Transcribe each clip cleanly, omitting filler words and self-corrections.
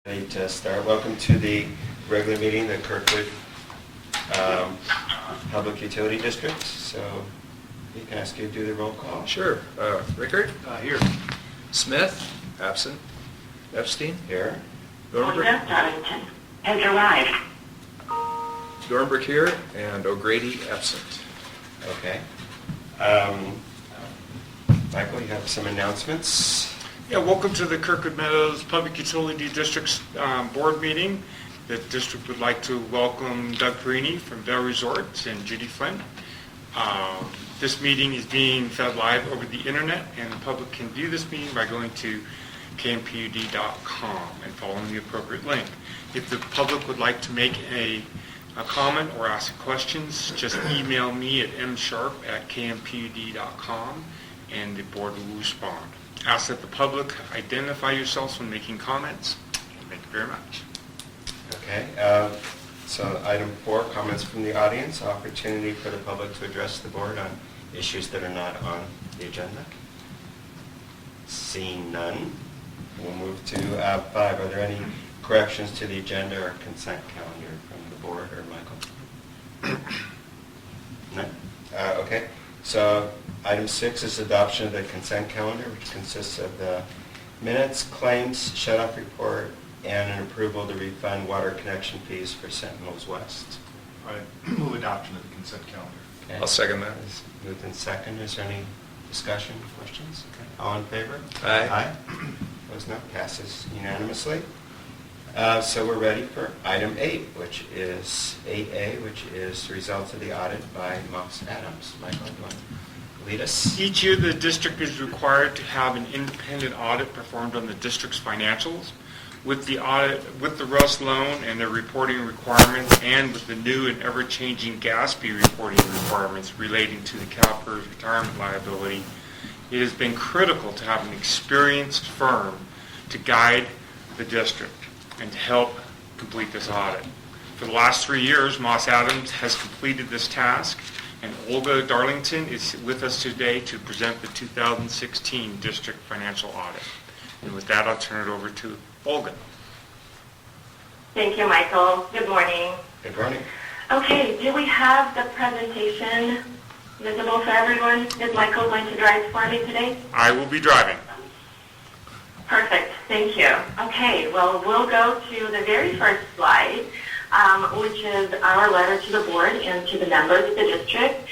Ready to start. Welcome to the regular meeting, the Kirkwood Public Utility District. So you can ask you to do the roll call. Sure. Rickard? Here. Smith? Absent. Epstein? Here. Dornberg? Darlington has arrived. Dornberg here, and O'Grady absent. Okay. Michael, you have some announcements. Yeah, welcome to the Kirkwood Meadows Public Utility District's board meeting. The district would like to welcome Doug Perini from Vail Resorts and Judy Flynn. This meeting is being fed live over the internet, and the public can view this meeting by going to KMPUD.com and following the appropriate link. If the public would like to make a comment or ask questions, just email me at msharp@kmpud.com and the board will respond. Ask that the public identify yourselves when making comments. Thank you very much. Okay. So item 4, comments from the audience. Opportunity for the public to address the board on issues that are not on the agenda. Seeing none, we'll move to 5. Are there any corrections to the agenda or consent calendar from the board or Michael? None? Okay. So item 6 is adoption of the consent calendar, which consists of the minutes, claims, shut-off report, and an approval to refund water connection fees for Sentinels West. I move adoption of the consent calendar. Okay. I'll second that. It's moved in second. Is there any discussion, questions? Okay. All in favor? Aye. Aye. Opposed, no. Passes unanimously. So we're ready for item 8, which is 8A, which is the results of the audit by Moss Adams. Michael, do you want to lead us? Each year, the district is required to have an independent audit performed on the district's financials. With the audit, with the Russ loan and their reporting requirements, and with the new and ever-changing GASB reporting requirements relating to the CalPERS retirement liability, it has been critical to have an experienced firm to guide the district and to help complete this audit. For the last 3 years, Moss Adams has completed this task, and Olga Darlington is with us today to present the 2016 district financial audit. And with that, I'll turn it over to Olga. Thank you, Michael. Good morning. Good morning. Okay, do we have the presentation visible for everyone? Is Michael going to drive for me today? I will be driving. Perfect. Thank you. Okay, well, we'll go to the very first slide, which is our letter to the board and to the members of the district.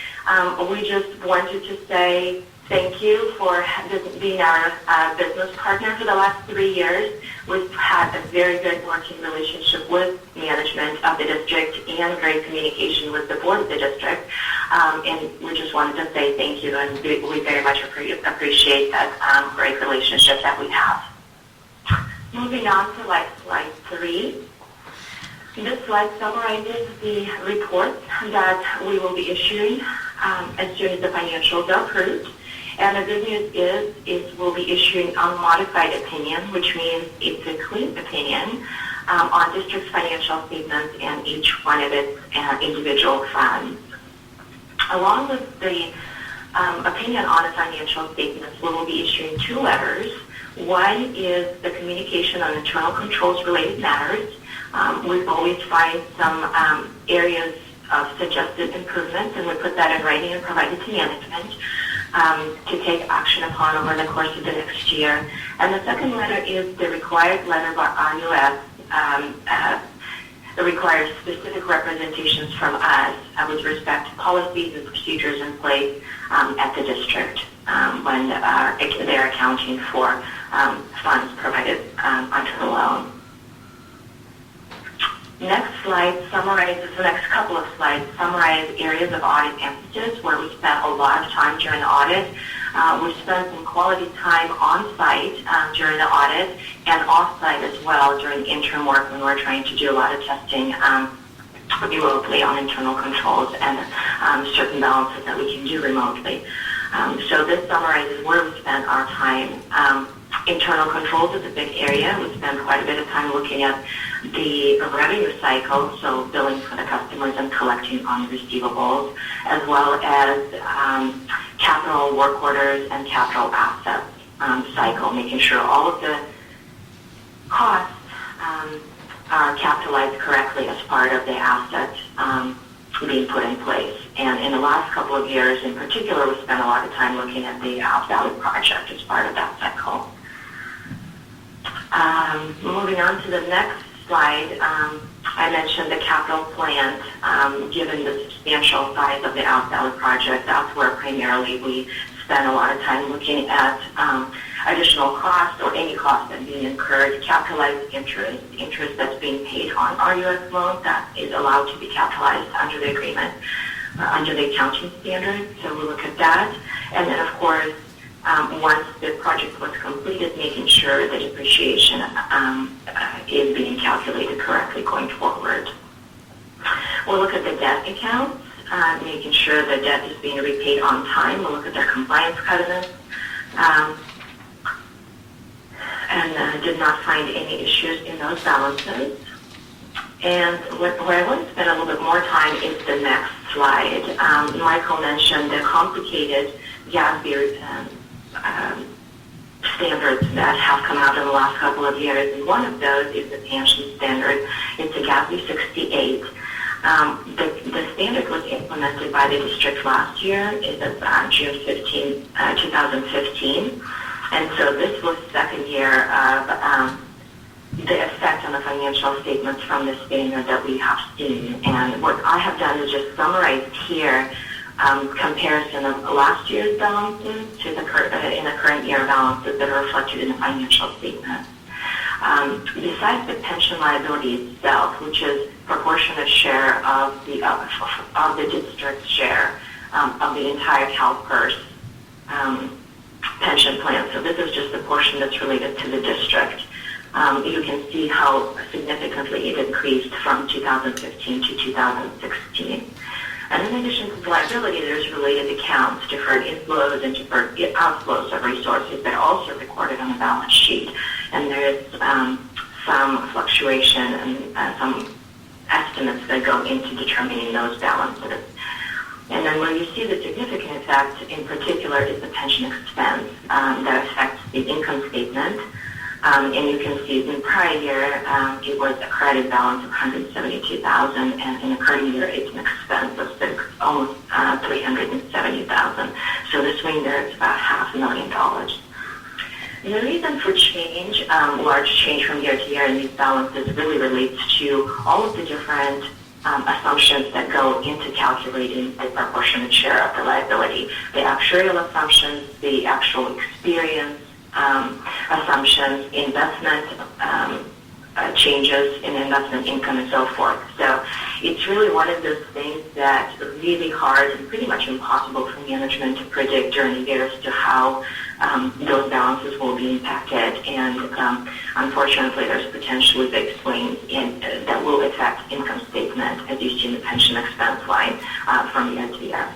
We just wanted to say thank you for being our business partner for the last 3 years. We've had a very good working relationship with management of the district and great communication with the board of the district. And we just wanted to say thank you, and we very much appreciate that great relationship that we have. Moving on to slide 3. This slide summarizes the reports that we will be issuing as soon as the financials are approved. And the good news is we'll be issuing unmodified opinion, which means it's a clean opinion on district's financial statements and each one of its individual funds. Along with the opinion on the financial statements, we will be issuing 2 letters. One is the communication on internal controls related matters. We always find some areas of suggested improvements, and we put that in writing and provide it to management to take action upon over the course of the next year. And the second letter is the required letter by RUS, the required specific representations from us with respect to policies and procedures in place at the district when they're accounting for funds provided under the loan. Next slide summarizes, the next couple of slides summarize areas of audit emphasis where we spent a lot of time during the audit. We spent some quality time on site during the audit and off site as well during interim work when we're trying to do a lot of testing remotely on internal controls and certain balances that we can do remotely. So this summarizes where we spent our time. Internal controls is a big area. We spend quite a bit of time looking at the revenue cycle, so billing for the customers and collecting on the receivables, as well as capital work orders and capital assets cycle, making sure all of the costs are capitalized correctly as part of the asset being put in place. And in the last couple of years in particular, we spent a lot of time looking at the Valley project as part of that cycle. Moving on to the next slide, I mentioned the capital plan. Given the substantial size of the Valley project, that's where primarily we spend a lot of time looking at additional costs or any cost that's being incurred, capitalized interest that's being paid on our U.S. loan that is allowed to be capitalized under the agreement, under the accounting standards. So we look at that. And then, of course, once the project was completed, making sure the depreciation is being calculated correctly going forward. We'll look at the debt accounts, making sure the debt is being repaid on time. We'll look at their compliance covenants. And did not find any issues in those balances. And where I want to spend a little bit more time is the next slide. Michael mentioned the complicated GASB standards that have come out in the last couple of years, and one of those is the pension standard. It's a GASB 68. The standard was implemented by the district last year. It was June 15, 2015. And so this was the second year of the effect on the financial statements from this standard that we have seen. And what I have done is just summarized here comparison of last year's balances to the current year balances that are reflected in the financial statements. Besides the pension liability itself, which is proportionate share of the district's share of the entire CalPERS pension plan. So this is just the portion that's related to the district. You can see how significantly it increased from 2015 to 2016. And in addition to the liability, there's related accounts, deferred inflows and deferred outflows of resources that are also recorded on the balance sheet. And there is some fluctuation and some estimates that go into determining those balances. And then where you see the significant effect in particular is the pension expense that affects the income statement. And you can see in the prior year, it was a credit balance of $172,000, and in the current year, it's an expense of almost $370,000. So the swing there is about $500,000. And the reason for change, large change from year to year in these balances, really relates to all of the different assumptions that go into calculating the proportionate share of the liability. The actuarial assumptions, the actual experience assumptions, investment changes in investment income, and so forth. So it's really one of those things that's really hard and pretty much impossible for management to predict during the year as to how those balances will be impacted. And unfortunately, there's potentially big swings that will affect income statement, as you see in the pension expense line from year to year.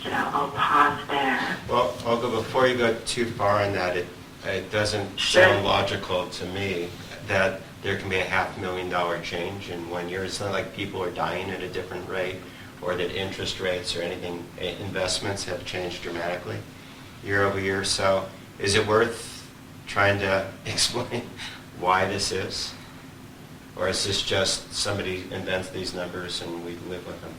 So I'll pause there. Well, Olga, before you go too far on that, it doesn't sound logical to me that there can be a $500,000 change in 1 year. It's not like people are dying at a different rate or that interest rates or anything, investments have changed dramatically year over year. So is it worth trying to explain why this is? Or is this just somebody invents these numbers and we live with them?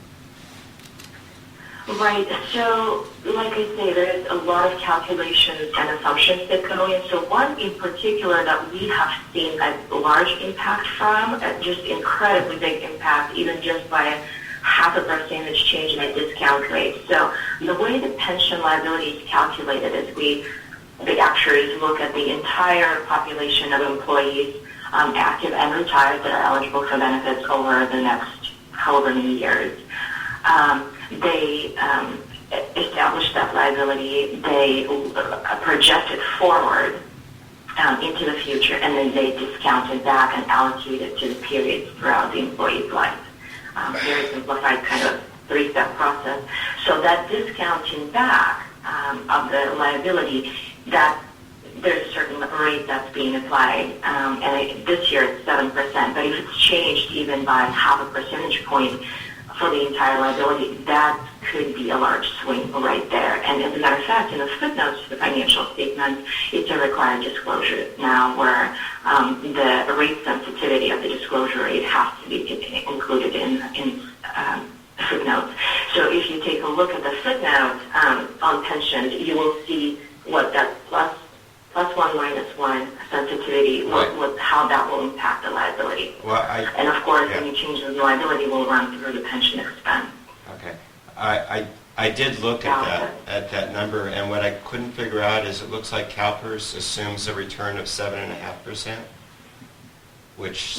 Right. So, like I say, there's a lot of calculations and assumptions that go in. So one in particular that we have seen a large impact from, just incredibly big impact, even just by 0.5% change in the discount rate. So the way the pension liability is calculated is the actuaries look at the entire population of employees, active and retired, that are eligible for benefits over the next however many years. They establish that liability, they project it forward into the future, and then they discount it back and allocate it to the periods throughout the employee's life. Very simplified kind of three-step process. So that discounting back of the liability, that there's a certain rate that's being applied, and this year it's 7%, but if it's changed even by 0.5 percentage point for the entire liability, that could be a large swing right there. And as a matter of fact, in the footnotes to the financial statements, it's a required disclosure now where the rate sensitivity of the disclosure rate has to be included in footnotes. So if you take a look at the footnote on pensions, you will see what that plus one minus one sensitivity, how that will impact the liability. Well, and of course, yeah. when you change the liability, will run through the pension expense. Okay. I did look at that number, and what I couldn't figure out is it looks like CalPERS assumes a return of 7.5%, which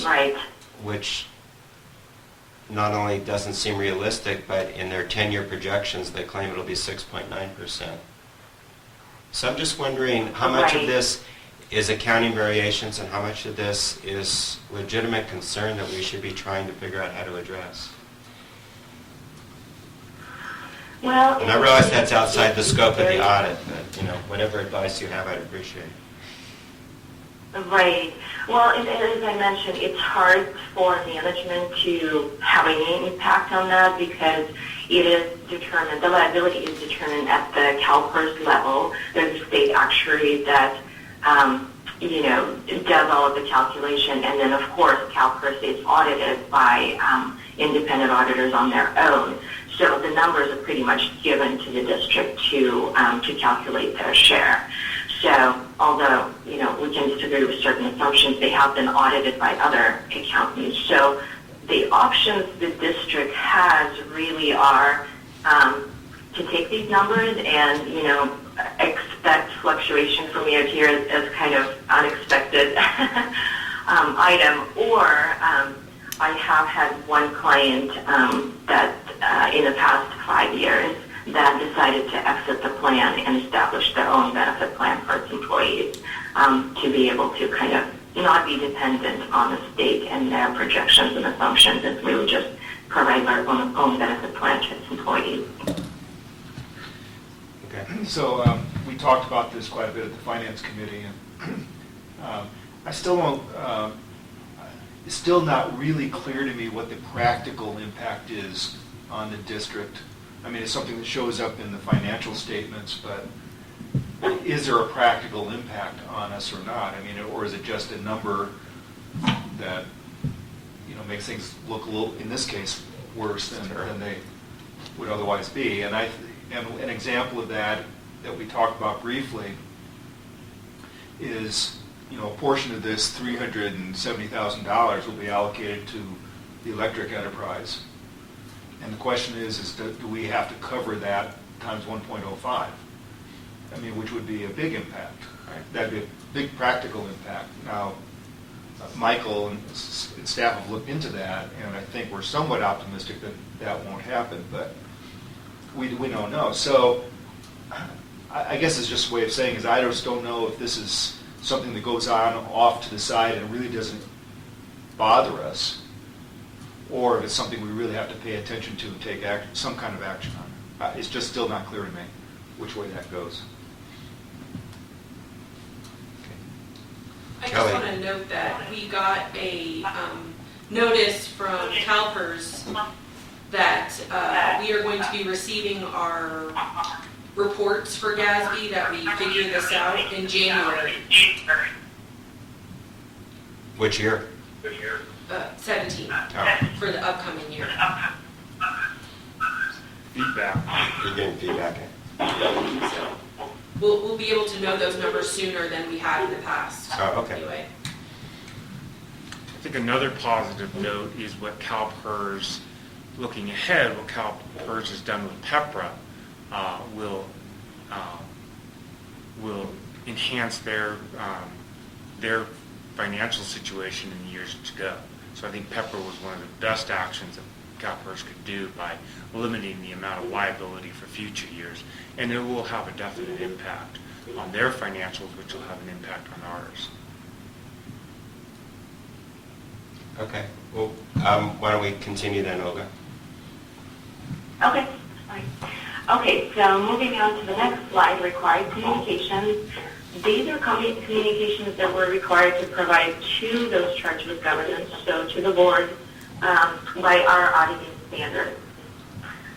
not only doesn't seem realistic, but in their 10-year projections, they claim it'll be 6.9%. So I'm just wondering how much of this is accounting variations and how much of this is legitimate concern that we should be trying to figure out how to address. Well, And I realize that's outside the scope of the audit, but whatever advice you have, I'd appreciate. Right. Well, and as I mentioned, it's hard for management to have any impact on that because it is determined, the liability is determined at the CalPERS level. There's a state actuary that, does all of the calculation, and then of course CalPERS is audited by independent auditors on their own. So the numbers are pretty much given to the district to calculate their share. So although, we can disagree with certain assumptions, they have been audited by other accountants. So the options the district has really are to take these numbers and, expect fluctuation from year to year as kind of unexpected item. Or I have had one client that in the past 5 years that decided to exit the plan and establish their own benefit plan for its employees to be able to kind of not be dependent on the state and their projections and assumptions, and really just provide their own benefit plan to its employees. Okay. So we talked about this quite a bit at the Finance Committee, and I still don't, it's still not really clear to me what the practical impact is on the district. I mean, it's something that shows up in the financial statements, but is there a practical impact on us or not? I mean, or is it just a number that, makes things look a little, in this case, worse than they would otherwise be? And an example of that we talked about briefly is, a portion of this $370,000 will be allocated to the electric enterprise. And the question is do we have to cover that times 1.05? I mean, which would be a big impact. Right? That'd be a big practical impact. Now, Michael and staff have looked into that, and I think we're somewhat optimistic that won't happen, but we don't know. So I guess it's just a way of saying is I just don't know if this is something that goes on off to the side and really doesn't bother us, or if it's something we really have to pay attention to and take some kind of action on. It's just still not clear to me which way that goes. I just want to note that we got a notice from CalPERS that we are going to be receiving our reports for GASB, that we figure this out in January. Which year? 17 for the upcoming year. Feedback. You're getting feedback. So we'll be able to know those numbers sooner than we have in the past. Oh, okay. Anyway. I think another positive note is what CalPERS, looking ahead, what CalPERS has done with PEPRA will enhance their financial situation in the years to go. So I think PEPRA was one of the best actions that CalPERS could do by limiting the amount of liability for future years. And it will have a definite impact on their financials, which will have an impact on ours. Okay. Well, why don't we continue then, Olga? Okay. Fine. Okay, so moving on to the next slide, required communications. These are communications that we're required to provide to those charged with governance, so to the board, by our auditing standards.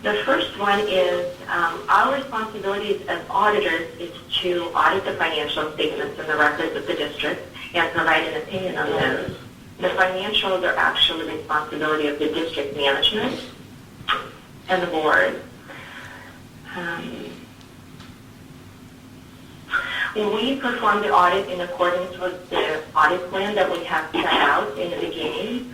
The first one is our responsibilities as auditors is to audit the financial statements and the records of the district and provide an opinion on those. The financials are actually the responsibility of the district management and the board. We perform the audit in accordance with the audit plan that we have set out in the beginning.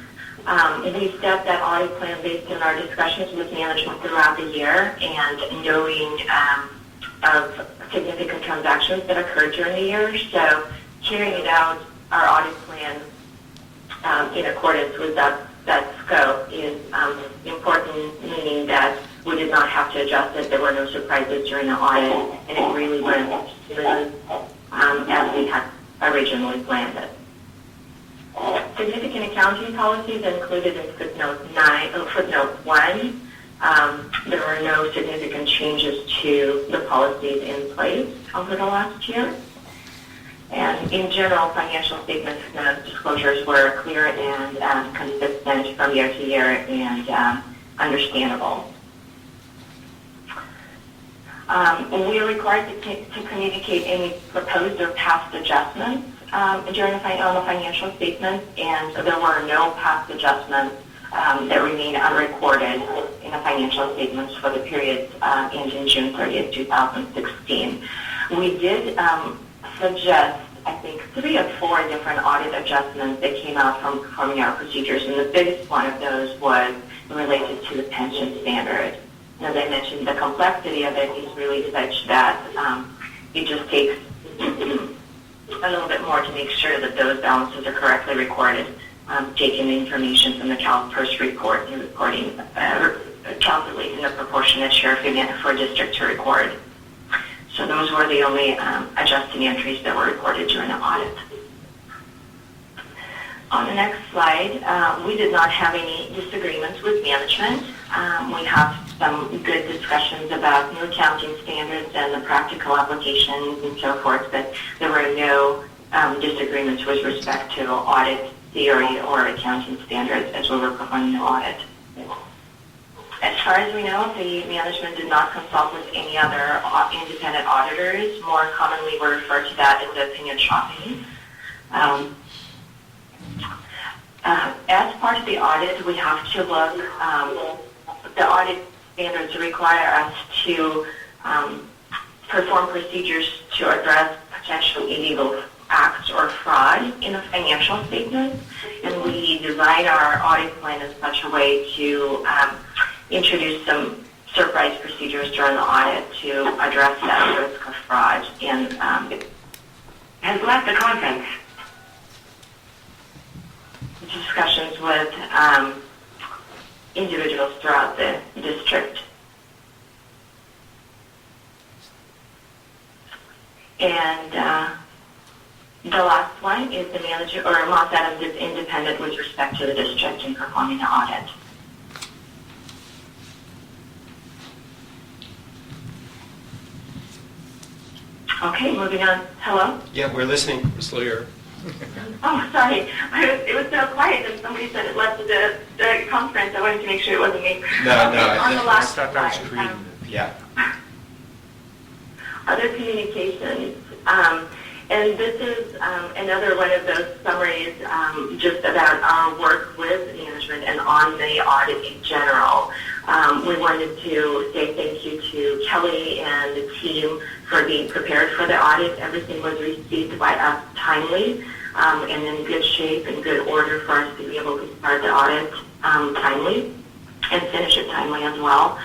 We set that audit plan based on our discussions with management throughout the year and knowing of significant transactions that occurred during the year. So carrying out our audit plan in accordance with that scope is important, meaning that we did not have to adjust it. There were no surprises during the audit, and it really went smooth as we had originally planned it. Significant accounting policies included in footnote 1. There were no significant changes to the policies in place over the last year. And in general, financial statements disclosures were clear and consistent from year to year and understandable. We are required to communicate any proposed or past adjustments on the financial statements, and there were no past adjustments that remain unrecorded in the financial statements for the period ending June 30th, 2016. We did suggest, I think, 3 or 4 different audit adjustments that came out from performing our procedures, and the biggest one of those was related to the pension standard. As I mentioned, the complexity of it is really such that it just takes a little bit more to make sure that those balances are correctly recorded, taking the information from the CalPERS report and calculating the proportionate share for a district to record. So those were the only adjusting entries that were recorded during the audit. On the next slide, we did not have any disagreements with management. We have some good discussions about new accounting standards and the practical applications and so forth, but there were no disagreements with respect to audit theory or accounting standards as we were performing the audit. As far as we know, the management did not consult with any other independent auditors. More commonly, we refer to that as opinion shopping. As part of the audit, we have to look, the audit standards require us to perform procedures to address potential illegal acts or fraud in the financial statements, and we design our audit plan in such a way to introduce some surprise procedures during the audit to address that risk of fraud and has left the conference. Discussions with individuals throughout the district. And the last one is the manager, or Moss Adams is independent with respect to the district in performing the audit. Okay, moving on. Hello? Yeah, we're listening. Ms. Lear. Oh, sorry. It was so quiet that somebody said it left the conference. I wanted to make sure it wasn't me. No, on the I last thought that was slide, creative. Yeah. other communications. And this is another one of those summaries just about our work with management and on the audit in general. We wanted to say thank you to Kelly and the team for being prepared for the audit. Everything was received by us timely and in good shape and good order for us to be able to start the audit timely and finish it timely as well.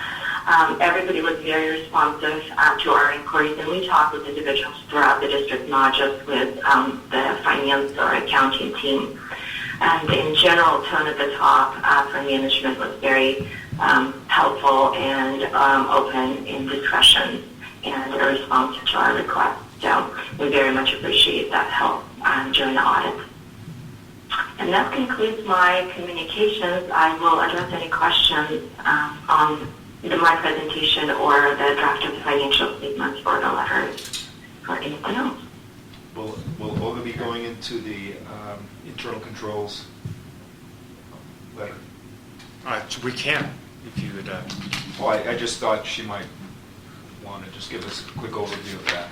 Everybody was very responsive to our inquiries, and we talked with individuals throughout the district, not just with the finance or accounting team. And in general, tone at the top from management was very helpful and open in discussion and a response to our requests. So we very much appreciate that help during the audit. And that concludes my communications. I will address any questions on either my presentation or the draft of the financial statements or the letters or anything else. Will Olga be going into the internal controls letter? We can. if you would, Well, I just thought she might want to just give us a quick overview of that.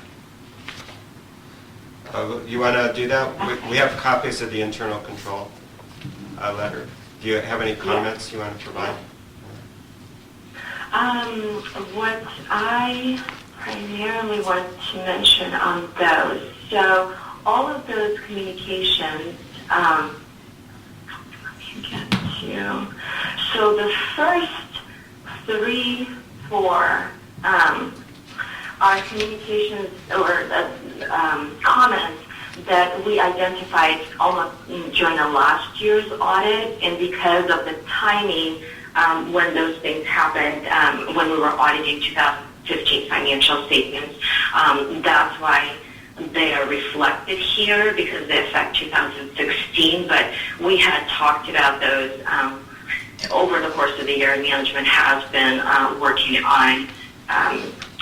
You want to do that? We have copies of the internal control letter. Do you have any comments you want to provide? What I primarily want to mention on those, so all of those communications, let me get to, so the first 3, 4 are communications or comments that we identified almost during the last year's audit, and because of the timing when those things happened, when we were auditing 2015 financial statements, that's why they are reflected here because they affect 2016, but we had talked about those over the course of the year. Management has been working on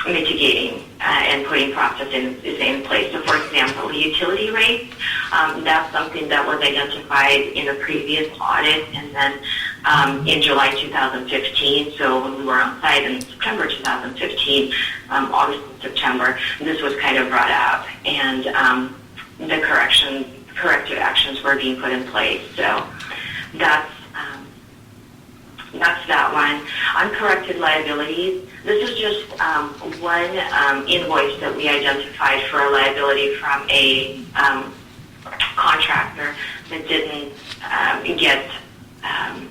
mitigating and putting processes in place. So, for example, the utility rates, that's something that was identified in a previous audit, and then in July 2015, so when we were on site in September 2015, August and September, this was kind of brought up, and the corrective actions were being put in place. So that's that one. Uncorrected liabilities, this is just one invoice that we identified for a liability from a contractor that didn't get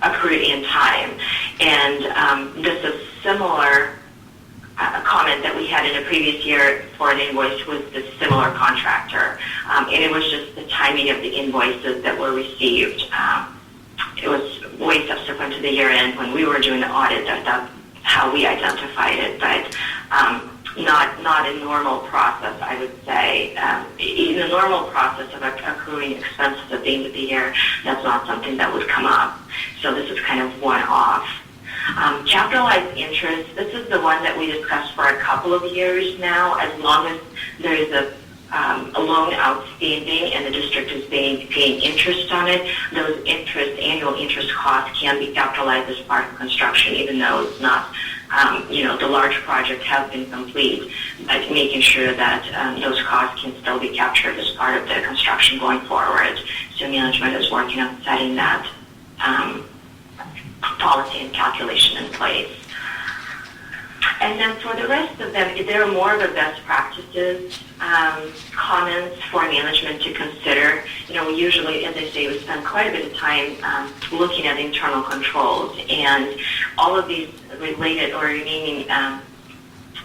accrued in time. And this is similar comment that we had in a previous year for an invoice with the similar contractor. And it was just the timing of the invoices that were received. It was way subsequent to the year end when we were doing the audit that's how we identified it, but not a normal process, I would say. In the normal process of accruing expenses at the end of the year, that's not something that would come up. So this is kind of one-off. Capitalized interest, this is the one that we discussed for a couple of years now. As long as there is a loan outstanding and the district is paying interest on it, those annual interest costs can be capitalized as part of construction, even though it's not, the large project has been complete, but making sure that those costs can still be captured as part of the construction going forward. So management is working on setting that policy and calculation in place. And then for the rest of them, there are more of a best practices comments for management to consider. We usually, as I say, we spend quite a bit of time looking at internal controls, and all of these related or remaining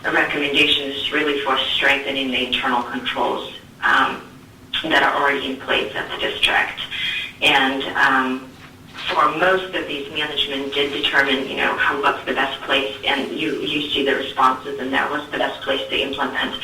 recommendations really for strengthening the internal controls that are already in place at the district. And for most of these, management did determine, what's the best place, and you see the responses, and that was the best place to implement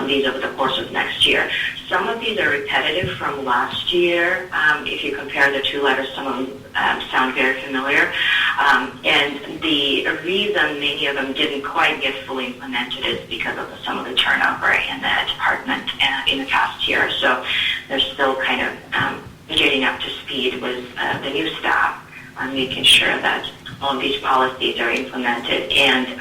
these over the course of next year. Some of these are repetitive from last year. If you compare the two letters, some of them sound very familiar. And the reason many of them didn't quite get fully implemented is because of some of the turnover in the department in the past year. So they're still kind of getting up to speed with the new staff, making sure that all of these policies are implemented. And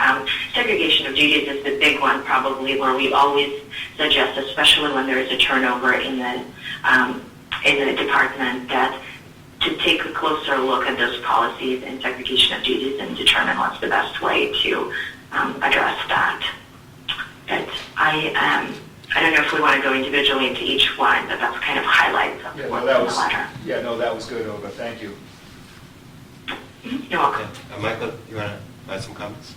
segregation of duties is the big one, probably, where we always suggest, especially when there is a turnover in the department, that to take a closer look at those policies and segregation of duties and determine what's the best way to address that. But I don't know if we want to go individually into each one, but that's kind of highlights of what's in the letter. That was good, Olga. Thank you. You're welcome. Okay. Michael, you want to add some comments?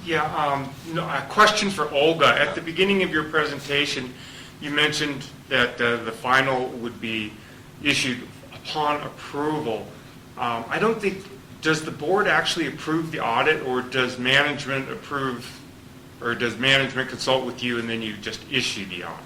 Yeah, a question for Olga. At the beginning of your presentation, you mentioned that the final would be issued upon approval. I don't think, does the board actually approve the audit, or does management approve, or does management consult with you and then you just issue the audit?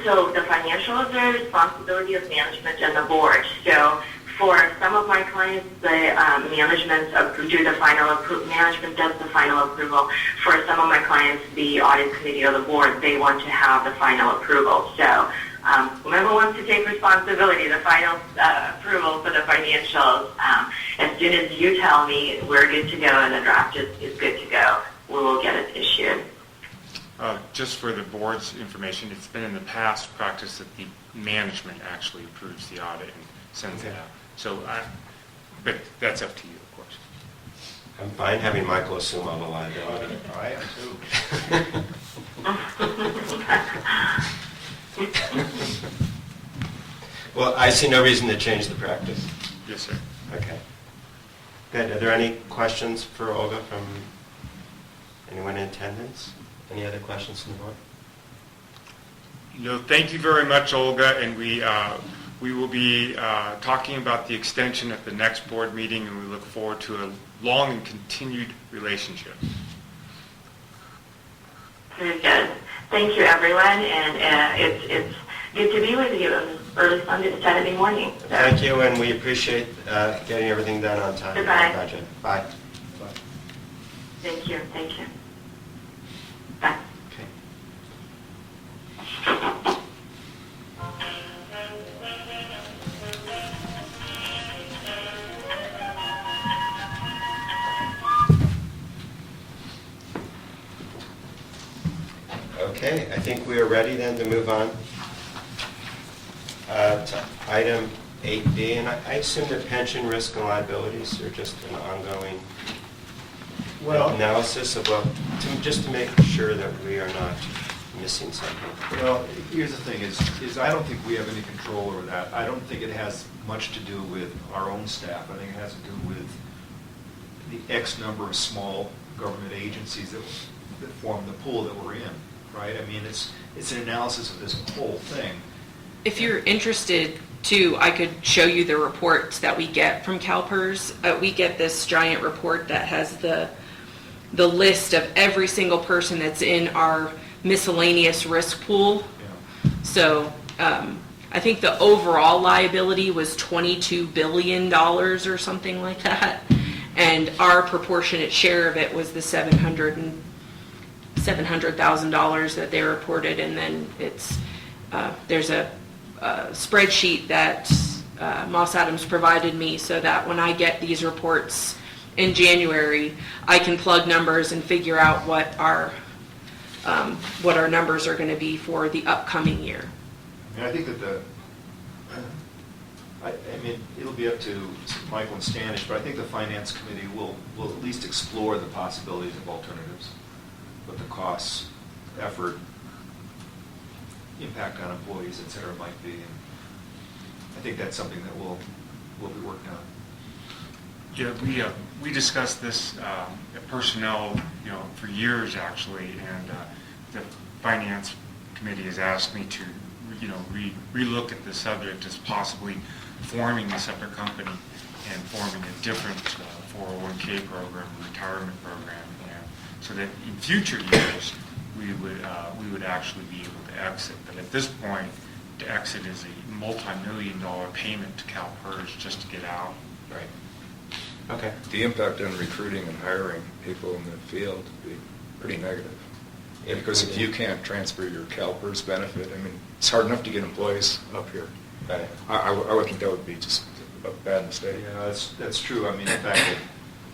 So the financial is the responsibility of management and the board. So for some of my clients, the management do the final approval. Management does the final approval. For some of my clients, the audit committee or the board, they want to have the final approval. So whoever wants to take responsibility, the final approval for the financials, as soon as you tell me we're good to go and the draft is good to go, we will get it issued. Just for the board's information, it's been in the past practice that the management actually approves the audit and sends it Okay. out. So, but that's up to you, of course. I'm fine having Michael assume all the liability. I am too. Well, I see no reason to change the practice. Yes, sir. Okay. Good. Are there any questions for Olga from anyone in attendance? Any other questions from the board? No, thank you very much, Olga, and we will be talking about the extension at the next board meeting, and we look forward to a long and continued relationship. Very good. Thank you, everyone, and it's good to be with you on early Saturday morning. So. Thank you, and we appreciate getting everything done on time. Goodbye. On budget. Bye. Thank you. Thank you. Bye. Okay. Okay, I think we are ready then to move on to item 8D, and I assume that pension risk and liabilities are just an ongoing analysis of just to make sure that we are not missing something. Well, here's the thing, is I don't think we have any control over that. I don't think it has much to do with our own staff. I think it has to do with the X number of small government agencies that form the pool that we're in, right? I mean, it's an analysis of this whole thing. If you're interested too, I could show you the reports that we get from CalPERS. We get this giant report that has the list of every single person that's in our miscellaneous risk pool. Yeah. So I think the overall liability was $22 billion or something like that. And our proportionate share of it was the $700,000 that they reported. And then there's a spreadsheet that Moss Adams provided me so that when I get these reports in January, I can plug numbers and figure out what our numbers are going to be for the upcoming year. And I think that I mean, it'll be up to Michael and Stanish, but I think the Finance Committee will at least explore the possibilities of alternatives, what the costs, effort, impact on employees, et cetera, might be. And I think that's something that we'll be working on. Yeah, we discussed this at personnel, for years actually, and the Finance Committee has asked me to, relook at the subject as possibly forming a separate company and forming a different 401k program, retirement program, and so that in future years we would actually be able to exit. But at this point, to exit is a multi-million-dollar payment to CalPERS just to get out. Right. Okay. The impact on recruiting and hiring people in the field would be pretty negative. Yeah, because if you can't transfer your CalPERS benefit, I mean, it's hard enough to get employees up here. Right. I would think that would be just a bad mistake. Yeah, that's true. I mean, in fact,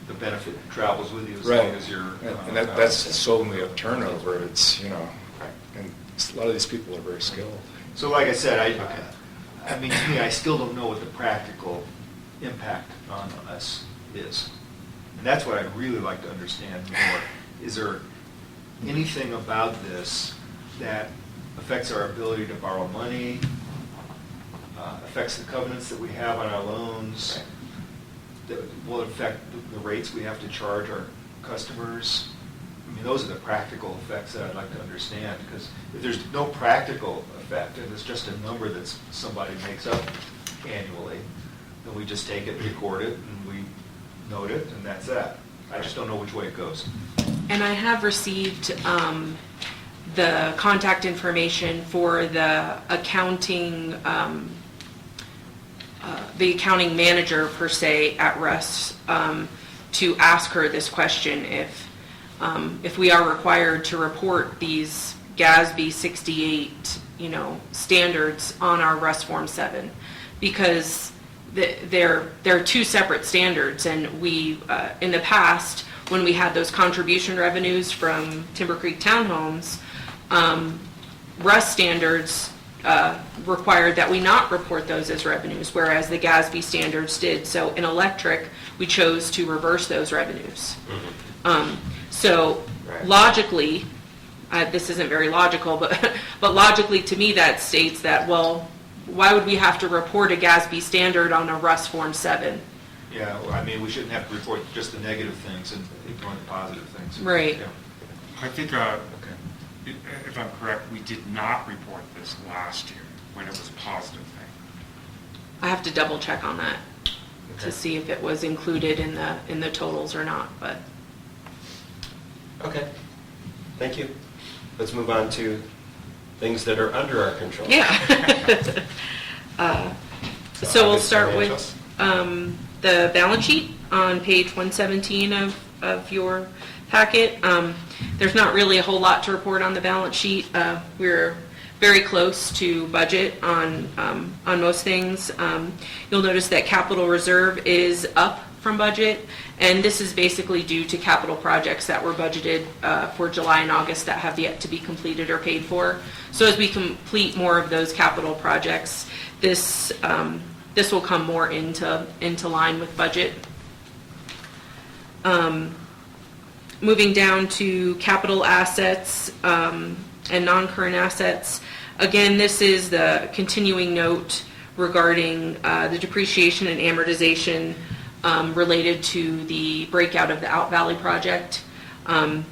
the benefit travels with you as Right. long as you're. And that's solely a turnover. It's, and a lot of these people are very skilled. So like I said, I mean, to me, I still don't know what the practical impact on us is. And that's what I'd really like to understand more. Is there anything about this that affects our ability to borrow money, affects the covenants that we have on our loans, that will affect the rates we have to charge our customers? I mean, those are the practical effects that I'd like to understand, because if there's no practical effect and it's just a number that somebody makes up annually, then we just take it, record it, and we note it, and that's that. I just don't know which way it goes. And I have received the contact information for the accounting manager per se at Russ to ask her this question: if we are required to report these GASB 68 standards on our Russ Form 7, because they're two separate standards, and we, in the past, when we had those contribution revenues from Timber Creek Townhomes, Russ standards required that we not report those as revenues, whereas the GASB standards did. So in electric, we chose to reverse those revenues. So Right. logically, this isn't very logical, but logically to me that states that, well, why would we have to report a GASB standard on a Russ Form 7? Yeah, well, I mean, we shouldn't have to report just the negative things and ignore the positive things. Right. Yeah. I think, Okay. if I'm correct, we did not report this last year when it was a positive thing. I have to double check on that Okay. to see if it was included in the totals or not, but. Okay, thank you. Let's move on to things that are under our control. Yeah. So we'll August start financials. with the balance sheet on page 117 of your packet. There's not really a whole lot to report on the balance sheet. We're very close to budget on most things. You'll notice that capital reserve is up from budget, and this is basically due to capital projects that were budgeted for July and August that have yet to be completed or paid for. So as we complete more of those capital projects, this will come more into line with budget. Moving down to capital assets and non-current assets. Again, this is the continuing note regarding the depreciation and amortization related to the breakout of the Out Valley project.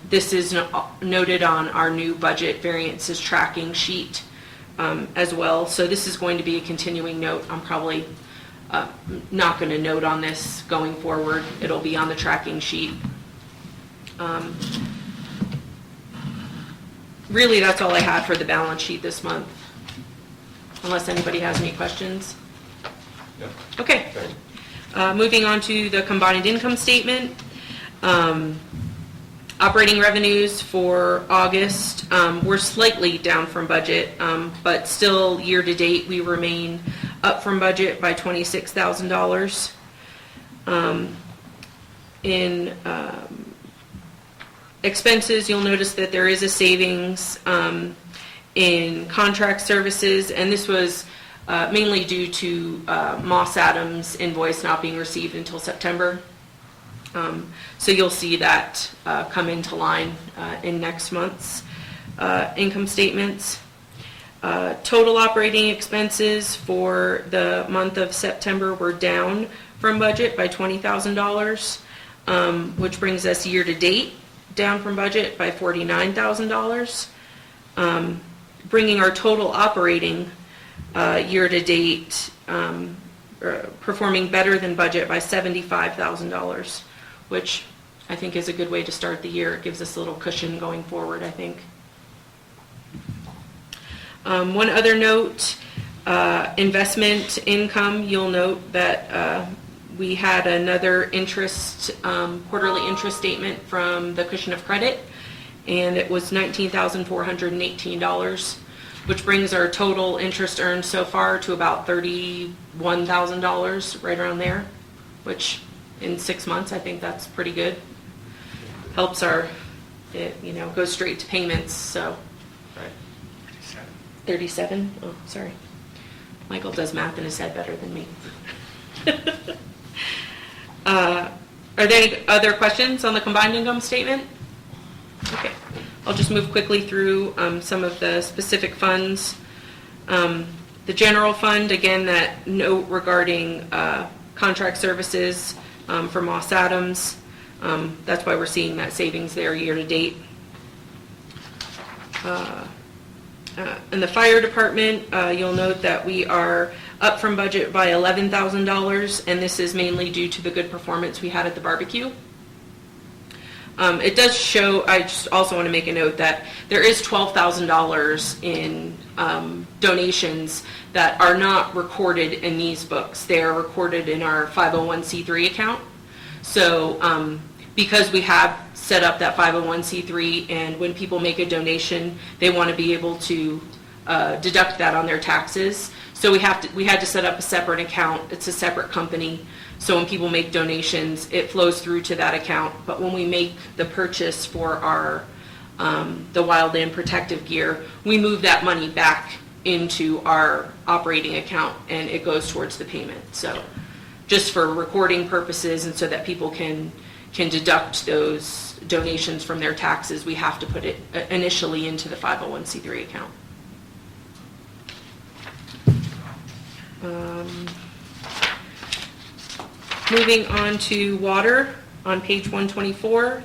This is noted on our new budget variances tracking sheet as well. So this is going to be a continuing note. I'm probably not going to note on this going forward. It'll be on the tracking sheet. Really, that's all I had for the balance sheet this month, unless anybody has any questions. Yep. Okay. Fine. Moving on to the combined income statement. Operating revenues for August were slightly down from budget, but still year-to-date we remain up from budget by $26,000. In expenses, you'll notice that there is a savings in contract services, and this was mainly due to Moss Adams invoice not being received until September. So you'll see that come into line in next month's income statements. Total operating expenses for the month of September were down from budget by $20,000, which brings us year-to-date down from budget by $49,000, bringing our total operating year-to-date performing better than budget by $75,000, which I think is a good way to start the year. It gives us a little cushion going forward, I think. One other note, investment income, you'll note that we had another interest, quarterly interest statement from the cushion of credit, and it was $19,418, which brings our total interest earned so far to about $31,000, right around there, which in 6 months, I think that's pretty good. Helps goes straight to payments, so. Right. 37? Oh, sorry. Michael does math in his head better than me. Are there any other questions on the combined income statement? Okay. I'll just move quickly through some of the specific funds. The general fund, again, that note regarding contract services for Moss Adams. That's why we're seeing that savings there year to date. In the fire department, you'll note that we are up from budget by $11,000, and this is mainly due to the good performance we had at the barbecue. It does show, I just also want to make a note that there is $12,000 in donations that are not recorded in these books. They are recorded in our 501c3 account. So because we have set up that 501c3, and when people make a donation, they want to be able to deduct that on their taxes. So we had to set up a separate account. It's a separate company. So when people make donations, it flows through to that account. But when we make the purchase for our the wildland protective gear, we move that money back into our operating account, and it goes towards the payment. So just for recording purposes, and so that people can deduct those donations from their taxes, we have to put it initially into the 501c3 account. Moving on to water on page 124.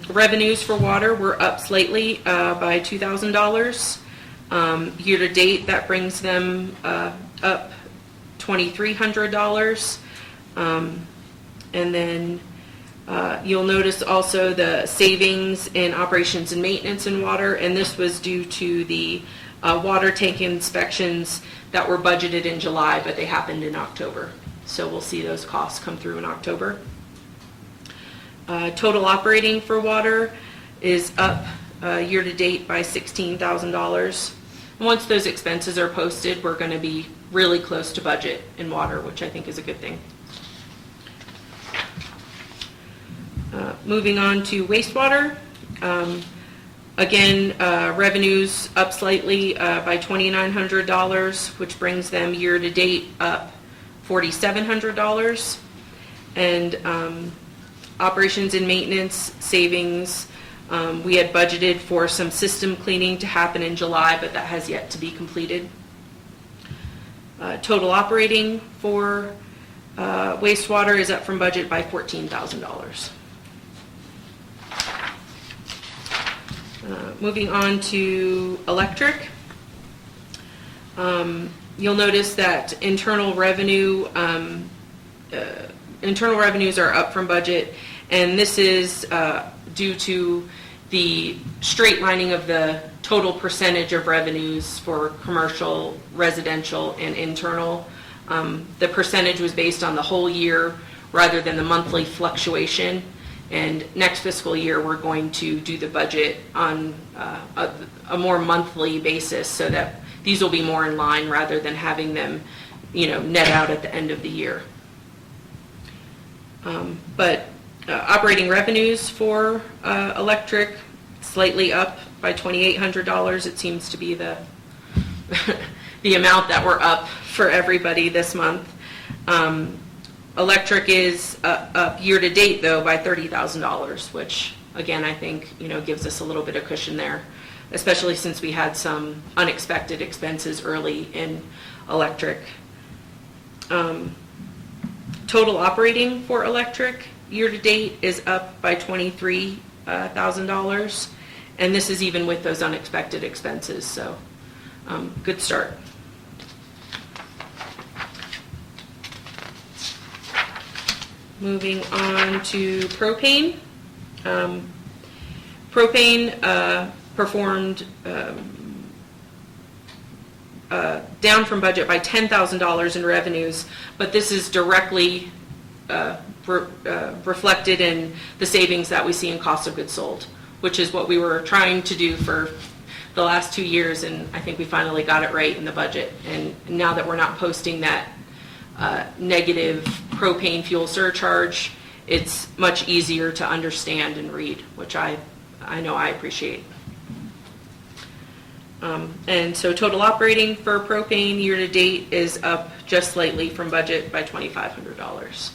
Revenues for water were up slightly by $2,000. Year to date, that brings them up $2,300. And then you'll notice also the savings in operations and maintenance in water, and this was due to the water tank inspections that were budgeted in July, but they happened in October. So we'll see those costs come through in October. Total operating for water is up year to date by $16,000. And once those expenses are posted, we're going to be really close to budget in water, which I think is a good thing. Moving on to wastewater. Again, revenues up slightly by $2,900, which brings them year to date up $4,700. And operations and maintenance savings, we had budgeted for some system cleaning to happen in July, but that has yet to be completed. Total operating for wastewater is up from budget by $14,000. Moving on to electric. You'll notice that internal revenues are up from budget, and this is due to the straight lining of the total percentage of revenues for commercial, residential, and internal. The percentage was based on the whole year rather than the monthly fluctuation. And next fiscal year, we're going to do the budget on a more monthly basis, so that these will be more in line rather than having them, net out at the end of the year. But operating revenues for electric slightly up by $2,800. It seems to be the the amount that we're up for everybody this month. Electric is up year to date though by $30,000, which again I think gives us a little bit of cushion there, especially since we had some unexpected expenses early in electric. Total operating for electric year to date is up by $23,000, and this is even with those unexpected expenses, so good start. Moving on to propane. Propane performed down from budget by $10,000 in revenues, but this is directly reflected in the savings that we see in cost of goods sold, which is what we were trying to do for the last 2 years, and I think we finally got it right in the budget. And now that we're not posting that negative propane fuel surcharge, it's much easier to understand and read, which I know I appreciate. And so total operating for propane year to date is up just slightly from budget by $2,500.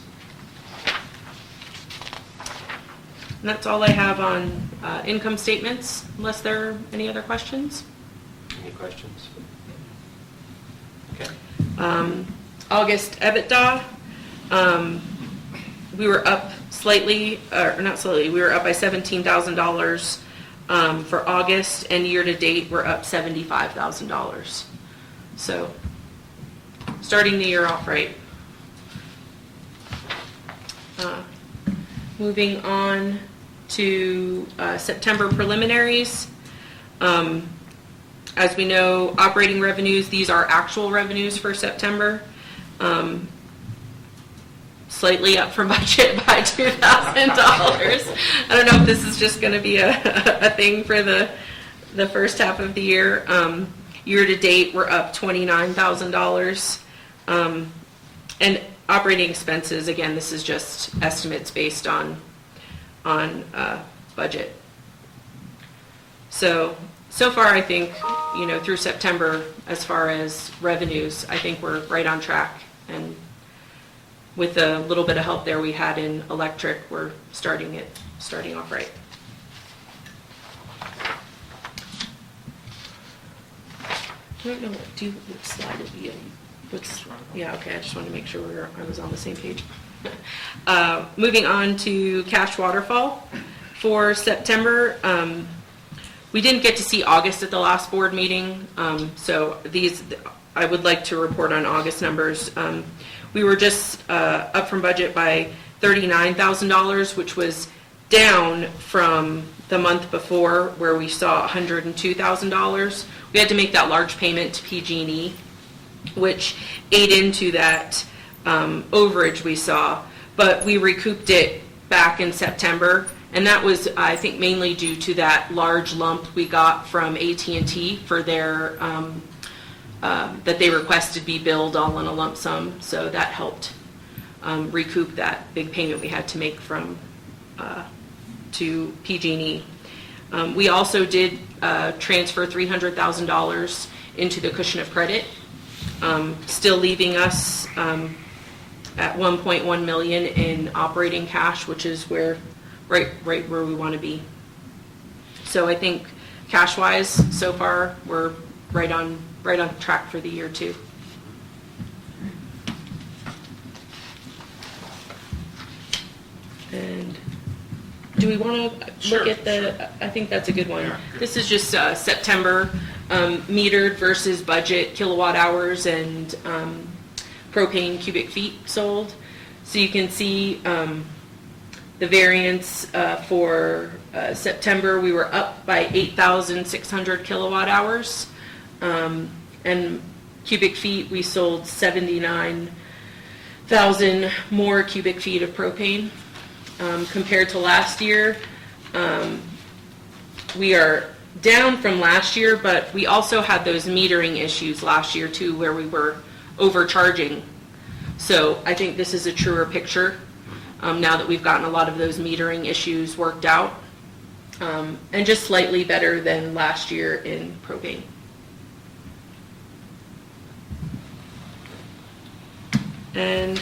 And that's all I have on income statements, unless there are any other questions. Any questions? Okay. August EBITDA, we were up slightly, or not slightly, we were up by $17,000 for August, and year to date we're up $75,000. So starting the year off right. Moving on to September preliminaries. As we know, operating revenues, these are actual revenues for September. Slightly up from budget by $2,000. I don't know if this is just going to be a thing for the first half of the year. Year-to-date, we're up $29,000. And operating expenses, again, this is just estimates based on budget. So far, I think, through September, as far as revenues, I think we're right on track. And with a little bit of help there we had in electric, we're starting off right. I don't know, what slide it be in? Yeah, okay, I just wanted to make sure I was on the same page. Moving on to cash waterfall. For September, we didn't get to see August at the last board meeting, so I would like to report on August numbers. We were just up from budget by $39,000, which was down from the month before where we saw $102,000. We had to make that large payment to PG&E, which ate into that overage we saw, but we recouped it back in September, and that was, I think, mainly due to that large lump we got from AT&T for their that they requested be billed all in a lump sum, so that helped recoup that big payment we had to make from to PG&E. We also did transfer $300,000 into the cushion of credit, still leaving us at $1.1 million in operating cash, which is right where we want to be. So I think cash-wise, so far we're right on track for the year too. And do we want to look at the? I think that's a good one. Yeah. This is just September metered versus budget kilowatt hours and propane cubic feet sold. So you can see the variance for September. We were up by 8,600 kilowatt hours, and cubic feet we sold 79,000 more cubic feet of propane. Compared to last year, we are down from last year, but we also had those metering issues last year too, where we were overcharging. So I think this is a truer picture now that we've gotten a lot of those metering issues worked out, and just slightly better than last year in propane. And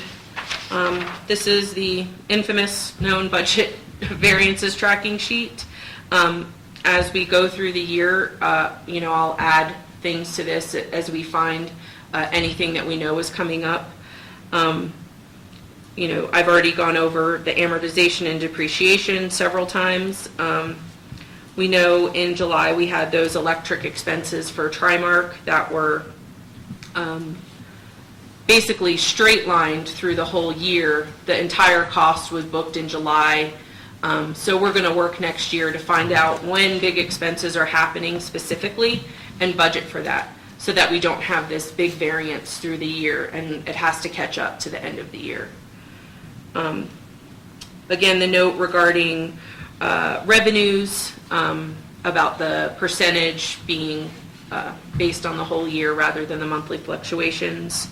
this is the infamous known budget variances tracking sheet. As we go through the year, I'll add things to this as we find anything that we know is coming up. I've already gone over the amortization and depreciation several times. We know in July we had those electric expenses for Trimark that were basically straight lined through the whole year. The entire cost was booked in July. So we're going to work next year to find out when big expenses are happening specifically and budget for that, so that we don't have this big variance through the year and it has to catch up to the end of the year. Again, the note regarding revenues, about the percentage being based on the whole year rather than the monthly fluctuations.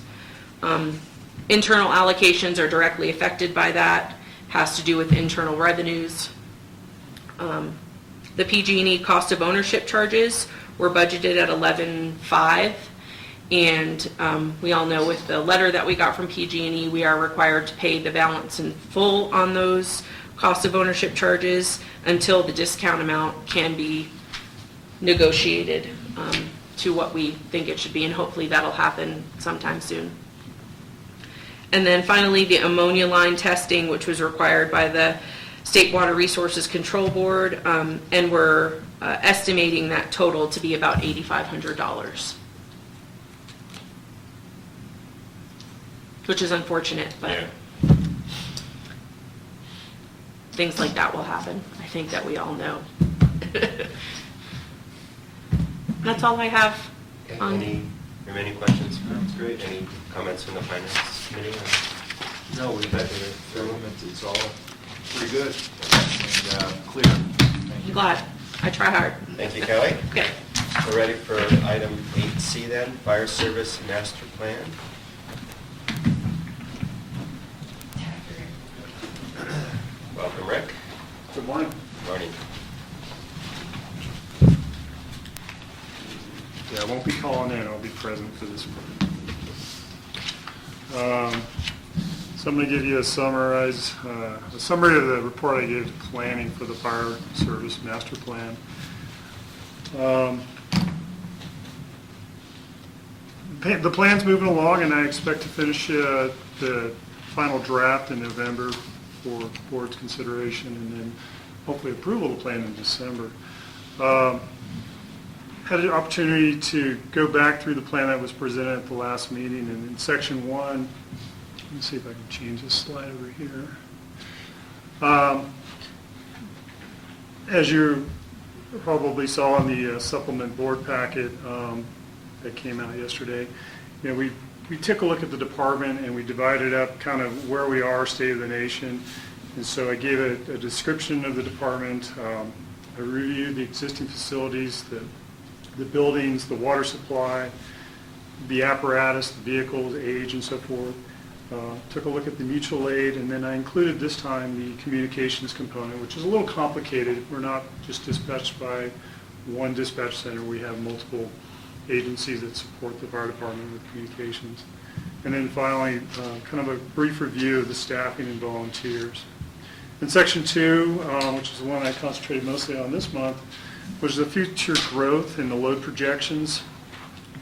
Internal allocations are directly affected by that, has to do with internal revenues. The PG&E cost of ownership charges were budgeted at 11.5, and we all know with the letter that we got from PG&E, we are required to pay the balance in full on those cost of ownership charges until the discount amount can be negotiated to what we think it should be, and hopefully that'll happen sometime soon. And then finally, the ammonia line testing, which was required by the State Water Resources Control Board, and we're estimating that total to be about $8,500, which is unfortunate, but Yeah. things like that will happen. I think that we all know. That's all I have. Any remaining questions? That's great. Any comments from the finance committee? No, we've had Through. it's all pretty good and clear. Thank I'm you. glad. I try hard. Thank you, Kelly. Okay. We're ready for item 8C then, Fire Service Master Plan. Welcome, Rick. Good morning. Morning. Yeah, I won't be calling in, I'll be present for this one. So I'm going to give you a summary of the report I gave to planning for the Fire Service Master Plan. The plan's moving along, and I expect to finish the final draft in November for board's consideration, and then hopefully approval of the plan in December. Had an opportunity to go back through the plan that was presented at the last meeting, and in section 1, let me see if I can change this slide over here. As you probably saw in the supplement board packet that came out yesterday, we took a look at the department and we divided up kind of where we are, state of the nation. And so I gave a description of the department. I reviewed the existing facilities, the buildings, the water supply, the apparatus, the vehicles, age, and so forth. Took a look at the mutual aid, and then I included this time the communications component, which is a little complicated. We're not just dispatched by one dispatch center. We have multiple agencies that support the fire department with communications. And then finally, kind of a brief review of the staffing and volunteers. In section 2, which is the one I concentrated mostly on this month, was the future growth and the load projections,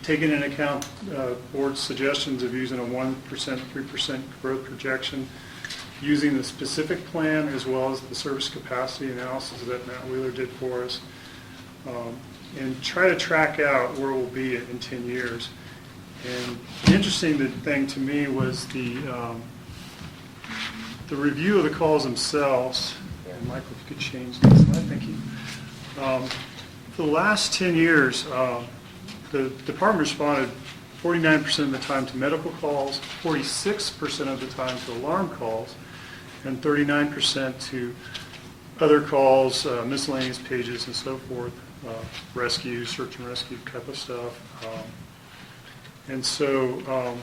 taking into account board's suggestions of using a 1%, 3% growth projection, using the specific plan as well as the service capacity analysis that Matt Wheeler did for us, and try to track out where we'll be in 10 years. And the interesting thing to me was the review of the calls themselves. And Michael, if you could change this slide, thank you. For the last 10 years, the department responded 49% of the time to medical calls, 46% of the time to alarm calls, and 39% to other calls, miscellaneous pages and so forth, rescue, search and rescue type of stuff. And so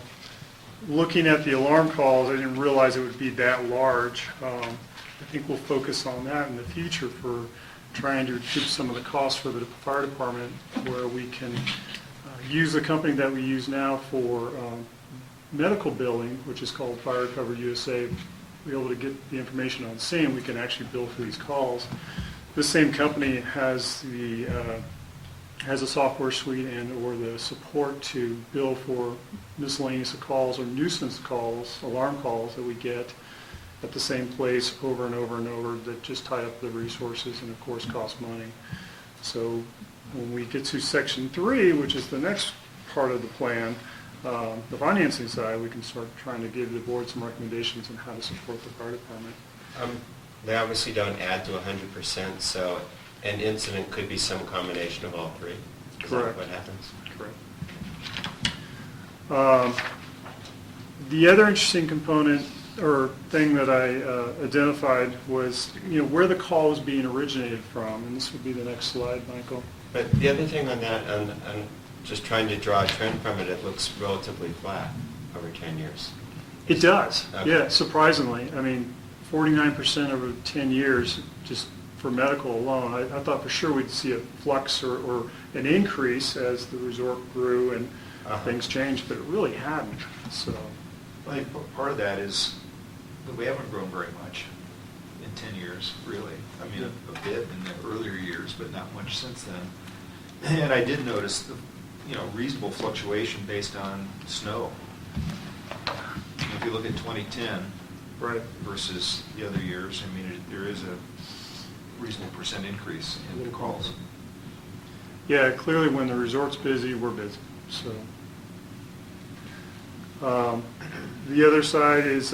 looking at the alarm calls, I didn't realize it would be that large. I think we'll focus on that in the future for trying to recoup some of the costs for the fire department, where we can use the company that we use now for medical billing, which is called Fire Recovery USA. We're able to get the information on scene. We can actually bill for these calls. This same company has a software suite and or the support to bill for miscellaneous calls or nuisance calls, alarm calls that we get at the same place over and over and over, that just tie up the resources and of course cost money. So when we get to section 3, which is the next part of the plan, the financing side, we can start trying to give the board some recommendations on how to support the fire department. They obviously don't add to 100%, so an incident could be some combination of all three. Is Correct. that what happens? Correct. The other interesting component or thing that I identified was, where the call was being originated from, and this would be the next slide, Michael. But the other thing on that, on just trying to draw a trend from it, it looks relatively flat over 10 years. It does, Okay. yeah, surprisingly. I mean, 49% over 10 years, just for medical alone. I thought for sure we'd see a flux or an increase as the resort grew and things changed, but it really hadn't. So, I think part of that is that we haven't grown very much in 10 years, really. I mean, a bit in the earlier years, but not much since then. And I did notice the, reasonable fluctuation based on snow. If you look at 2010 right. versus the other years, I mean, there is a reasonable percent increase in the calls. Yeah, clearly when the resort's busy, we're busy. So, the other side is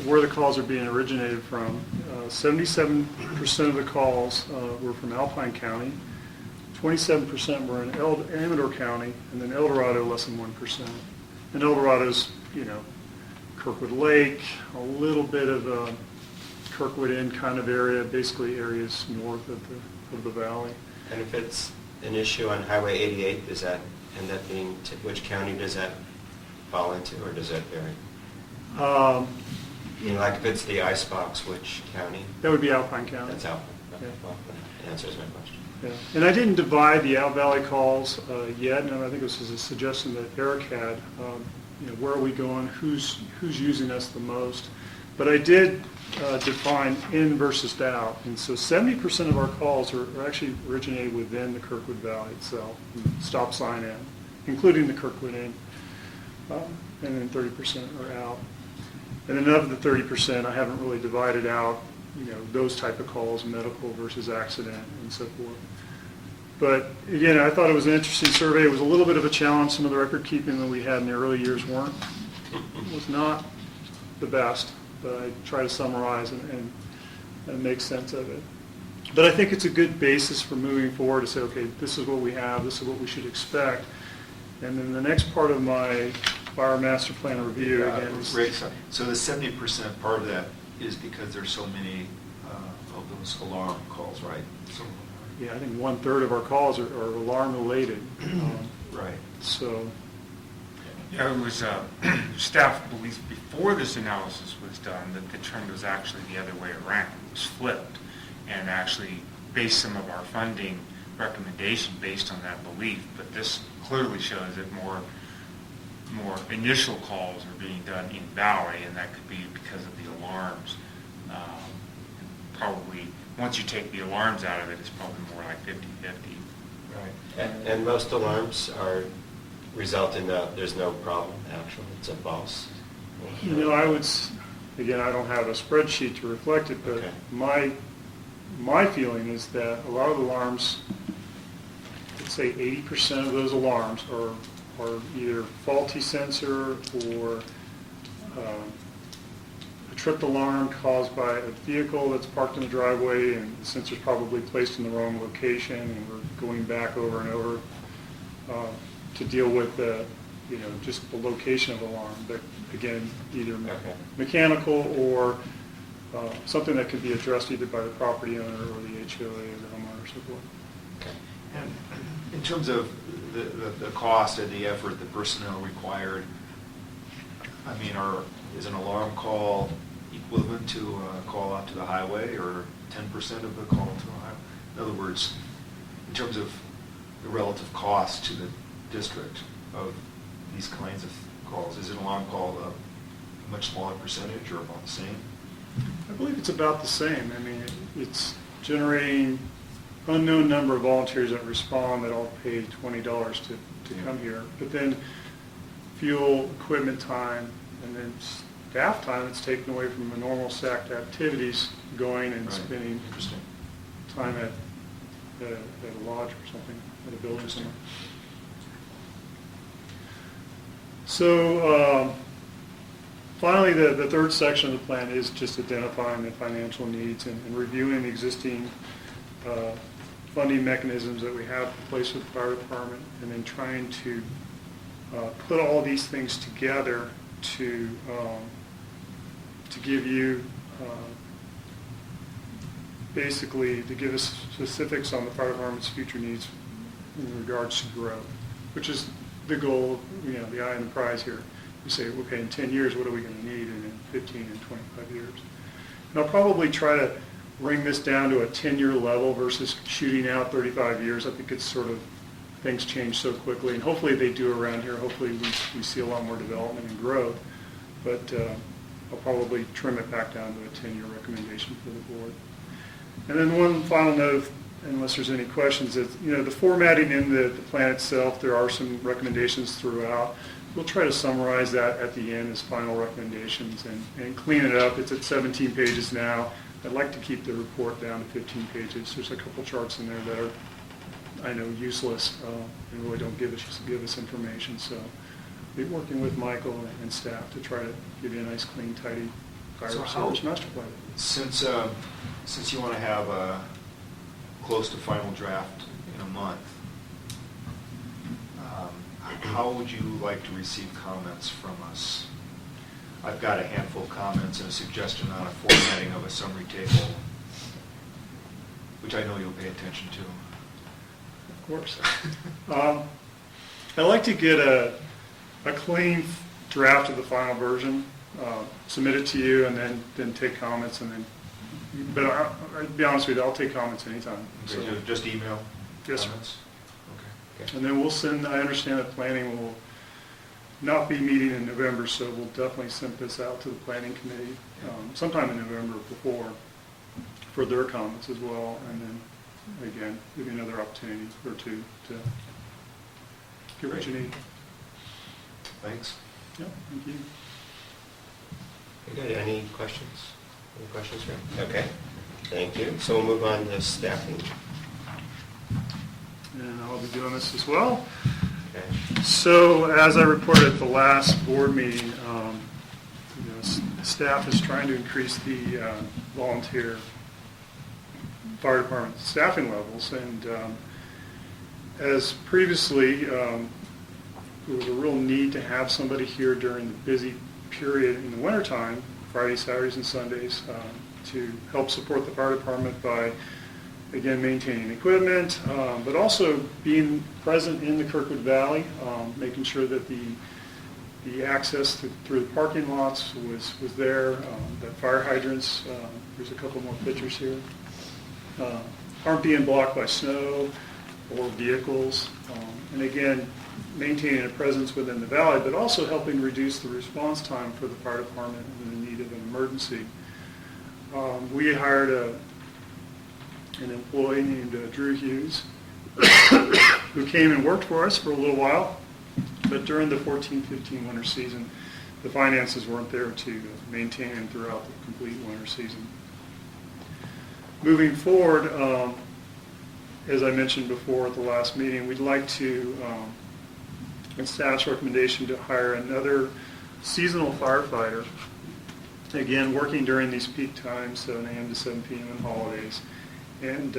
where the calls are being originated from. 77% of the calls were from Alpine County, 27% were in Amador County, and then El Dorado less than 1%. And El Dorado's, Kirkwood Lake, a little bit of Kirkwood Inn kind of area, basically areas north of the valley. And if an issue on Highway 88? Does that end up being, which county does that fall into, or does that vary? You know, like if it's the icebox, which county? That would be Alpine County. That's Alpine. Yeah. Well, that answers my question. Yeah. And I didn't divide the Out Valley calls yet, and I think this is a suggestion that Eric had. You know, where are we going? Who's using us the most? But I did define in versus out, and so 70% of our calls are actually originated within the Kirkwood Valley itself, stop sign in, including the Kirkwood in, and then 30% are out. And then of the 30%, I haven't really divided out, you know, those type of calls, medical versus accident and so forth. But again, I thought it was an interesting survey. It was a little bit of a challenge. Some of the record keeping that we had in the early years was not the best, but I try to summarize and make sense of it. But I think it's a good basis for moving forward to say, okay, this is what we have, this is what we should expect. And then the next part of my fire master plan review, again, is... Rick, so the 70% part of that is because there's so many of those alarm calls, right? So, yeah, I think 1/3 of our calls are alarm related. right. So, Yeah, it was staff belief before this analysis was done that the trend was actually the other way around. It was flipped, and actually based some of our funding recommendation based on that belief. But this clearly shows that more initial calls are being done in Valley, and that could be because of the alarms. Probably once you take the alarms out of it, it's probably more like 50-50. Right. And most alarms result in there's no problem, actually. It's a false. you know, again, I don't have a spreadsheet to reflect it, but Okay. my feeling is that a lot of alarms, let's say 80% of those alarms are either faulty sensor or a tripped alarm caused by a vehicle that's parked in the driveway and the sensor's probably placed in the wrong location, and we're going back over and over to deal with just the location of the alarm. But again, either mechanical or something that could be addressed either by the property owner or the HOA or the homeowner or so forth. And in terms of the cost and the effort, the personnel required, I mean, is an alarm call equivalent to a call out to the highway, or 10% of the call to the highway? In other words, in terms of the relative cost to the district of these kinds of calls, is an alarm call a much smaller percentage or about the same? I believe it's about the same. I mean, it's generating unknown number of volunteers that respond that all pay $20 to come here. But then fuel, equipment time, and then staff time that's taken away from the normal SACT activities, going and spending time at a lodge or something, at a building somewhere. So finally, the third section of the plan is just identifying the financial needs and reviewing the existing funding mechanisms that we have in place with the fire department, and then trying to put all these things together to give you basically to give us specifics on the fire department's future needs in regards to growth, which is the goal, the eye on the prize here. You say, okay, in 10 years, what are we going to need, and in 15 and 25 years? And I'll probably try to bring this down to a 10-year level versus shooting out 35 years. I think it's sort of, things change so quickly, and hopefully they do around here. Hopefully we see a lot more development and growth, but I'll probably trim it back down to a 10-year recommendation for the board. And then one final note, unless there's any questions, is the formatting in the plan itself, there are some recommendations throughout. We'll try to summarize that at the end as final recommendations and clean it up. It's at 17 pages now. I'd like to keep the report down to 15 pages. There's a couple charts in there that are, I know, useless and really don't give us information. So we're working with Michael and staff to try to give you a nice, clean, tidy fire service master plan. Since you want to have a close to final draft in a month, how would you like to receive comments from us? I've got a handful of comments and a suggestion on a formatting of a summary table, which I know you'll pay attention of course. I'd like to get a clean draft of the final version, submit it to you, and then take comments, and then, but I'll be honest with you, I'll take comments anytime. So, Okay, just email yes, sir. comments? Okay. And then we'll send, I understand that planning will not be meeting in November, so we'll definitely send this out to the planning committee sometime in November before, for their comments as well, and then, again, give you another opportunity or two to get what you Great. need. Thanks. Yeah, thank you. Okay, good. Any questions? Any questions, Rick? Okay, thank you. So we'll move on to staffing. And I'll be doing this as well. Okay. So as I reported at the last board meeting, staff is trying to increase the volunteer fire department staffing levels. And as previously, there was a real need to have somebody here during the busy period in the wintertime, Fridays, Saturdays, and Sundays, to help support the fire department by, again, maintaining equipment, but also being present in the Kirkwood Valley, making sure that the access through the parking lots was there, that fire hydrants, there's a couple more pictures here, aren't being blocked by snow or vehicles, and again, maintaining a presence within the valley, but also helping reduce the response time for the fire department in the need of an emergency. We hired an employee named Drew Hughes, who came and worked for us for a little while, but during the 14-15 winter season, the finances weren't there to maintain him throughout the complete winter season. Moving forward, as I mentioned before at the last meeting, we'd like to, in staff's recommendation, to hire another seasonal firefighter, again, working during these peak times, 7 a.m. to 7 p.m. and holidays. And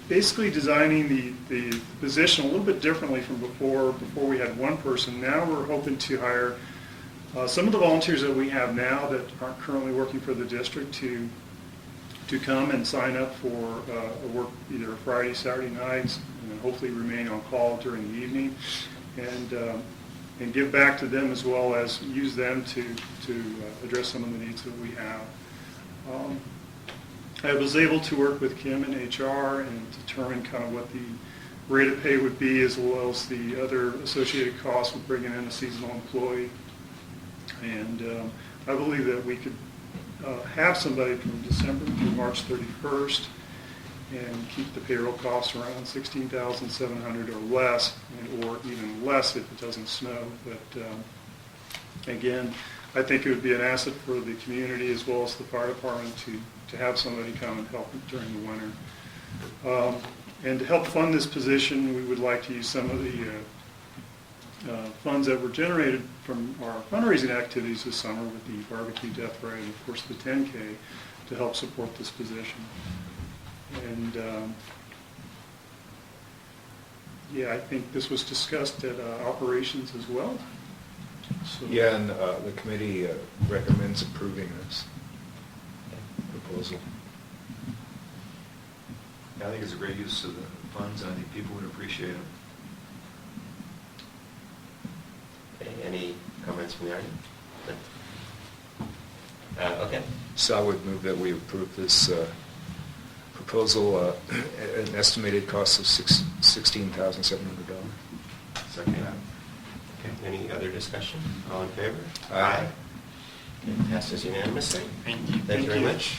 basically designing the position a little bit differently from before we had one person. Now we're hoping to hire some of the volunteers that we have now that aren't currently working for the district to come and sign up for a work either Friday, Saturday nights, and then hopefully remain on call during the evening, and give back to them as well as use them to address some of the needs that we have. I was able to work with Kim in HR and determine kind of what the rate of pay would be, as well as the other associated costs with bringing in a seasonal employee. And I believe that we could have somebody from December through March 31st and keep the payroll costs around $16,700 or less, or even less if it doesn't snow. But again, I think it would be an asset for the community as well as the fire department to have somebody come and help during the winter. And to help fund this position, we would like to use some of the funds that were generated from our fundraising activities this summer with the barbecue death rate and of course the 10K to help support this position. And yeah, I think this was discussed at operations as well. So, Yeah, and the committee recommends approving this proposal. I think it's a great use of the funds, and I think people would appreciate it. Okay, any comments from the audience? Okay. So I would move that we approve this proposal at an estimated cost of $16,700. Second. Okay, any other discussion? All in favor? Aye. Okay, passes unanimously. Thank you. Thank you very much.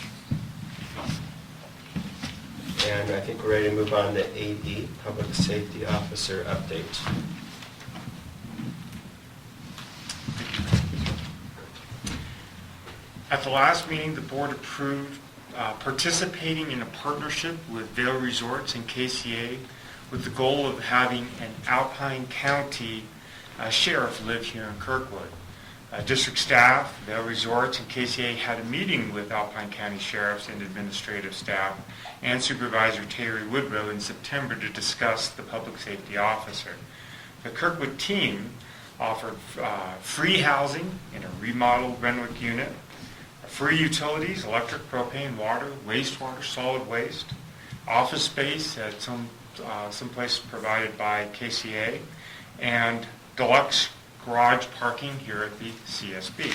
And I think we're ready to move on to AD, Public Safety Officer Update. At the last meeting, the board approved participating in a partnership with Vail Resorts and KCA with the goal of having an Alpine County sheriff live here in Kirkwood. District staff, Vail Resorts, and KCA had a meeting with Alpine County sheriffs and administrative staff and Supervisor Terry Woodrow in September to discuss the public safety officer. The Kirkwood team offered free housing in a remodeled Renwick unit, free utilities, electric, propane, water, wastewater, solid waste, office space at some someplace provided by KCA, and deluxe garage parking here at the CSB.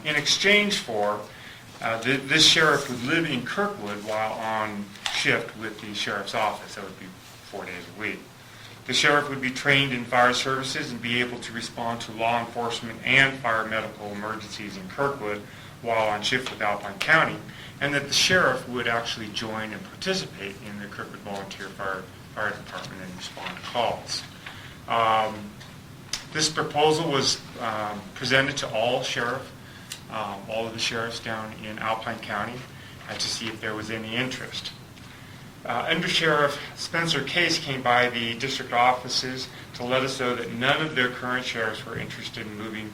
In exchange for, this sheriff would live in Kirkwood while on shift with the sheriff's office. That would be 4 days a week. The sheriff would be trained in fire services and be able to respond to law enforcement and fire medical emergencies in Kirkwood while on shift with Alpine County, and that the sheriff would actually join and participate in the Kirkwood Volunteer Fire Department and respond to calls. This proposal was presented to all of the sheriffs down in Alpine County to see if there was any interest. Under Sheriff Spencer Case came by the district offices to let us know that none of their current sheriffs were interested in moving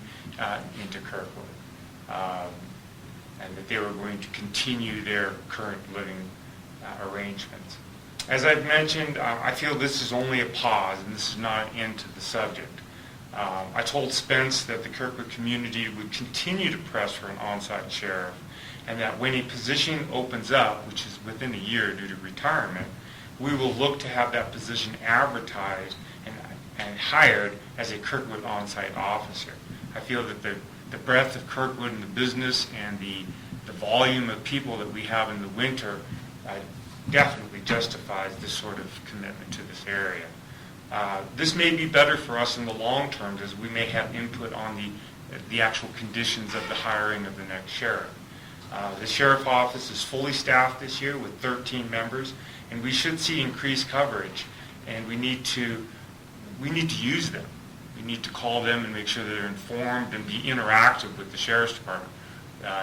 into Kirkwood, and that they were going to continue their current living arrangements. As I've mentioned, I feel this is only a pause and this is not an end to the subject. I told Spence that the Kirkwood community would continue to press for an on-site sheriff, and that when a position opens up, which is within a year due to retirement, we will look to have that position advertised and hired as a Kirkwood on-site officer. I feel that the breadth of Kirkwood and the business and the volume of people that we have in the winter definitely justifies this sort of commitment to this area. This may be better for us in the long term, as we may have input on the actual conditions of the hiring of the next sheriff. The sheriff office is fully staffed this year with 13 members, and we should see increased coverage, and we need to use them. We need to call them and make sure that they're informed and be interactive with the sheriff's department.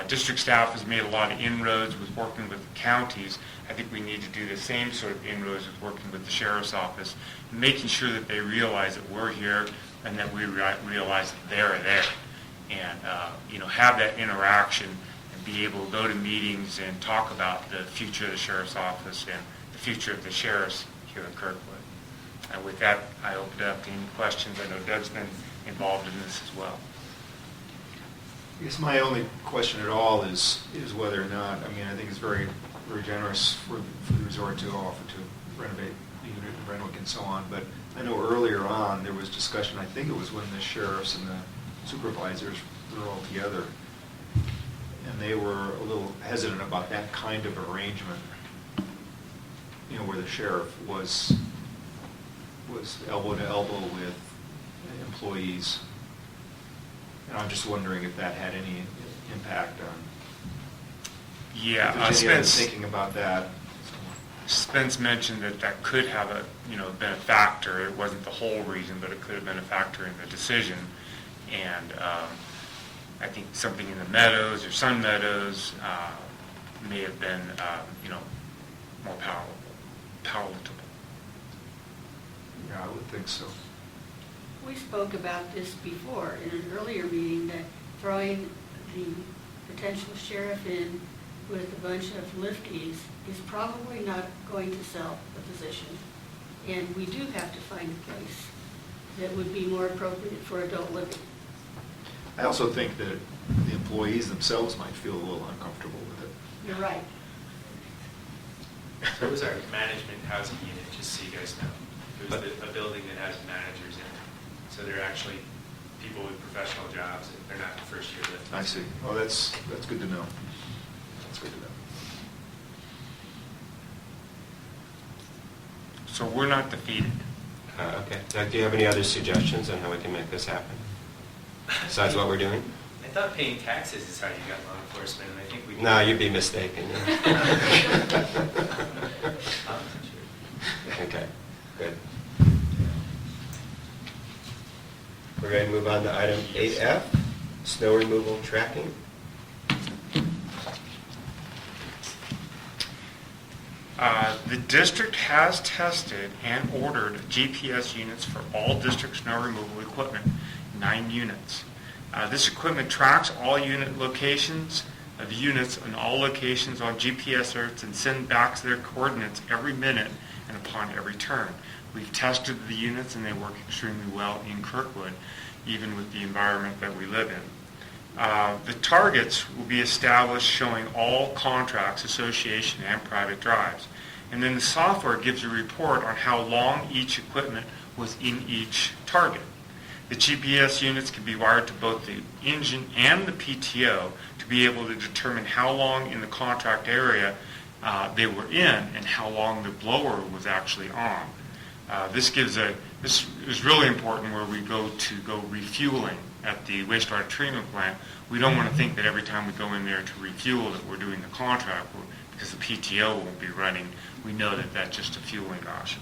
District staff has made a lot of inroads with working with the counties. I think we need to do the same sort of inroads with working with the sheriff's office, and making sure that they realize that we're here and that we realize that they're there, and have that interaction and be able to go to meetings and talk about the future of the sheriff's office and the future of the sheriffs here in Kirkwood. And with that, I open it up to any questions. I know Doug's been involved in this as well. I guess my only question at all is whether or not, I think it's very, very generous for the resort to offer to renovate the unit in Renwick and so on, but I know earlier on there was discussion, I think it was when the sheriffs and the supervisors were all together, and they were a little hesitant about that kind of arrangement, where the sheriff was elbow to elbow with employees. And I'm just wondering if that had any impact on. Yeah, if there's any other Spence. thinking about that. Spence mentioned that could have been a factor. It wasn't the whole reason, but it could have been a factor in the decision. And I think something in the Meadows or Sun Meadows may have been more palatable. Yeah, I would think so. We spoke about this before in an earlier meeting, that throwing the potential sheriff in with a bunch of lifties is probably not going to sell the position. And we do have to find a place that would be more appropriate for adult living. I also think that the employees themselves might feel a little uncomfortable with it. You're right. So it was our management housing unit, just so you guys know. It was a building that has managers in it. So they're actually people with professional jobs, and they're not first year lifters. I see. Oh, that's good to know. That's good to know. So we're not defeated. Okay. Doug, do you have any other suggestions on how we can make this happen? Besides what we're doing? I thought paying taxes is how you got law enforcement, and I think we. No, you'd be mistaken. I'm not sure. Okay, good. We're going to move on to item 8F, snow removal tracking. The district has tested and ordered GPS units for all district snow removal equipment, 9 units. This equipment tracks all unit locations of units in all locations on GPS Earth and sends back their coordinates every minute and upon every turn. We've tested the units and they work extremely well in Kirkwood, even with the environment that we live in. The targets will be established showing all contracts, association, and private drives. And then the software gives a report on how long each equipment was in each target. The GPS units can be wired to both the engine and the PTO to be able to determine how long in the contract area they were in and how long the blower was actually on. This is really important where we go refueling at the wastewater treatment plant. We don't want to think that every time we go in there to refuel that we're doing the contract because the PTO won't be running. We know that that's just a fueling option.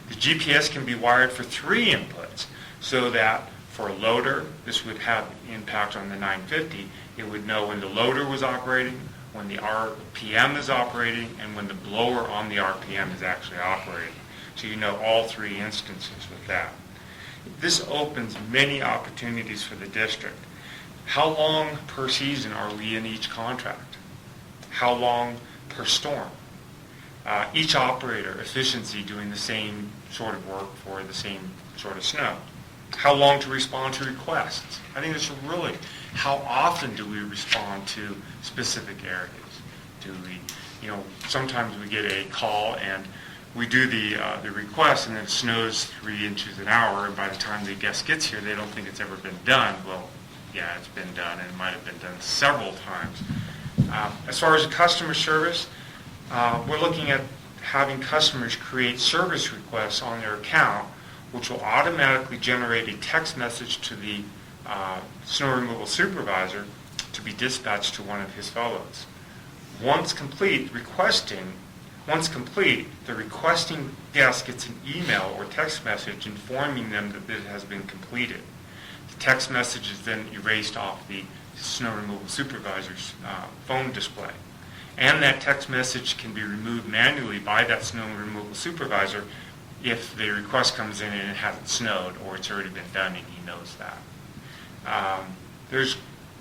The GPS can be wired for 3 inputs so that for a loader, this would have impact on the 950. It would know when the loader was operating, when the RPM is operating, and when the blower on the RPM is actually operating. So you know all 3 instances with that. This opens many opportunities for the district. How long per season are we in each contract? How long per storm? Each operator efficiency doing the same sort of work for the same sort of snow. How long to respond to requests? I think it's really, how often do we respond to specific areas? Do we, sometimes we get a call and we do the request and it snows 3 inches an hour, and by the time the guest gets here, they don't think it's ever been done. Well, yeah, it's been done, and it might have been done several times. As far as customer service, we're looking at having customers create service requests on their account, which will automatically generate a text message to the snow removal supervisor to be dispatched to one of his fellows. Once complete, the requesting guest gets an email or text message informing them that it has been completed. The text message is then erased off the snow removal supervisor's phone display. And that text message can be removed manually by that snow removal supervisor if the request comes in and it hasn't snowed or it's already been done and he knows that. There's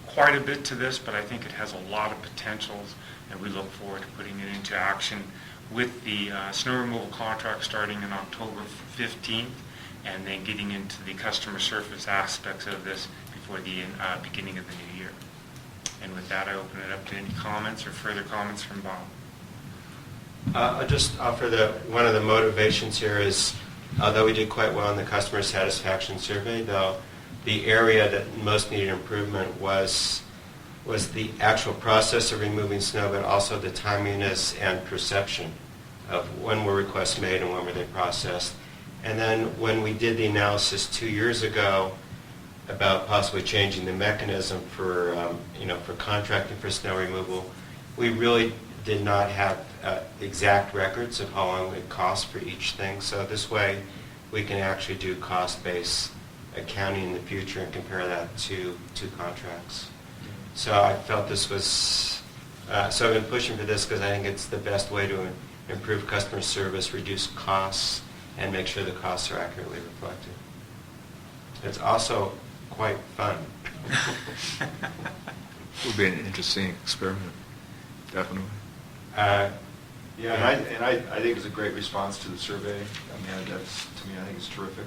quite a bit to this, but I think it has a lot of potentials, and we look forward to putting it into action with the snow removal contract starting in October 15th, and then getting into the customer service aspects of this before the beginning of the new year. And with that, I open it up to any comments or further comments from Bob. I'll just offer one of the motivations here is, although we did quite well in the customer satisfaction survey, though, the area that most needed improvement was the actual process of removing snow, but also the timeliness and perception of when were requests made and when were they processed. And then when we did the analysis 2 years ago about possibly changing the mechanism for contracting for snow removal, we really did not have exact records of how long it cost for each thing. So this way we can actually do cost-based accounting in the future and compare that to contracts. So I felt this was, so I've been pushing for this because I think it's the best way to improve customer service, reduce costs, and make sure the costs are accurately reflected. It's also quite fun. Will be an interesting experiment, definitely. Yeah, and I think it's a great response to the survey. I mean, that's, to me, I think it's terrific.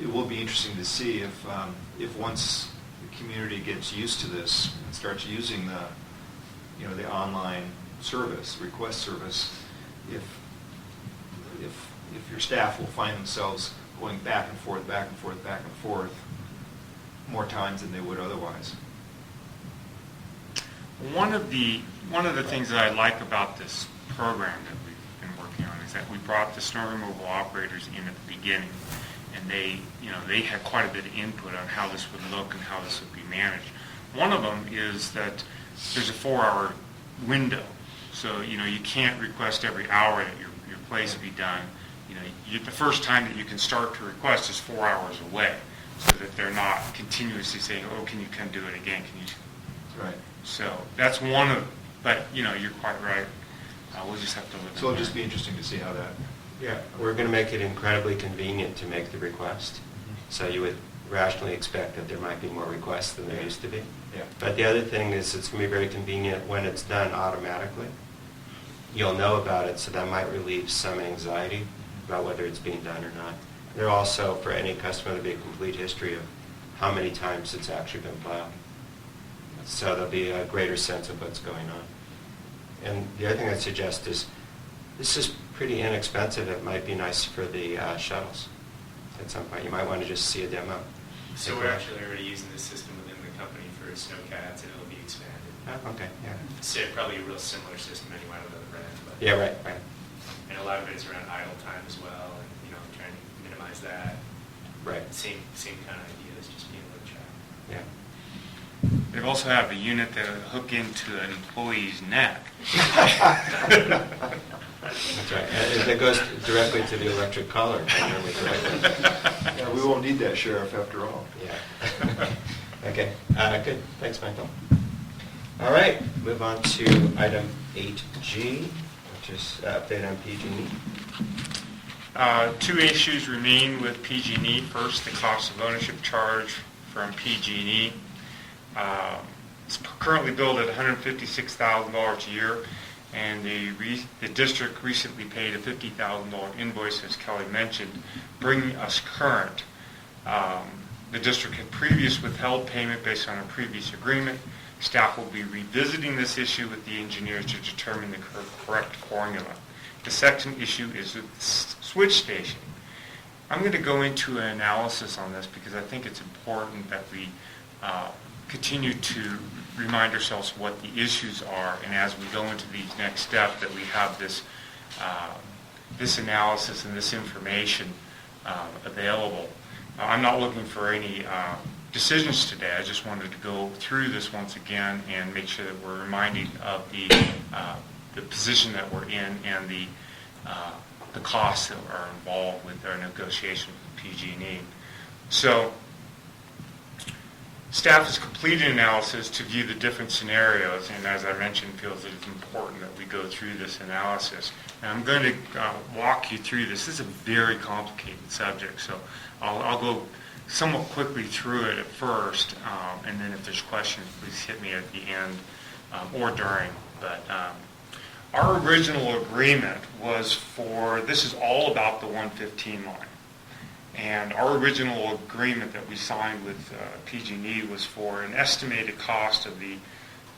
It will be interesting to see if once the community gets used to this and starts using the online service, request service, if your staff will find themselves going back and forth more times than they would otherwise. One of the things that I like about this program that we've been working on is that we brought the snow removal operators in at the beginning, and they had quite a bit of input on how this would look and how this would be managed. One of them is that there's a 4-hour window, so you can't request every hour that your place be done. The first time that you can start to request is 4 hours away, so that they're not continuously saying, "Oh, can you come do it again? Can you?" Right. So that's one of, but you're quite right. We'll just have to live. So it'll just be interesting to see how that. Yeah, we're going to make it incredibly convenient to make the request. So you would rationally expect that there might be more requests than there used to be. Yeah. But the other thing is it's going to be very convenient when it's done automatically. You'll know about it, so that might relieve some anxiety about whether it's being done or not. There also, for any customer, there'll be a complete history of how many times it's actually been plowed. So there'll be a greater sense of what's going on. And the other thing I'd suggest is, this is pretty inexpensive. It might be nice for the shuttles at some point. You might want to just see a demo. So we're actually already using this system within the company for snowcats, and it'll be expanded. Oh, okay, yeah. So probably a real similar system anyway with other brands. But Yeah, right, right. And a lot of it is around idle time as well, and trying to minimize that. Right, Same kind of idea as just being able to track. yeah. They also have a unit that will hook into an employee's neck. That's right. And it goes directly to the electric collar. Yeah, we won't need that, Sheriff, after all. Yeah. Okay, good. Thanks, Michael. All right, move on to item 8G, which is update on PG&E. Two issues remain with PG&E. First, the cost of ownership charge from PG&E. It's currently billed at $156,000 a year, and the district recently paid a $50,000 invoice, as Kelly mentioned, bringing us current. The district had previous withheld payment based on a previous agreement. Staff will be revisiting this issue with the engineers to determine the correct formula. The second issue is with the switch station. I'm going to go into an analysis on this because I think it's important that we continue to remind ourselves what the issues are, and as we go into these next steps, that we have this this analysis and this information available. I'm not looking for any decisions today. I just wanted to go through this once again and make sure that we're reminding of the position that we're in and the costs that are involved with our negotiation with PG&E. So, staff has completed analysis to view the different scenarios, and as I mentioned, feels that it's important that we go through this analysis. And I'm going to walk you through this. This is a very complicated subject, so I'll go somewhat quickly through it at first, and then if there's questions, please hit me at the end or during. But our original agreement was for, this is all about the 115 line. And our original agreement that we signed with PG&E was for an estimated cost of the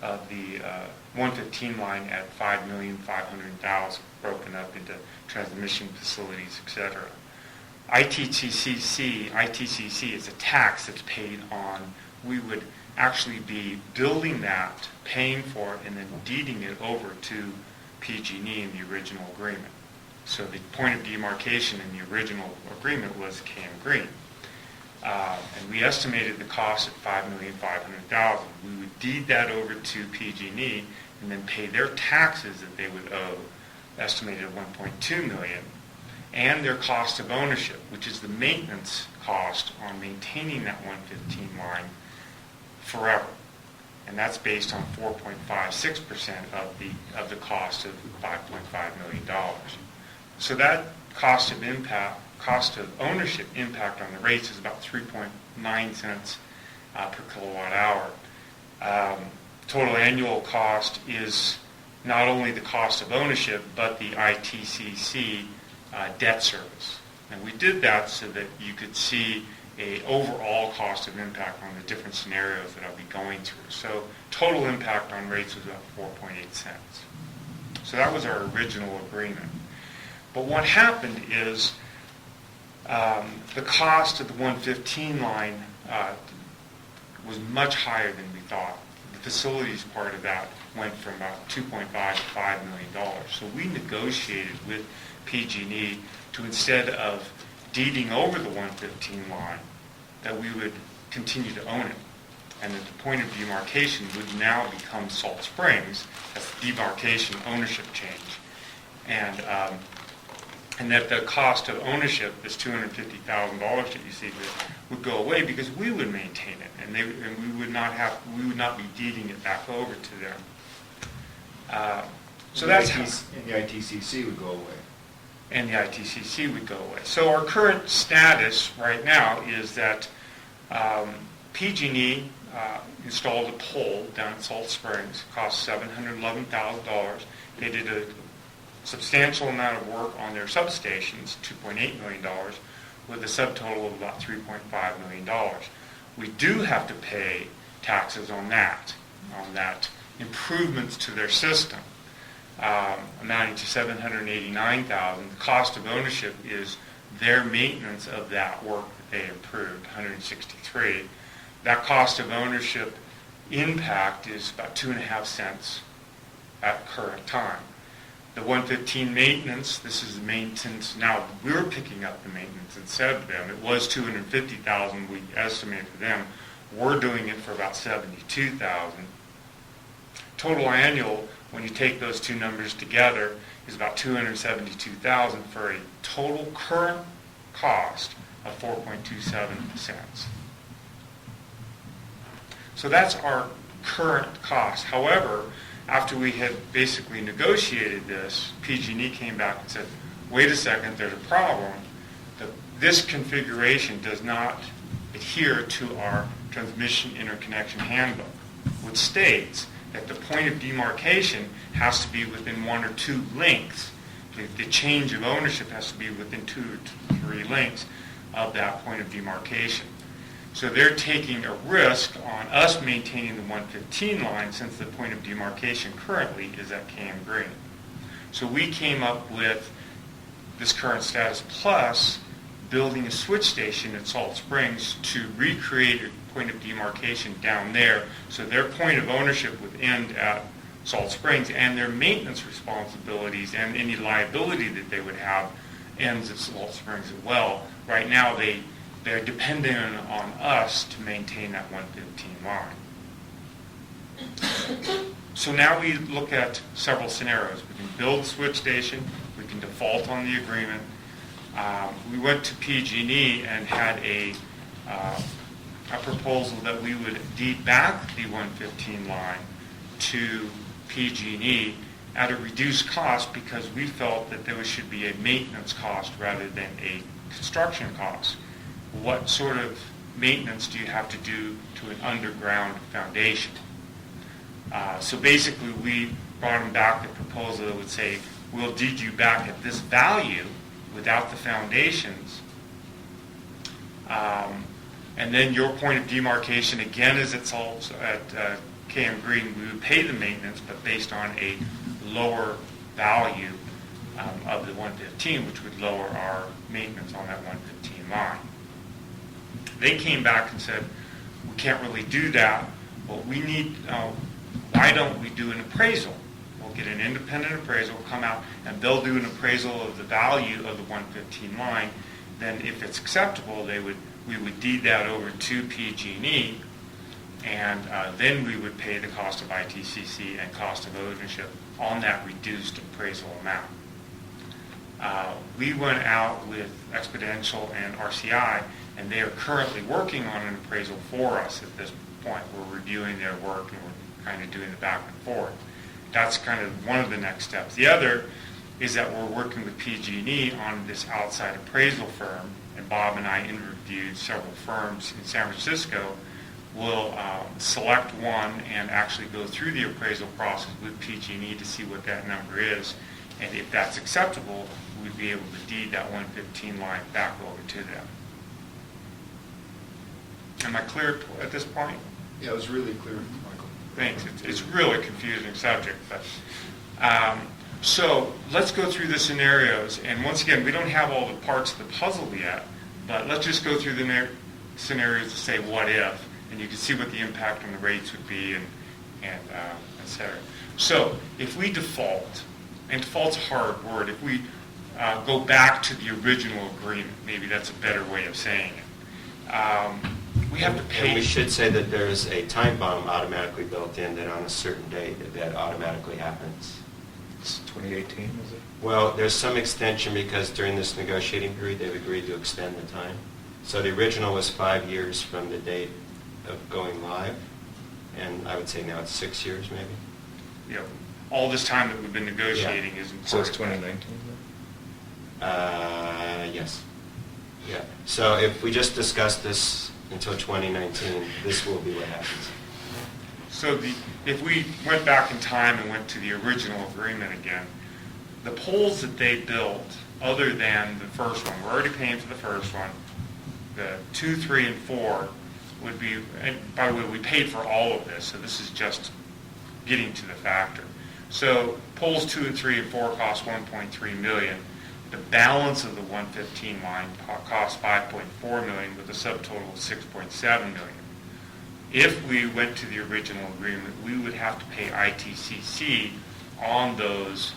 115 line at $5,500,000, broken up into transmission facilities, etc. ITCC is a tax that's paid on. We would actually be building that, paying for it, and then deeding it over to PG&E in the original agreement. So the point of demarcation in the original agreement was KM Green. And we estimated the cost at $5,500,000. We would deed that over to PG&E and then pay their taxes that they would owe, estimated at $1.2 million, and their cost of ownership, which is the maintenance cost on maintaining that 115 line forever. And that's based on 4.56% of the cost of $5.5 million. So that cost of ownership impact on the rates is about 3.9 cents per kilowatt hour. Total annual cost is not only the cost of ownership, but the ITCC debt service. And we did that so that you could see a overall cost of impact on the different scenarios that I'll be going through. So total impact on rates was about 4.8 cents. So that was our original agreement. But what happened is the cost of the 115 line was much higher than we thought. The facilities part of that went from about $2.5 to $5 million. So we negotiated with PG&E to, instead of deeding over the 115 line, that we would continue to own it. And that the point of demarcation would now become Salt Springs as the demarcation ownership change. And that the cost of ownership, this $250,000 that you see here, would go away because we would maintain it, and we would not be deeding it back over to them. So that's how. And the ITCC would go away. And the ITCC would go away. So our current status right now is that PG&E installed a pole down at Salt Springs. It cost $711,000. They did a substantial amount of work on their substations, $2.8 million, with a subtotal of about $3.5 million. We do have to pay taxes on that improvements to their system. amounting to $789,000. The cost of ownership is their maintenance of that work that they approved, $163,000. That cost of ownership impact is about 2.5 cents at current time. The 115 maintenance, this is the maintenance, now we're picking up the maintenance instead of them. It was $250,000 we estimated for them. We're doing it for about $72,000. Total annual, when you take those two numbers together, is about $272,000 for a total current cost of 4.27 cents. So that's our current cost. However, after we had basically negotiated this, PG&E came back and said, wait a second, there's a problem. This configuration does not adhere to our transmission interconnection handbook, which states that the point of demarcation has to be within 1 or 2 links. The change of ownership has to be within 2 or 3 links of that point of demarcation. So they're taking a risk on us maintaining the 115 line since the point of demarcation currently is at KM Green. So we came up with this current status plus building a switch station at Salt Springs to recreate a point of demarcation down there so their point of ownership would end at Salt Springs and their maintenance responsibilities and any liability that they would have ends at Salt Springs as well. Right now they're dependent on us to maintain that 115 line. So now we look at several scenarios. We can build a switch station, we can default on the agreement. We went to PG&E and had a proposal that we would deed back the 115 line to PG&E at a reduced cost because we felt that there should be a maintenance cost rather than a construction cost. What sort of maintenance do you have to do to an underground foundation? So basically we brought them back a proposal that would say, we'll deed you back at this value without the foundations. And then your point of demarcation, again, as it's all at KM Green, we would pay the maintenance, but based on a lower value of the 115, which would lower our maintenance on that 115 line. They came back and said, we can't really do that. Well, we need, why don't we do an appraisal? We'll get an independent appraisal, come out, and they'll do an appraisal of the value of the 115 line. Then if it's acceptable, we would deed that over to PG&E, and then we would pay the cost of ITCC and cost of ownership on that reduced appraisal amount. We went out with Exponential and RCI, and they are currently working on an appraisal for us at this point. We're reviewing their work, and we're kind of doing the back and forth. That's kind of one of the next steps. The other is that we're working with PG&E on this outside appraisal firm, and Bob and I interviewed several firms in San Francisco. We'll select one and actually go through the appraisal process with PG&E to see what that number is, and if that's acceptable, we'd be able to deed that 115 line back over to them. Am I clear at this point? Yeah, it was really clear, Michael. Thanks. It's really a confusing subject, but so let's go through the scenarios. And once again, we don't have all the parts of the puzzle yet, but let's just go through the scenarios to say what if, and you can see what the impact on the rates would be, and et cetera. So if we default, and default's a hard word, if we go back to the original agreement, maybe that's a better way of saying it. We have to pay. And we should say that there's a time bomb automatically built in that on a certain date that automatically happens. It's 2018, is it? Well, there's some extension because during this negotiating period, they've agreed to extend the time. So the original was 5 years from the date of going live, and I would say now it's 6 years maybe. You know, all this time that we've been negotiating isn't So part it's of that. 2019 then? Yes. Yeah. So if we just discuss this until 2019, this will be what happens. So if we went back in time and went to the original agreement again, the poles that they built, other than the first one, we're already paying for the first one, the 2, 3, and 4 would be, and by the way, we paid for all of this, so this is just getting to the factor. So poles 2 and 3 and 4 cost $1.3 million. The balance of the 115 line costs $5.4 million with a subtotal of $6.7 million. If we went to the original agreement, we would have to pay ITCC on those,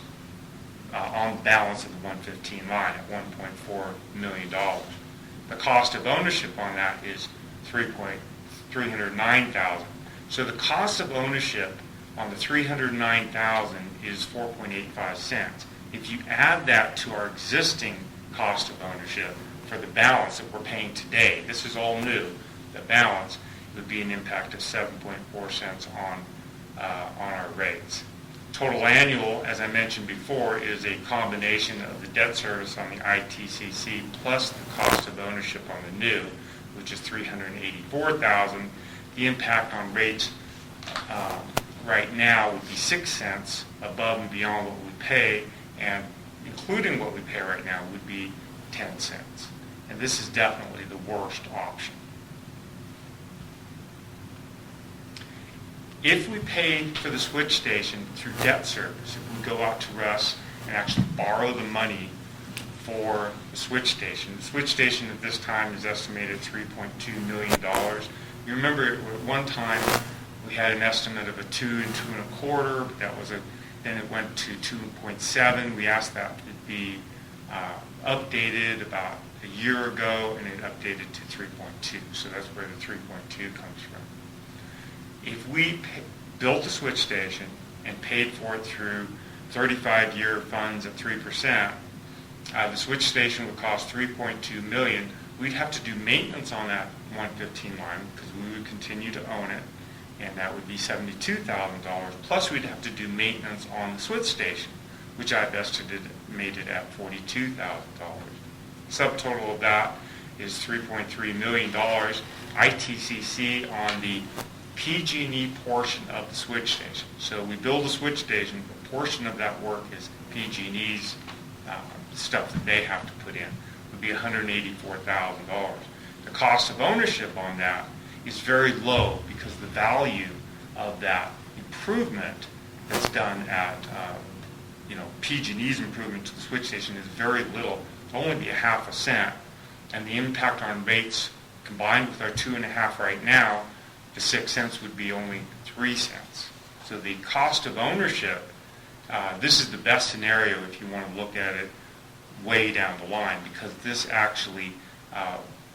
on the balance of the 115 line at $1.4 million. The cost of ownership on that is $309,000. So the cost of ownership on the $309,000 is 4.85 cents. If you add that to our existing cost of ownership for the balance that we're paying today, this is all new, the balance would be an impact of 7.4 cents on our rates. Total annual, as I mentioned before, is a combination of the debt service on the ITCC plus the cost of ownership on the new, which is $384,000. The impact on rates right now would be 6 cents above and beyond what we pay, and including what we pay right now would be 10 cents. And this is definitely the worst option. If we paid for the switch station through debt service, if we go out to Russ and actually borrow the money for the switch station at this time is estimated $3.2 million. You remember at one time we had an estimate of a 2 and 2.25, but that was then it went to 2.7. We asked that to be updated about a year ago, and it updated to 3.2. So that's where the 3.2 comes from. If we built a switch station and paid for it through 35-year funds at 3%, the switch station would cost $3.2 million. We'd have to do maintenance on that 115 line because we would continue to own it, and that would be $72,000. Plus, we'd have to do maintenance on the switch station, which I've estimated at $42,000. Subtotal of that is $3.3 million. ITCC on the PG&E portion of the switch station. So we build a switch station, a portion of that work is PG&E's stuff that they have to put in, would be $184,000. The cost of ownership on that is very low because the value of that improvement that's done at PG&E's improvement to the switch station is very little. It'll only be a half a cent, and the impact on rates combined with our 2.5 right now, the 6 cents would be only 3 cents. So the cost of ownership, this is the best scenario if you want to look at it way down the line, because this actually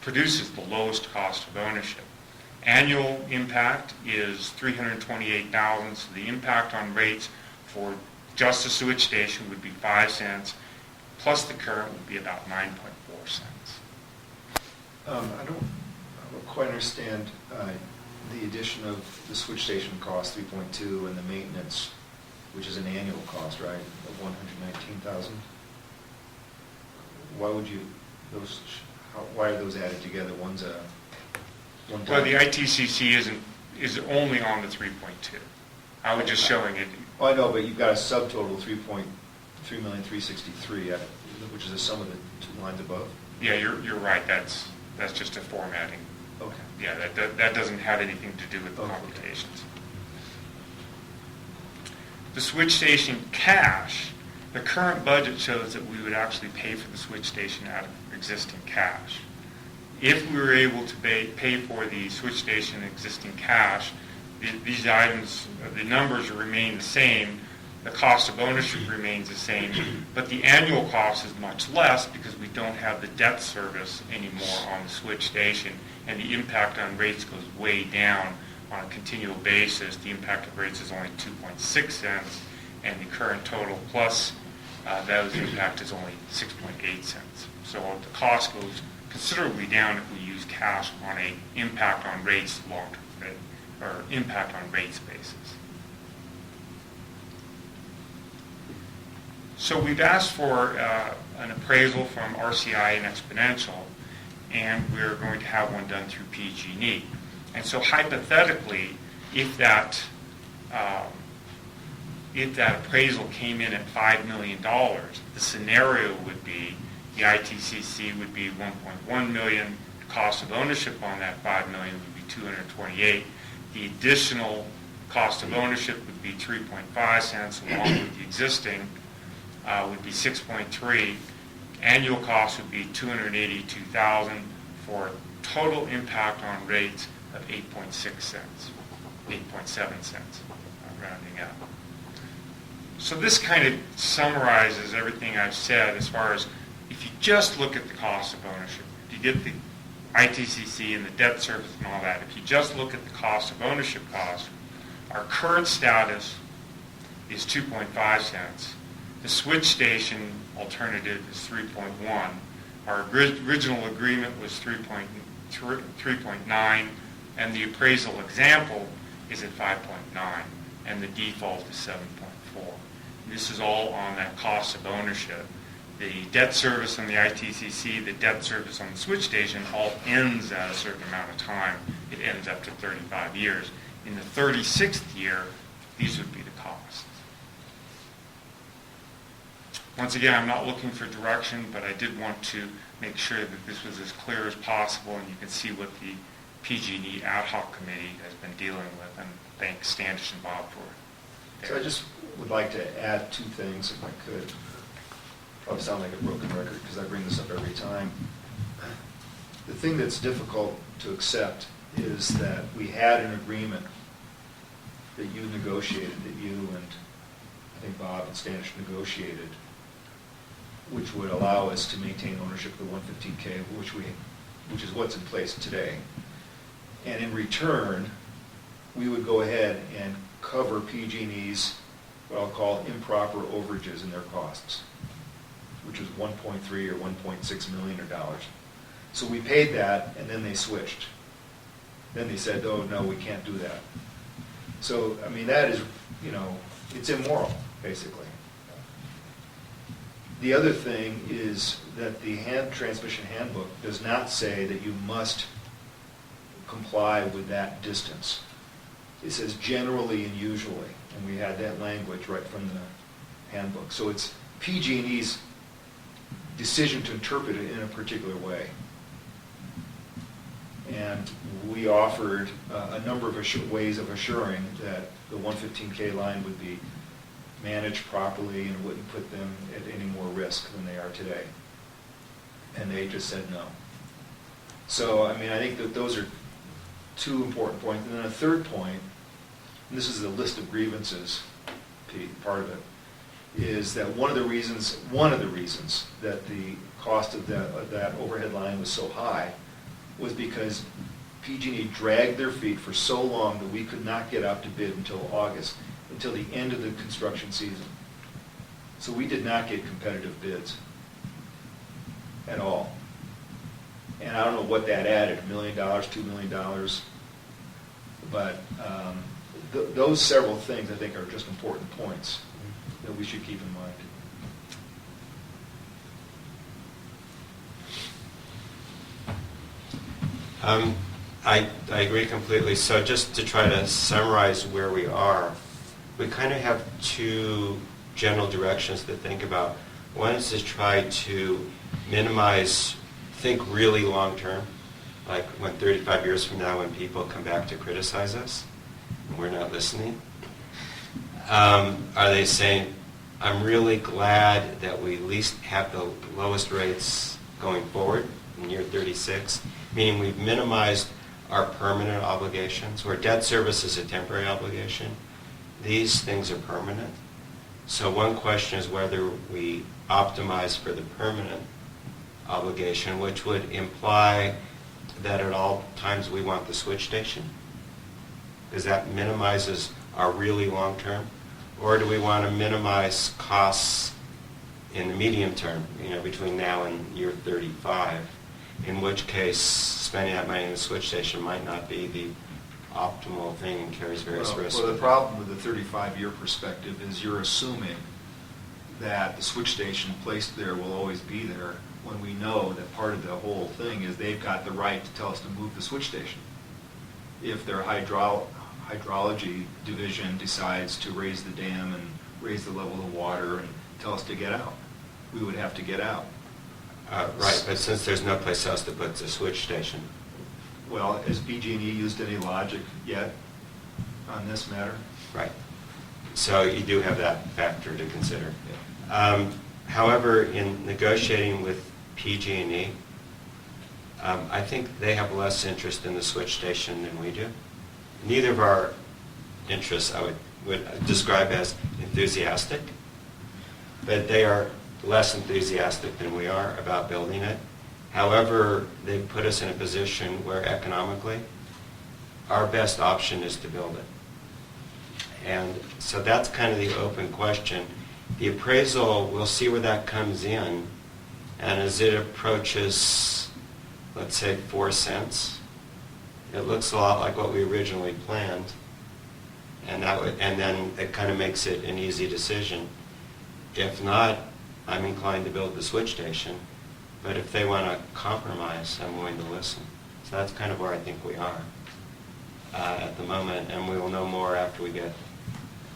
produces the lowest cost of ownership. Annual impact is $328,000, so the impact on rates for just a switch station would be 5 cents, plus the current would be about 9.4 cents. I don't quite understand the addition of the switch station cost, 3.2, and the maintenance, which is an annual cost, right, of $119,000. Why would you why are those added together? One's a one time. Well, the ITCC is only on the 3.2. I was just showing it. Oh, I know, but you've got a subtotal of $3.363, which is the sum of the two lines above. Yeah, you're right. That's just a formatting. Okay. Yeah, that doesn't have anything to do with the Okay. computations. The switch station cash, the current budget shows that we would actually pay for the switch station out of existing cash. If we were able to pay for the switch station existing cash, these items, the numbers remain the same, the cost of ownership remains the same, but the annual cost is much less because we don't have the debt service anymore on the switch station, and the impact on rates goes way down on a continual basis. The impact of rates is only 2.6 cents, and the current total plus those impact is only 6.8 cents. So the cost goes considerably down if we use cash on a impact on rates long-term, or impact on rates basis. So we've asked for an appraisal from RCI and Exponential, and we're going to have one done through PG&E. And so hypothetically, if that appraisal came in at $5 million, the scenario would be the ITCC would be $1.1 million. The cost of ownership on that $5 million would be $228. The additional Cost of ownership would be 3.5 cents, along with the existing would be 6.3. Annual cost would be 282,000 for a total impact on rates of 8.6 cents, 8.7 cents, rounding out. So this kind of summarizes everything I've said as far as if you just look at the cost of ownership, if you get the ITCC and the debt service and all that, if you just look at the cost of ownership cost, our current status is 2.5 cents. The switch station alternative is 3.1. Our original agreement was 3.9, and the appraisal example is at 5.9, and the default is 7.4. This is all on that cost of ownership. The debt service on the ITCC, the debt service on the switch station all ends at a certain amount of time. It ends up to 35 years. In the 36th year, these would be the costs. Once again, I'm not looking for direction, but I did want to make sure that this was as clear as possible, and you can see what the PG&E ad hoc committee has been dealing with, and thank Standish and Bob for it. So I just would like to add two things, if I could. Probably sound like a broken record because I bring this up every time. The thing that's difficult to accept is that we had an agreement that you negotiated, that you and I think Bob and Standish negotiated, which would allow us to maintain ownership of the 115K, which is what's in place today. And in return, we would go ahead and cover PG&E's what I'll call improper overages in their costs, which was 1.3 or 1.6 million dollars. So we paid that, and then they switched. Then they said, "Oh no, we can't do that." So I mean, that is, it's immoral, basically. The other thing is that the transmission handbook does not say that you must comply with that distance. It says generally and usually, and we had that language right from the handbook. So it's PG&E's decision to interpret it in a particular way. And we offered a number of ways of assuring that the 115K line would be managed properly and wouldn't put them at any more risk than they are today. And they just said no. So, I mean, I think that those are two important points. And then a third point, and this is the list of grievances, Pete, part of it, is that one of the reasons that the cost of that overhead line was so high was because PG&E dragged their feet for so long that we could not get out to bid until August, until the end of the construction season. So we did not get competitive bids at all. And I don't know what that added, $1 million, $2 million, but those several things I think are just important points that we should keep in mind. I agree completely. So just to try to summarize where we are, we kind of have two general directions to think about. One is to try to minimize, think really long term, like when 35 years from now when people come back to criticize us and we're not listening. Are they saying, I'm really glad that we at least have the lowest rates going forward in year 36, meaning we've minimized our permanent obligations, where debt service is a temporary obligation. These things are permanent. So one question is whether we optimize for the permanent obligation, which would imply that at all times we want the switch station, because that minimizes our really long term. Or do we want to minimize costs in the medium term, between now and year 35, in which case spending that money in the switch station might not be the optimal thing and carries various risks. Well, the problem with the 35-year perspective is you're assuming that the switch station placed there will always be there, when we know that part of the whole thing is they've got the right to tell us to move the switch station. If their hydrology division decides to raise the dam and raise the level of water and tell us to get out, we would have to get out. Right, but since there's no place else to put the switch station. Well, has PG&E used any logic yet? on this matter. Right. So you do have that factor to consider. However, in negotiating with PG&E, I think they have less interest in the switch station than we do. Neither of our interests I would describe as enthusiastic, but they are less enthusiastic than we are about building it. However, they put us in a position where economically our best option is to build it. And so that's kind of the open question. The appraisal, we'll see where that comes in, and as it approaches, let's say, 4 cents, it looks a lot like what we originally planned, and then it kind of makes it an easy decision. If not, I'm inclined to build the switch station, but if they want to compromise, I'm willing to listen. So that's kind of where I think we are at the moment, and we will know more after we get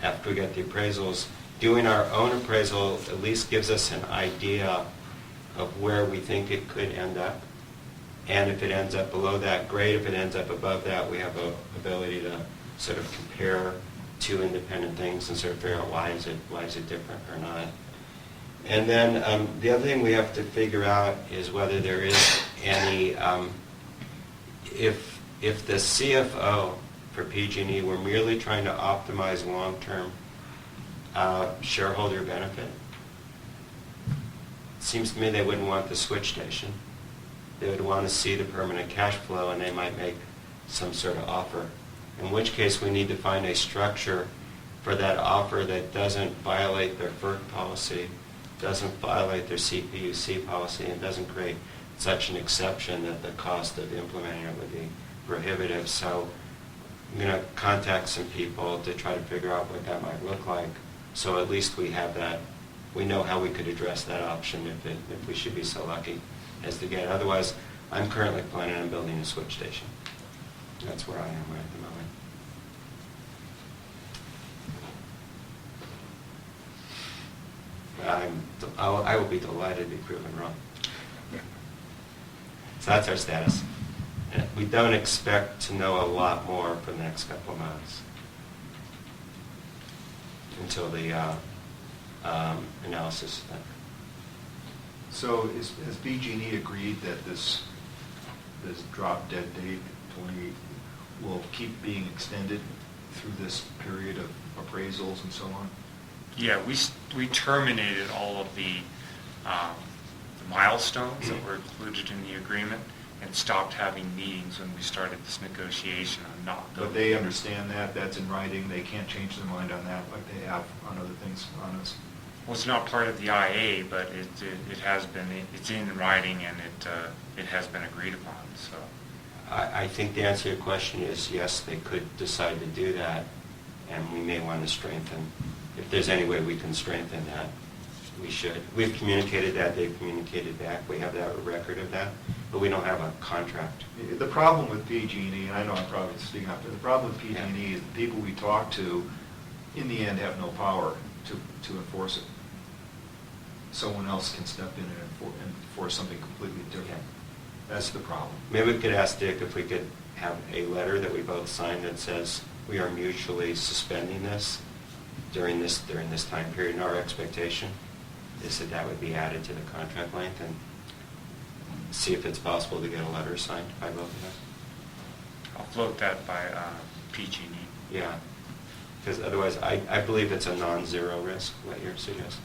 the appraisals. Doing our own appraisal at least gives us an idea of where we think it could end up. And if it ends up below that, great. If it ends up above that, we have an ability to sort of compare two independent things and sort of figure out why is it different or not. And then the other thing we have to figure out is whether there is any, if the CFO for PG&E were merely trying to optimize long-term shareholder benefit, it seems to me they wouldn't want the switch station. They would want to see the permanent cash flow, and they might make some sort of offer. In which case, we need to find a structure for that offer that doesn't violate their FERC policy, doesn't violate their CPUC policy, and doesn't create such an exception that the cost of implementing it would be prohibitive. So I'm going to contact some people to try to figure out what that might look like. So at least we have that. We know how we could address that option if we should be so lucky as to get. Otherwise, I'm currently planning on building a switch station. That's where I am right at the moment. I will be delighted to be proven wrong. So that's our status. And we don't expect to know a lot more for the next couple of months until the analysis is done. So has BG&E agreed that this drop dead date 28 will keep being extended through this period of appraisals and so on? Yeah, we terminated all of the milestones that were included in the agreement and stopped having meetings when we started this negotiation on not building. But they understand that, that's in writing, they can't change their mind on that like they have on other things on us? Well, it's not part of the IA, but it has been, it's in writing and it has been agreed upon, so. I think the answer to your question is yes, they could decide to do that, and we may want to strengthen. If there's any way we can strengthen that, we should. We've communicated that, they've communicated back, we have that record of that, but we don't have a contract. The problem with PG&E, and I know I'm probably speaking up, but the problem with PG&E is the people we talk to, in the end, have no power to enforce it. Someone else can step in and enforce something completely different. Yeah. That's the problem. Maybe we could ask Dick if we could have a letter that we both sign that says we are mutually suspending this during this time period, and our expectation is that that would be added to the contract length, and see if it's possible to get a letter signed by both of us. I'll float that by PG&E. Yeah, because otherwise I believe it's a non-zero risk, what you're suggesting.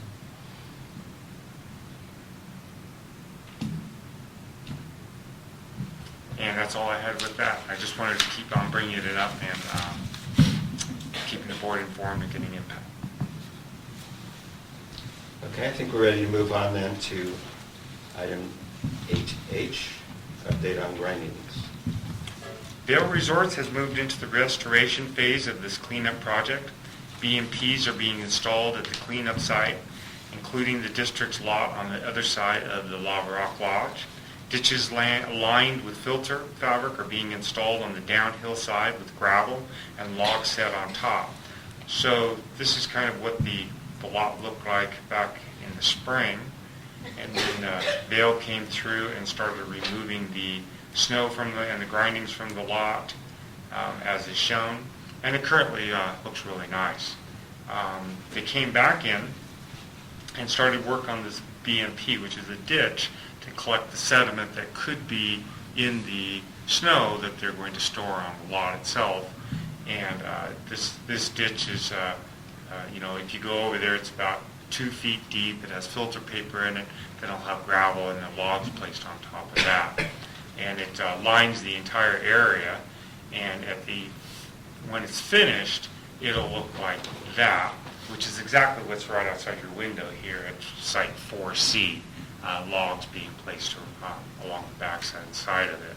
And that's all I had with that. I just wanted to keep on bringing it up and keeping the board informed and getting input. Okay, I think we're ready to move on then to item 8H, update on grindings. Vail Resorts has moved into the restoration phase of this cleanup project. BMPs are being installed at the cleanup site, including the district's lot on the other side of the Lava Rock Lodge. Ditches lined with filter fabric are being installed on the downhill side with gravel and logs set on top. So this is kind of what the lot looked like back in the spring. And then Vail came through and started removing the snow and the grindings from the lot as is shown. And it currently looks really nice. They came back in and started work on this BMP, which is a ditch to collect the sediment that could be in the snow that they're going to store on the lot itself. And this ditch is, if you go over there, it's about 2 feet deep. It has filter paper in it. Then it'll have gravel and the logs placed on top of that. And it lines the entire area. And when it's finished, it'll look like that, which is exactly what's right outside your window here at Site 4C, logs being placed along the backside and side of it.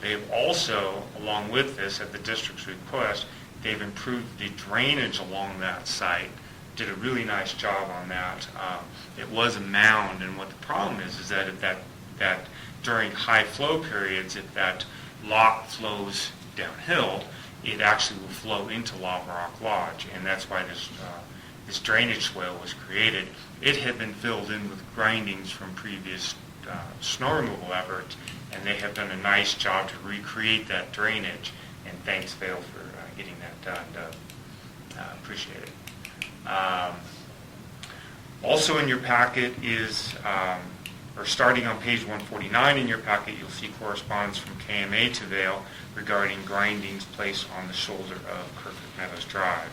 They've also, along with this, at the district's request, they've improved the drainage along that site, did a really nice job on that. It was a mound, and what the problem is that that during high flow periods, if that lot flows downhill, it actually will flow into Lava Rock Lodge, and that's why this drainage swale was created. It had been filled in with grindings from previous snow removal efforts, and they have done a nice job to recreate that drainage, and thanks Vail for getting that done. Appreciate it. Also in your packet is, or starting on page 149 in your packet, you'll see correspondence from KMA to Vail regarding grindings placed on the shoulder of Kirkwood Meadows Drive.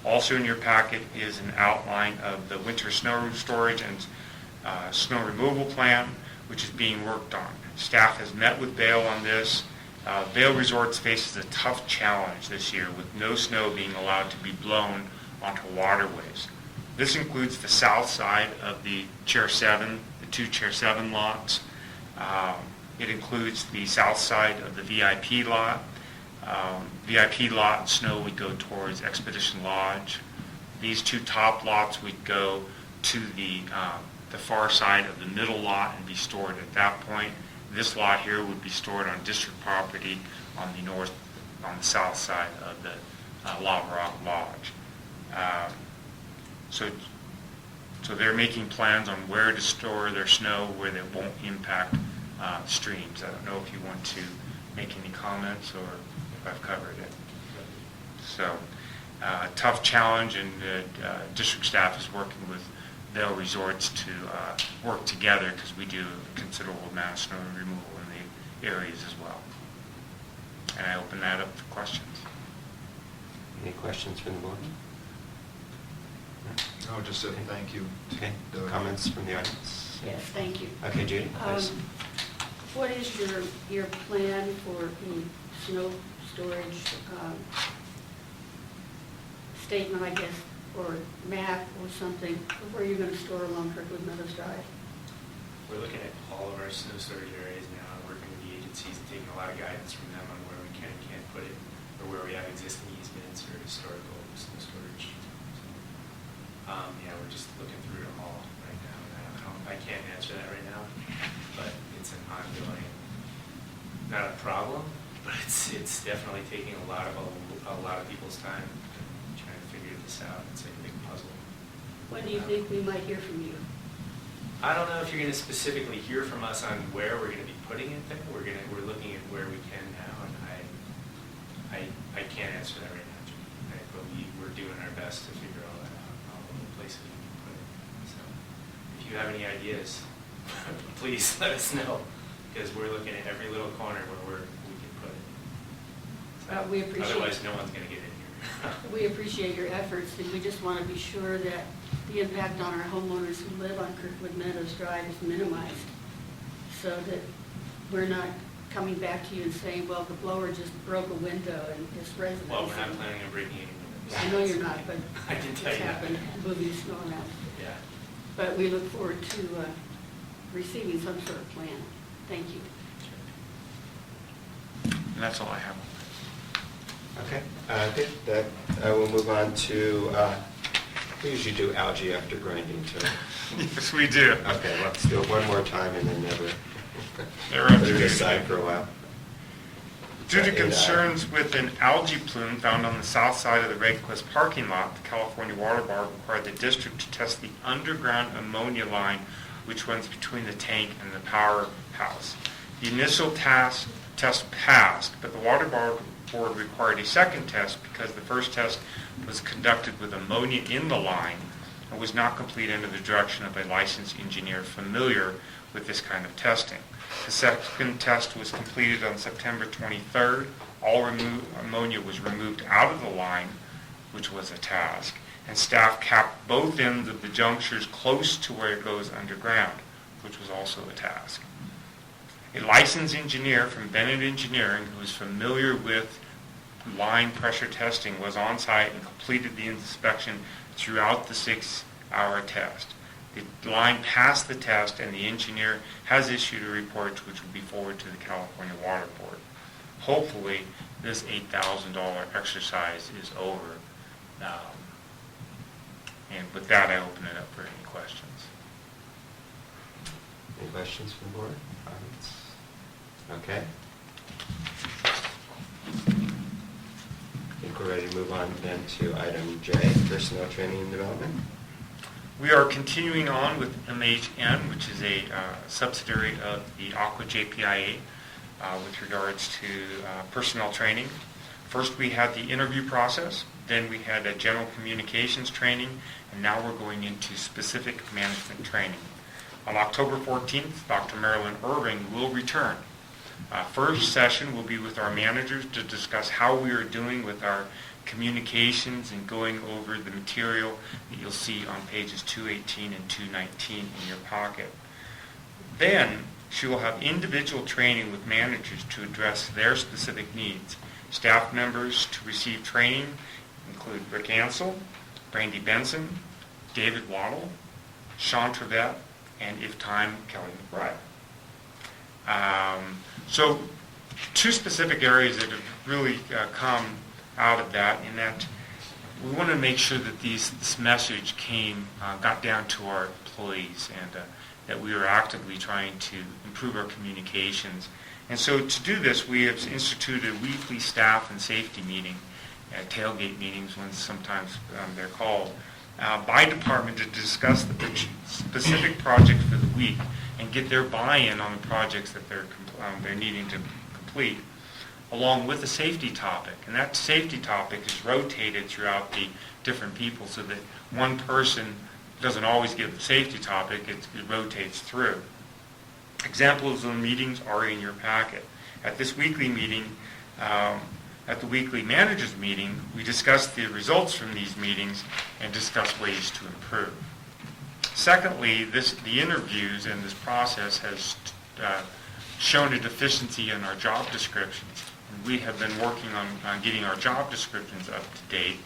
Also in your packet is an outline of the winter snow storage and snow removal plan, which is being worked on. Staff has met with Vail on this. Vail Resorts faces a tough challenge this year with no snow being allowed to be blown onto waterways. This includes the south side of the Chair 7, the 2 Chair 7 lots. It includes the south side of the VIP lot. VIP lot snow would go towards Expedition Lodge. These 2 top lots would go to the far side of the middle lot and be stored at that point. This lot here would be stored on district property on the south side of the Lava Rock Lodge. So they're making plans on where to store their snow where they won't impact streams. I don't know if you want to make any comments or if I've covered it. So tough challenge, and district staff is working with Vail Resorts to work together because we do a considerable amount of snow removal in the areas as well. And I open that up for questions. Any questions from the board? No, just a thank you. Okay. Comments from the audience? Yes, thank you. Okay, Judy, please. What is your plan for the snow storage statement, I guess, or map or something, where you're going to store along Kirkwood Meadows Drive? We're looking at all of our snow storage areas now, and working with the agencies, and taking a lot of guidance from them on where we can and can't put it, or where we have existing easements or historical snow storage. We're just looking through them all right now. And I can't answer that right now, but it's an ongoing, not a problem, but it's definitely taking a lot of people's time trying to figure this out. It's like a big puzzle. When do you think we might hear from you? I don't know if you're going to specifically hear from us on where we're going to be putting it there. We're looking at where we can now, and I can't answer that right now. But we're doing our best to figure all that out, all the places we can put it. So if you have any ideas, please let us know, because we're looking at every little corner where we can put it. So We appreciate. Otherwise, no one's going to get in here. We appreciate your efforts, and we just want to be sure that the impact on our homeowners who live on Kirkwood Meadows Drive is minimized, so that we're not coming back to you and saying, well, the blower just broke a window in this residence. Well, we're not planning on breaking any windows. I know you're not, but I can tell it's you that. happened, moving the snow around. Yeah. But we look forward to receiving some sort of plan. Thank you. And that's all I have. Okay, good. We'll move on to, we usually do algae after grinding, so. Yes, we do. Okay, let's do it one more time and then never Never put it aside for a while. Due to And, concerns with an algae plume found on the south side of the Redquist parking lot, the California Water Board required the district to test the underground ammonia line which runs between the tank and the powerhouse. The initial test test passed, but the Water Board required a second test because the first test was conducted with ammonia in the line and was not complete under the direction of a licensed engineer familiar with this kind of testing. The second test was completed on September 23rd. All ammonia was removed out of the line, which was a task, and staff capped both ends of the junctures close to where it goes underground, which was also a task. A licensed engineer from Bennett Engineering who is familiar with line pressure testing was on site and completed the inspection throughout the 6-hour test. The line passed the test, and the engineer has issued a report which will be forwarded to the California Water Board. Hopefully, this $8,000 exercise is over. And with that, I open it up for any questions. Any questions from the board? Comments? Okay. I think we're ready to move on then to item J, personnel training and development. We are continuing on with MHN, which is a subsidiary of the Aqua JPIA with regards to personnel training. First, we had the interview process. Then we had a general communications training, and now we're going into specific management training. On October 14th, Dr. Marilyn Irving will return. First session will be with our managers to discuss how we are doing with our communications and going over the material that you'll see on pages 218 and 219 in your pocket. Then she will have individual training with managers to address their specific needs. Staff members to receive training include Rick Ansel, Brandy Benson, David Waddle, Sean Trevette, and if time, Kelly McBride. So two specific areas that have really come out of that, in that we want to make sure that this message got down to our employees, and that we are actively trying to improve our communications. And so to do this, we have instituted a weekly staff and safety meeting, tailgate meetings, when sometimes they're called, by department to discuss the specific project for the week and get their buy-in on the projects that they're needing to complete, along with a safety topic. And that safety topic is rotated throughout the different people so that one person doesn't always give the safety topic, it rotates through. Examples of the meetings are in your packet. At this weekly meeting, at the weekly managers meeting, we discuss the results from these meetings and discuss ways to improve. Secondly, the interviews and this process has shown a deficiency in our job descriptions. And we have been working on getting our job descriptions up to date.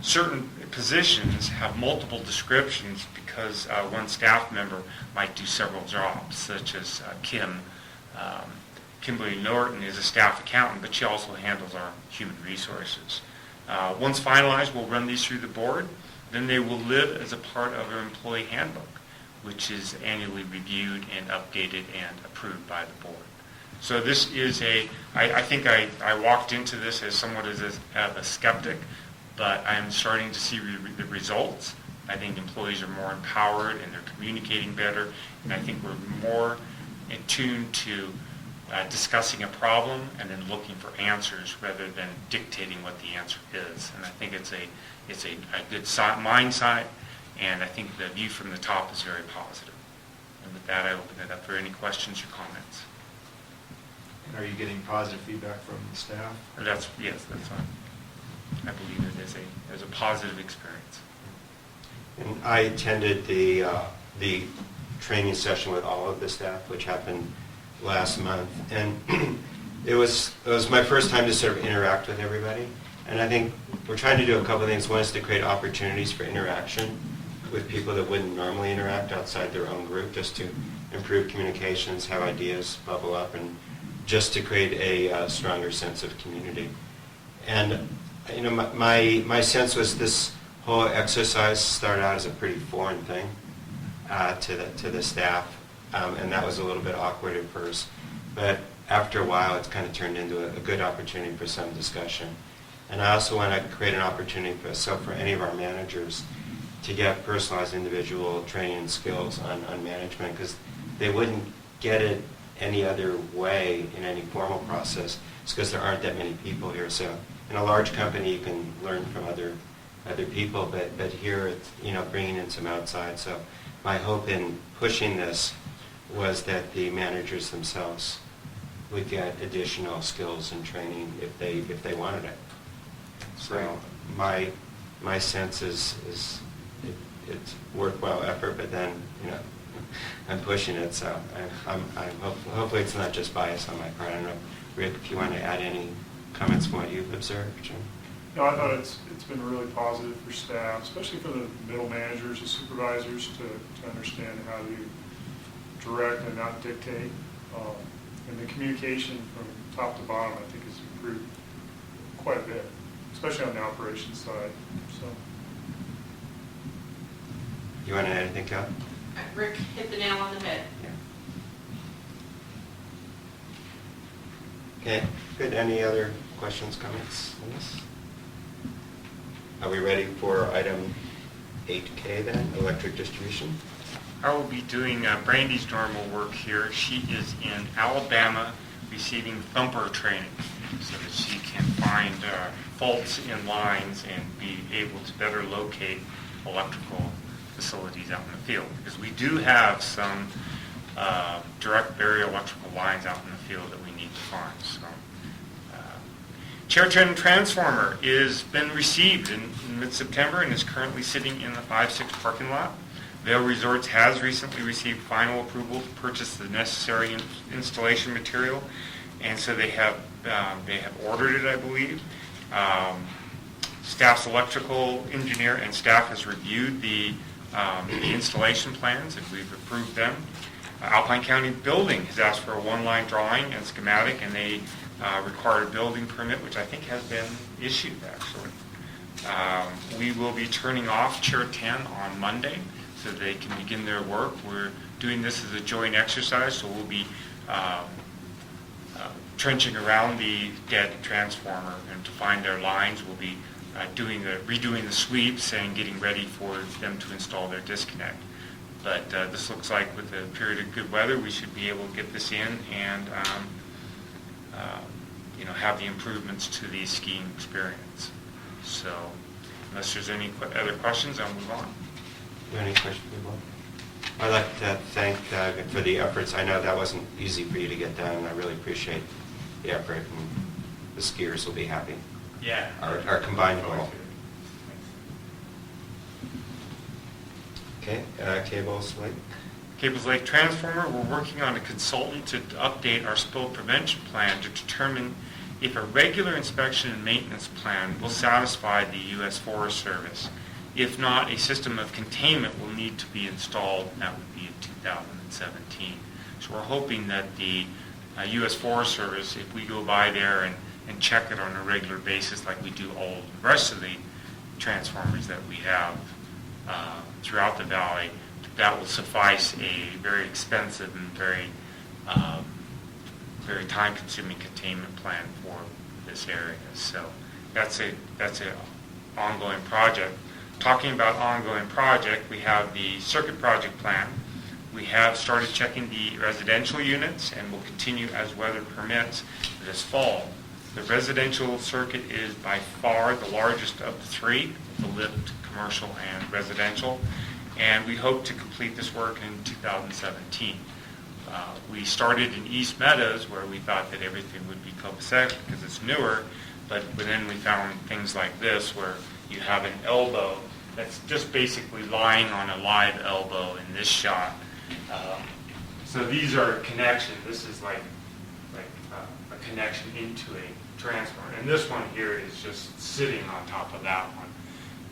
Certain positions have multiple descriptions because one staff member might do several jobs, such as Kimberly Norton is a staff accountant, but she also handles our human resources. Once finalized, we'll run these through the board. Then they will live as a part of our employee handbook, which is annually reviewed and updated and approved by the board. So this is I think I walked into this as somewhat as a skeptic, but I'm starting to see the results. I think employees are more empowered and they're communicating better, and I think we're more in tune to discussing a problem and then looking for answers rather than dictating what the answer is. And I think it's a good mindset, and I think the view from the top is very positive. And with that, I open it up for any questions or comments. And are you getting positive feedback from the staff? Yes, that's fine. I believe it is a positive experience. And I attended the training session with all of the staff, which happened last month, and it was my first time to sort of interact with everybody. And I think we're trying to do a couple of things. One is to create opportunities for interaction with people that wouldn't normally interact outside their own group, just to improve communications, have ideas bubble up, and just to create a stronger sense of community. And my sense was this whole exercise started out as a pretty foreign thing to the staff, and that was a little bit awkward at first. But after a while, it's kind of turned into a good opportunity for some discussion. And I also want to create an opportunity for any of our managers to get personalized individual training and skills on management, because they wouldn't get it any other way in any formal process, it's because there aren't that many people here. So in a large company, you can learn from other people, but here it's, bringing in some outside. So my hope in pushing this was that the managers themselves would get additional skills and training if they wanted it. So my sense is it's worthwhile effort, but then I'm pushing it. So hopefully it's not just bias on my part. I don't know, Rick, if you want to add any comments from what you've observed. Jim? No, I thought it's been really positive for staff, especially for the middle managers and supervisors to understand how to direct and not dictate. And the communication from top to bottom, I think, has improved quite a bit, especially on the operations side. So, You want to add anything, Kelly? Rick hit the nail on the head. Okay, good. Any other questions, comments on this? Are we ready for item 8K then, electric distribution? I will be doing Brandy's normal work here. She is in Alabama receiving thumper training so that she can find faults in lines and be able to better locate electrical facilities out in the field. Because we do have some direct area electrical lines out in the field that we need to find. So, Chair 10 transformer is been received in mid-September and is currently sitting in the 5-6 parking lot. Vail Resorts has recently received final approval to purchase the necessary installation material, and so they have ordered it, I believe. Staff's electrical engineer and staff has reviewed the installation plans, and we've approved them. Alpine County Building has asked for a one-line drawing and schematic, and they require a building permit, which I think has been issued, actually. We will be turning off Chair 10 on Monday so they can begin their work. We're doing this as a joint exercise, so we'll be trenching around the dead transformer, and to find their lines, we'll be redoing the sweeps and getting ready for them to install their disconnect. But this looks like with a period of good weather, we should be able to get this in and have the improvements to the skiing experience. So unless there's any other questions, I'll move on. Do any questions? I'd like to thank Doug for the efforts. I know that wasn't easy for you to get done. I really appreciate the effort, and the skiers will be happy. Yeah. Our combined goal. Okay, Cable's Lake. Cable's Lake Transformer, we're working on a consultant to update our spill prevention plan to determine if a regular inspection and maintenance plan will satisfy the U.S. Forest Service. If not, a system of containment will need to be installed, and that would be in 2017. So we're hoping that the U.S. Forest Service, if we go by there and check it on a regular basis like we do all the rest of the transformers that we have throughout the valley, that will suffice a very expensive and very time-consuming containment plan for this area. So that's a ongoing project. Talking about ongoing project, we have the circuit project plan. We have started checking the residential units and will continue as weather permits this fall. The residential circuit is by far the largest of the three, the lift, commercial, and residential, and we hope to complete this work in 2017. We started in East Meadows, where we thought that everything would be copacetic because it's newer, but then we found things like this, where you have an elbow that's just basically lying on a live elbow in this shot. So these are connections. This is like a connection into a transformer, and this one here is just sitting on top of that one.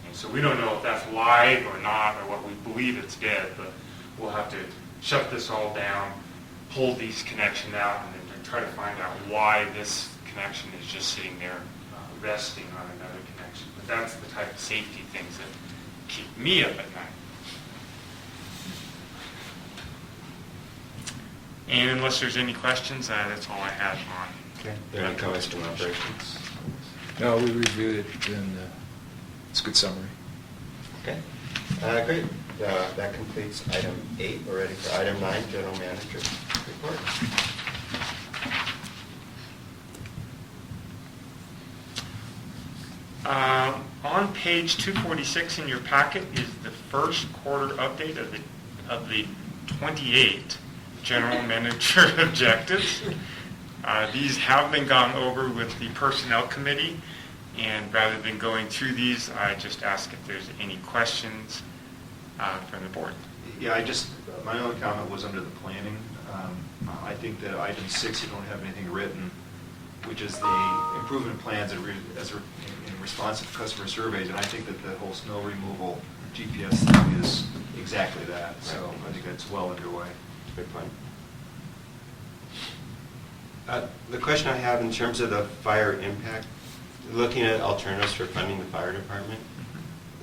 And so we don't know if that's live or not, or what we believe it's dead, but we'll have to shut this all down, pull these connections out, and then try to find out why this connection is just sitting there resting on another connection. But that's the type of safety things that keep me up at night. And unless there's any questions, that's all I have on. Okay. Are there any comments from operations? No, we reviewed it, and it's a good summary. Okay. Great. That completes item 8. We're ready for item 9, General Manager's report. page 246 in your packet is the first quarter update of the 28 general manager objectives. These have been gone over with the personnel committee, and rather than going through these, I just ask if there's any questions from the board. Yeah, my only comment was under the planning. I think that item 6, you don't have anything written, which is the improvement plans in response to customer surveys, and I think that the whole snow removal GPS thing is exactly that, so I think that's well underway. Good point. The question I have in terms of the fire impact, looking at alternatives for funding the fire department,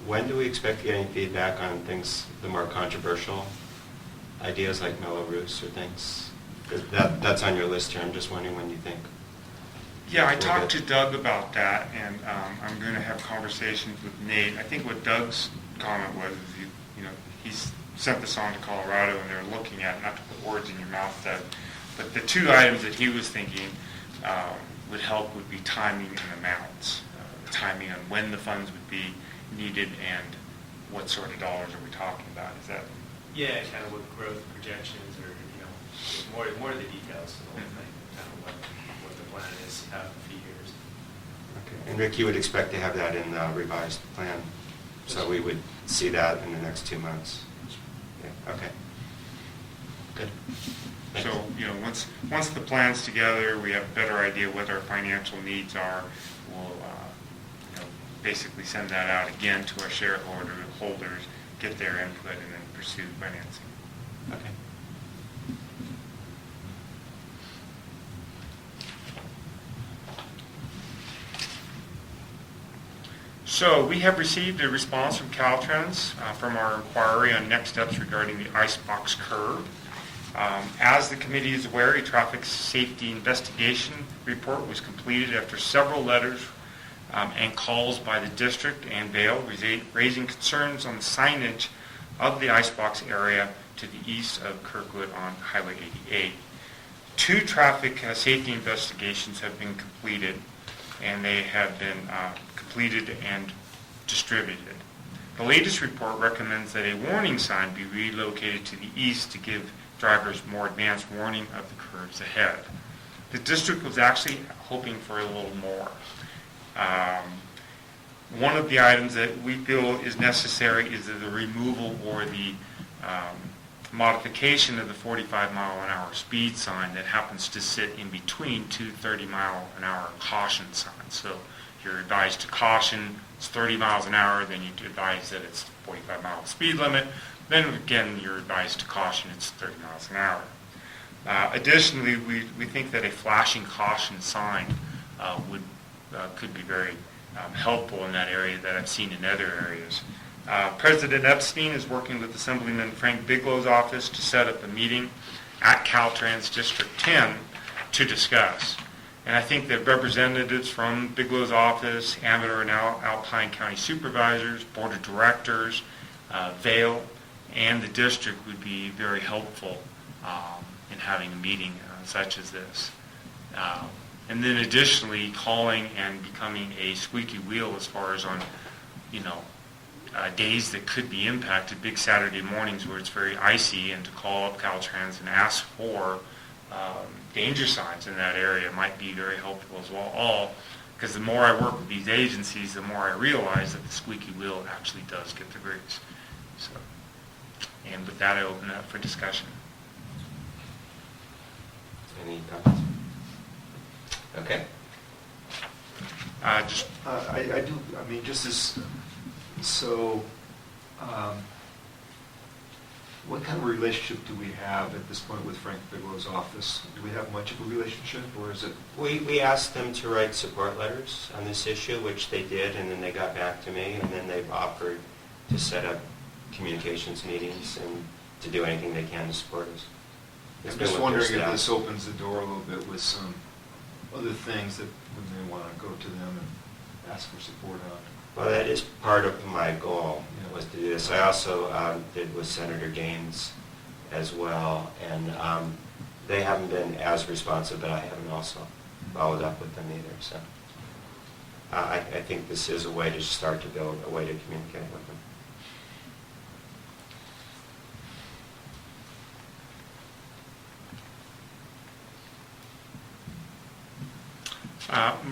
when do we expect getting feedback on things, the more controversial ideas like mellow roofs or things? That's on your list here. I'm just wondering when you think. Yeah, I talked to Doug about that, and I'm going to have conversations with Nate. I think what Doug's comment was, he's sent this on to Colorado, and they're looking at it, not to put words in your mouth, Doug, but the two items that he was thinking would help would be timing and amounts. Timing on when the funds would be needed and what sort of dollars are we talking about? Is that? Yeah, kind of what growth projections or, more of the details to the whole thing, kind of what the plan is out in a few years. Okay. And Rick, you would expect to have that in the revised plan, so we would see that in the next 2 months. Yeah. Okay. Good. Thanks. So, once the plan's together, we have a better idea what our financial needs are. We'll, basically send that out again to our shareholders, get their input, and then pursue financing. Okay. So we have received a response from Caltrans from our inquiry on next steps regarding the icebox curb. As the committee is aware, a traffic safety investigation report was completed after several letters and calls by the district and Vail raising concerns on the signage of the icebox area to the east of Kirkwood on Highway 88. 2 traffic safety investigations have been completed, and they have been completed and distributed. The latest report recommends that a warning sign be relocated to the east to give drivers more advanced warning of the curves ahead. The district was actually hoping for a little more. One of the items that we feel is necessary is the removal or the modification of the 45-mile-an-hour speed sign that happens to sit in between 2 30-mile-an-hour caution signs. So you're advised to caution, it's 30 miles an hour, then you advise that it's 45-mile speed limit, then again you're advised to caution, it's 30 miles an hour. Additionally, we think that a flashing caution sign could be very helpful in that area that I've seen in other areas. President Epstein is working with Assemblyman Frank Bigelow's office to set up a meeting at Caltrans District 10 to discuss. And I think that representatives from Bigelow's office, Amador and Alpine County supervisors, board of directors, Vail, and the district would be very helpful in having a meeting such as this. And then additionally, calling and becoming a squeaky wheel as far as on, days that could be impacted, big Saturday mornings where it's very icy, and to call up Caltrans and ask for danger signs in that area might be very helpful as well. Because the more I work with these agencies, the more I realize that the squeaky wheel actually does get the grease. So, and with that, I open it up for discussion. Any comments? Okay. I do, just as, so, what kind of relationship do we have at this point with Frank Bigelow's office? Do we have much of a relationship, or is it? We asked them to write support letters on this issue, which they did, and then they got back to me, and then they've offered to set up communications meetings and to do anything they can to support us. I'm just wondering if this opens the door a little bit with some other things that we may want to go to them and ask for support on. Well, that is part of my goal, was to do this. I also did with Senator Gaines as well, and they haven't been as responsive, but I haven't also followed up with them either. So, I think this is a way to start to build a way to communicate with them.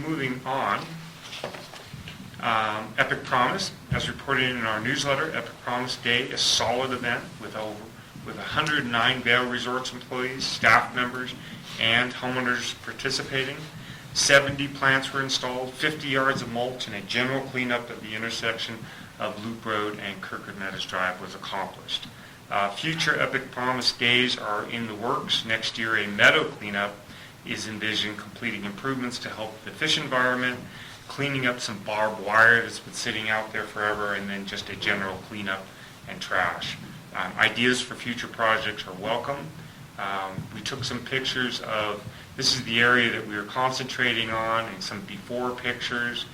Moving on, Epic Promise, as reported in our newsletter, Epic Promise Day is a solid event with 109 Vail Resorts employees, staff members, and homeowners participating. 70 plants were installed, 50 yards of mulch, and a general cleanup at the intersection of Loop Road and Kirkwood Meadows Drive was accomplished. Future Epic Promise Days are in the works. Next year, a meadow cleanup is envisioned, completing improvements to help the fish environment, cleaning up some barbed wire that's been sitting out there forever, and then just a general cleanup and trash. Ideas for future projects are welcome. We took some pictures of, this is the area that we are concentrating on, and some before pictures.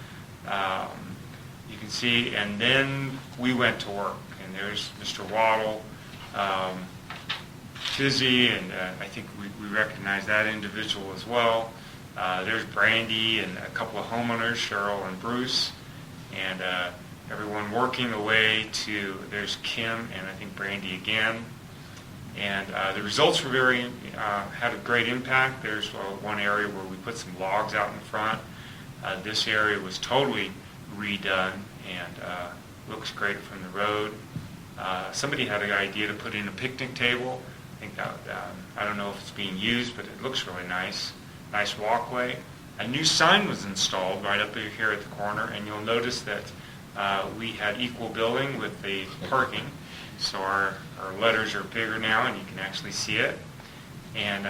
You can see, and then we went to work, and there's Mr. Waddle, Fizzy, and I think we recognize that individual as well. There's Brandy and a couple of homeowners, Cheryl and Bruce, and everyone working away to, there's Kim and I think Brandy again. And the results were had a great impact. There's one area where we put some logs out in front. This area was totally redone and looks great from the road. Somebody had an idea to put in a picnic table. I think that, I don't know if it's being used, but it looks really nice. Nice walkway. A new sign was installed right up here at the corner, and you'll notice that we had equal billing with the parking. So our letters are bigger now, and you can actually see it. And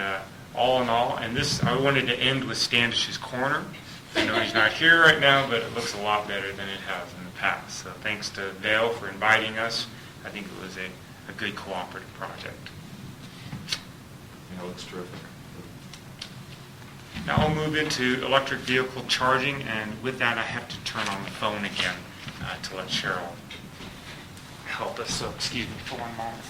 all in all, and this, I wanted to end with Standish's Corner. I know he's not here right now, but it looks a lot better than it has in the past. So thanks to Vail for inviting us. I think it was a good cooperative project. Yeah, it looks terrific. Now I'll move into electric vehicle charging, and with that I have to turn on the phone again to let Cheryl help us. So excuse me for one moment.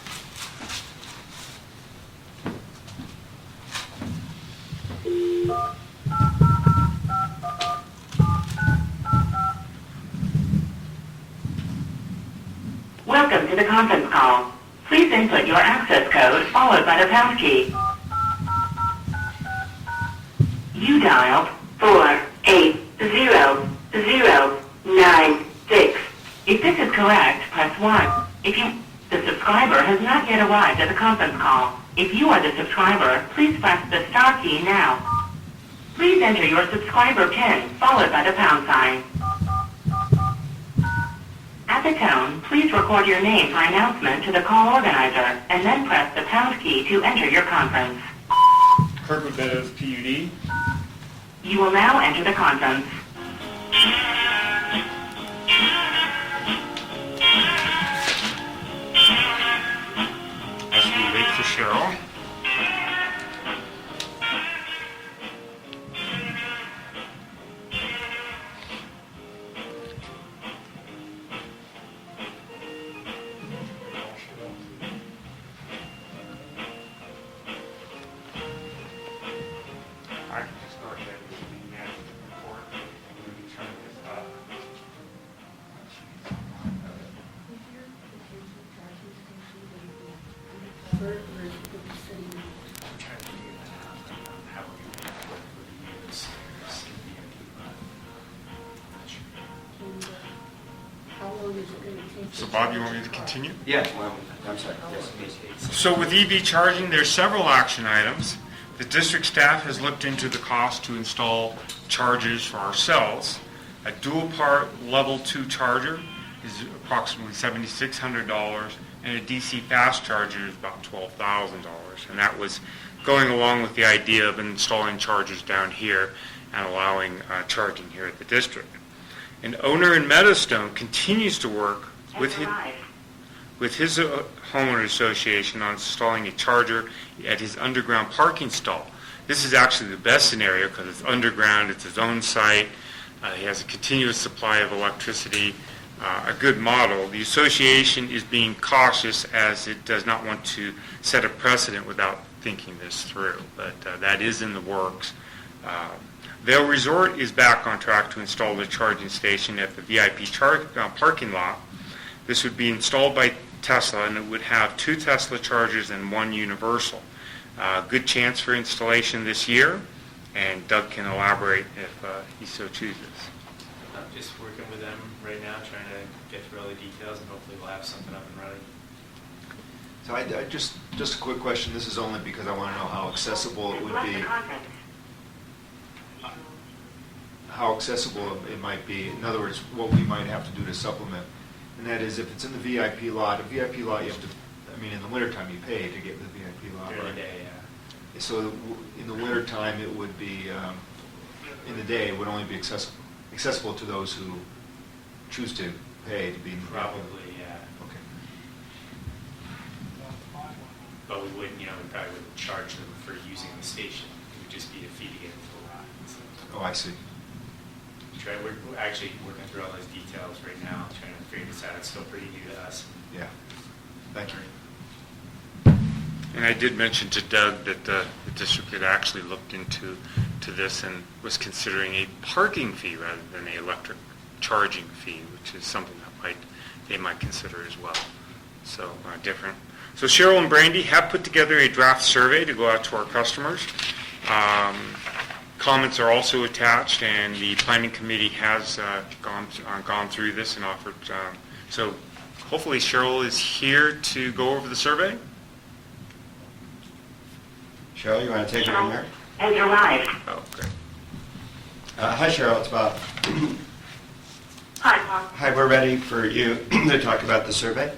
Welcome to the conference call. Please input your access code followed by the pound key. You dialed 480-096. If this is correct, press 1. The subscriber has not yet arrived at the conference call. If you are the subscriber, please press the star key now. Please enter your subscriber PIN followed by the pound sign. At the tone, please record your name for announcement to the call organizer, and then press the pound key to enter your conference. Kirkwood Meadows PUD. You will now enter the conference. As we wait for Cheryl. I can just go ahead and manage the report and we can turn this up. I'm trying to figure that out. How we're going to work with the units. How long is it going to take? So Bob, you want me to continue? Yeah, well, I'm sorry. Yes, please. So with EV charging, there's several action items. The district staff has looked into the cost to install chargers for ourselves. A dual part level 2 charger is approximately $7,600, and a DC fast charger is about $12,000. And that was going along with the idea of installing chargers down here and allowing charging here at the district. An owner in Meadowstone continues to work with his homeowner association on installing a charger at his underground parking stall. This is actually the best scenario because it's underground, it's his own site, he has a continuous supply of electricity, a good model. The association is being cautious as it does not want to set a precedent without thinking this through, but that is in the works. Vail Resort is back on track to install the charging station at the VIP parking lot. This would be installed by Tesla, and it would have 2 Tesla chargers and 1 universal. Good chance for installation this year, and Doug can elaborate if he so chooses. I'm just working with them right now, trying to get through all the details, and hopefully we'll have something up and running. So I just a quick question, this is only because I want to know how accessible it would be, how accessible it might be, in other words, what we might have to do to supplement. And that is, if it's in the VIP lot, a VIP lot you have to, I mean, in the wintertime you pay to get the VIP lot, During the right? day, yeah. So in the wintertime, it would be, in the day, it would only be accessible to those who choose to pay to be in the VIP. Probably, yeah. Okay. But we wouldn't, we probably wouldn't charge them for using the station. It would just be a fee to get into the lot. So, Oh, I see. we're actually working through all those details right now, trying to figure this out. It's still pretty new to us. Yeah. Thank you. And I did mention to Doug that the district had actually looked into this and was considering a parking fee rather than an electric charging fee, which is something that they might consider as well. So different. So Cheryl and Brandy have put together a draft survey to go out to our customers. Comments are also attached, and the planning committee has gone through this and offered. So hopefully Cheryl is here to go over the survey. Cheryl, you want to take it from there? Has arrived. Oh, great. Hi, Cheryl, it's Bob. Hi, Bob. Hi, we're ready for you to talk about the survey.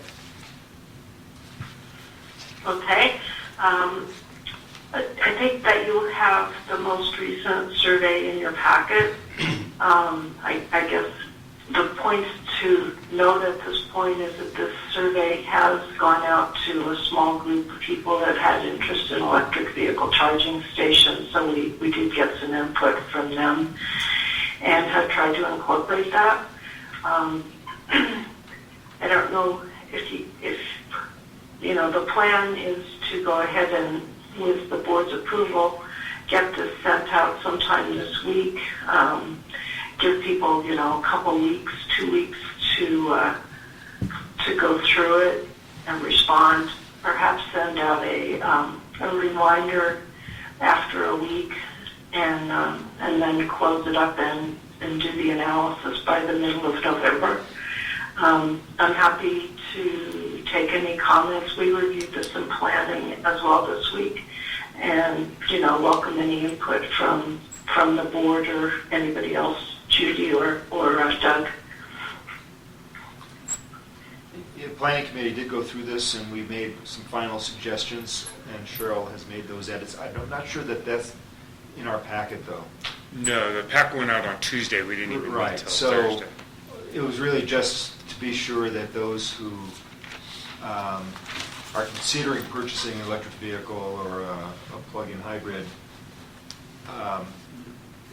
Okay. I think that you have the most recent survey in your packet. I guess the points to note at this point is that this survey has gone out to a small group of people that had interest in electric vehicle charging stations, so we did get some input from them and have tried to incorporate that. I don't know if the plan is to go ahead and, with the board's approval, get this sent out sometime this week. Give people, a couple weeks, 2 weeks to go through it and respond. Perhaps send out a reminder after a week, and then close it up and do the analysis by the middle of November. I'm happy to take any comments. We reviewed this in planning as well this week, and welcome any input from the board or anybody else, Judy or Doug. The planning committee did go through this, and we made some final suggestions, and Cheryl has made those edits. I'm not sure that that's in our packet, though. No, the packet went out on Tuesday. We didn't even wait until So Thursday. it was really just to be sure that those who are considering purchasing an electric vehicle or a plug-in hybrid,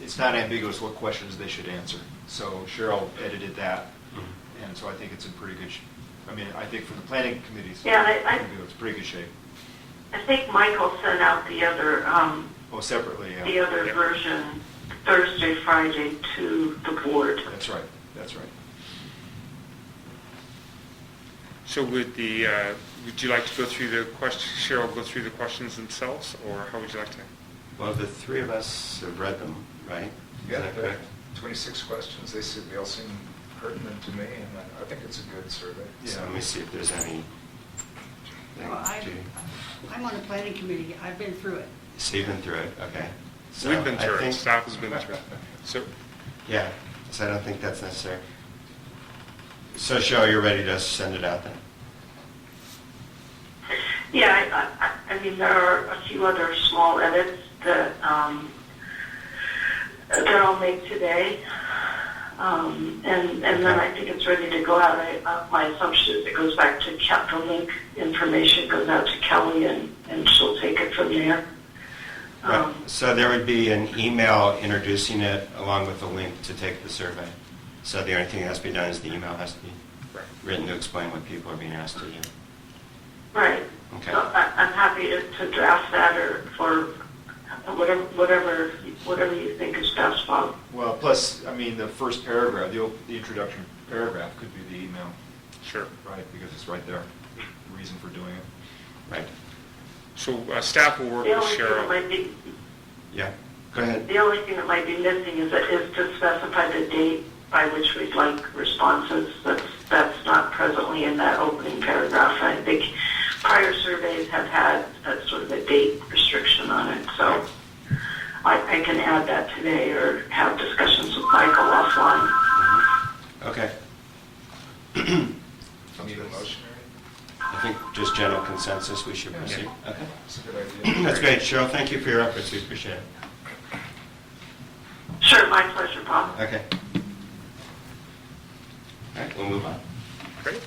it's not ambiguous what questions they should answer. So Cheryl edited that, and so I think it's in pretty good shape. I think from the planning committee's point of view, it's pretty good shape. I think Michael sent out the other Separately, yeah. the other version Thursday, Friday to the board. That's right. That's right. So would you like to go through the questions, Cheryl, go through the questions themselves, or how would you like to? Well, the three of us have read them, right? Is Yeah, that correct? 26 questions. They all seem pertinent to me, and I think it's a good survey. So let me see if there's any. Well, I'm on the planning committee. I've been through it. So you've been through it, okay. So We've been I through it. think- Staff has been through it. So Yeah, so I don't think that's necessary. So Cheryl, you're ready to send it out then? Yeah, there are a few other small edits that I'll make today, and then I think it's ready to go out. My assumption is it goes back to the link information goes out to Kelly, and she'll take it from there. Right. So there would be an email introducing it along with a link to take the survey. So the only thing that has to be done is the email has to be written to explain what people are being asked to do. Right. Okay. So I'm happy to draft that or whatever whatever you think is best, Bob. Well, plus, I mean, the first paragraph, the introduction paragraph could be the email, Sure. right? Because it's right there, the reason for doing it. Right. So staff will work The with only thing that Cheryl. might be, Yeah, go ahead. the only thing that might be missing is to specify the date by which we'd like responses. That's not presently in that opening paragraph. I think prior surveys have had a sort of a date restriction on it, so I can add that today or have discussions with Michael offline. Okay. Need a motion, I think just general consensus, we should Yeah. proceed. Okay. That's a good idea. That's great. Cheryl, thank you for your efforts. We appreciate it. Sure, my pleasure, Bob. Okay. All right, we'll move on. Great.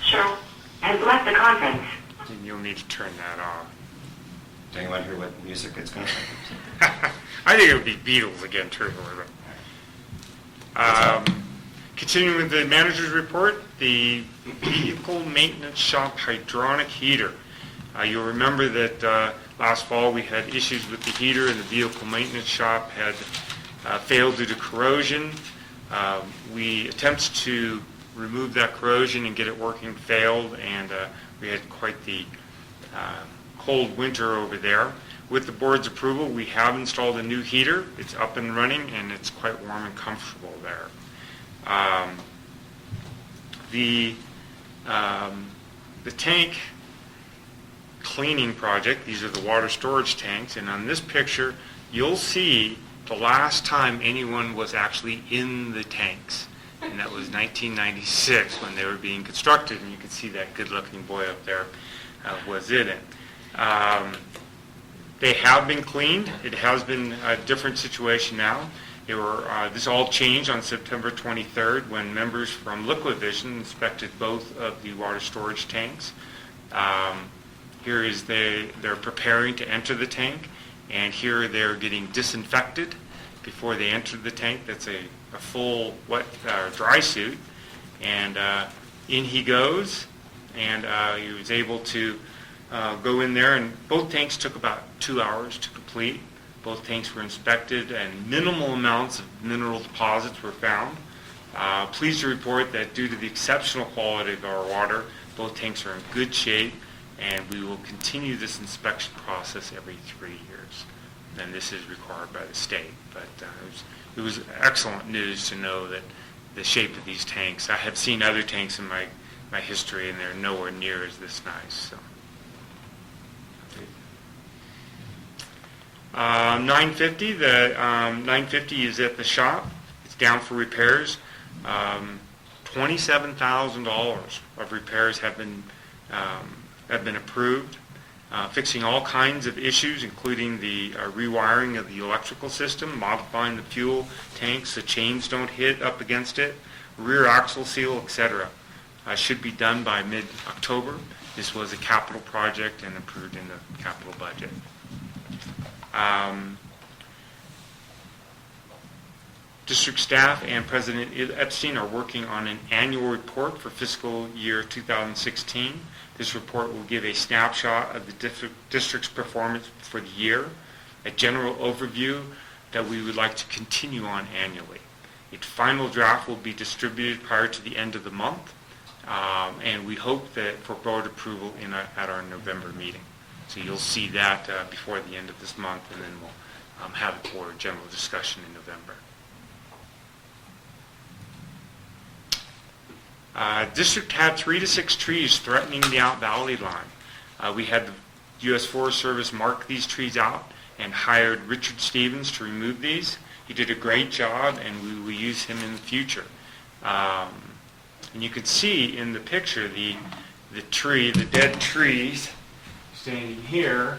Cheryl has left the conference. And you'll need to turn that off. Do you want to hear what music it's going to I think it would be Beatles again, truthfully. Continuing with the manager's report, the vehicle maintenance shop hydronic heater. You'll remember that last fall we had issues with the heater and the vehicle maintenance shop had failed due to corrosion. We attempted to remove that corrosion and get it working failed, and we had quite the cold winter over there. With the board's approval, we have installed a new heater. It's up and running, and it's quite warm and comfortable there. The tank cleaning project, these are the water storage tanks, and on this picture, you'll see the last time anyone was actually in the tanks, and that was 1996 when they were being constructed, and you can see that good-looking boy up there was in it. They have been cleaned. It has been a different situation now. This all changed on September 23rd when members from LiquidVision inspected both of the water storage tanks. Here is they're preparing to enter the tank, and here they're getting disinfected before they enter the tank. That's a full wet dry suit, and in he goes, and he was able to go in there, and both tanks took about 2 hours to complete. Both tanks were inspected, and minimal amounts of mineral deposits were found. Pleased to report that due to the exceptional quality of our water, both tanks are in good shape, and we will continue this inspection process every 3 years. And this is required by the state. But it was excellent news to know that the shape of these tanks. I have seen other tanks in my history, and they're nowhere near as this nice. So. 950, the 950 is at the shop. It's down for repairs. $27,000 of repairs have been approved, fixing all kinds of issues, including the rewiring of the electrical system, modifying the fuel tanks so chains don't hit up against it, rear axle seal, etc. Should be done by mid-October. This was a capital project and approved in the capital budget. District staff and President Epstein are working on an annual report for fiscal year 2016. This report will give a snapshot of the district's performance for the year, a general overview that we would like to continue on annually. A final draft will be distributed prior to the end of the month, and we hope that for board approval at our November meeting. So you'll see that before the end of this month, and then we'll have it for general discussion in November. District had 3 to 6 trees threatening the out valley line. We had the U.S. Forest Service mark these trees out and hired Richard Stevens to remove these. He did a great job, and we will use him in the future. And you can see in the picture the dead trees standing here,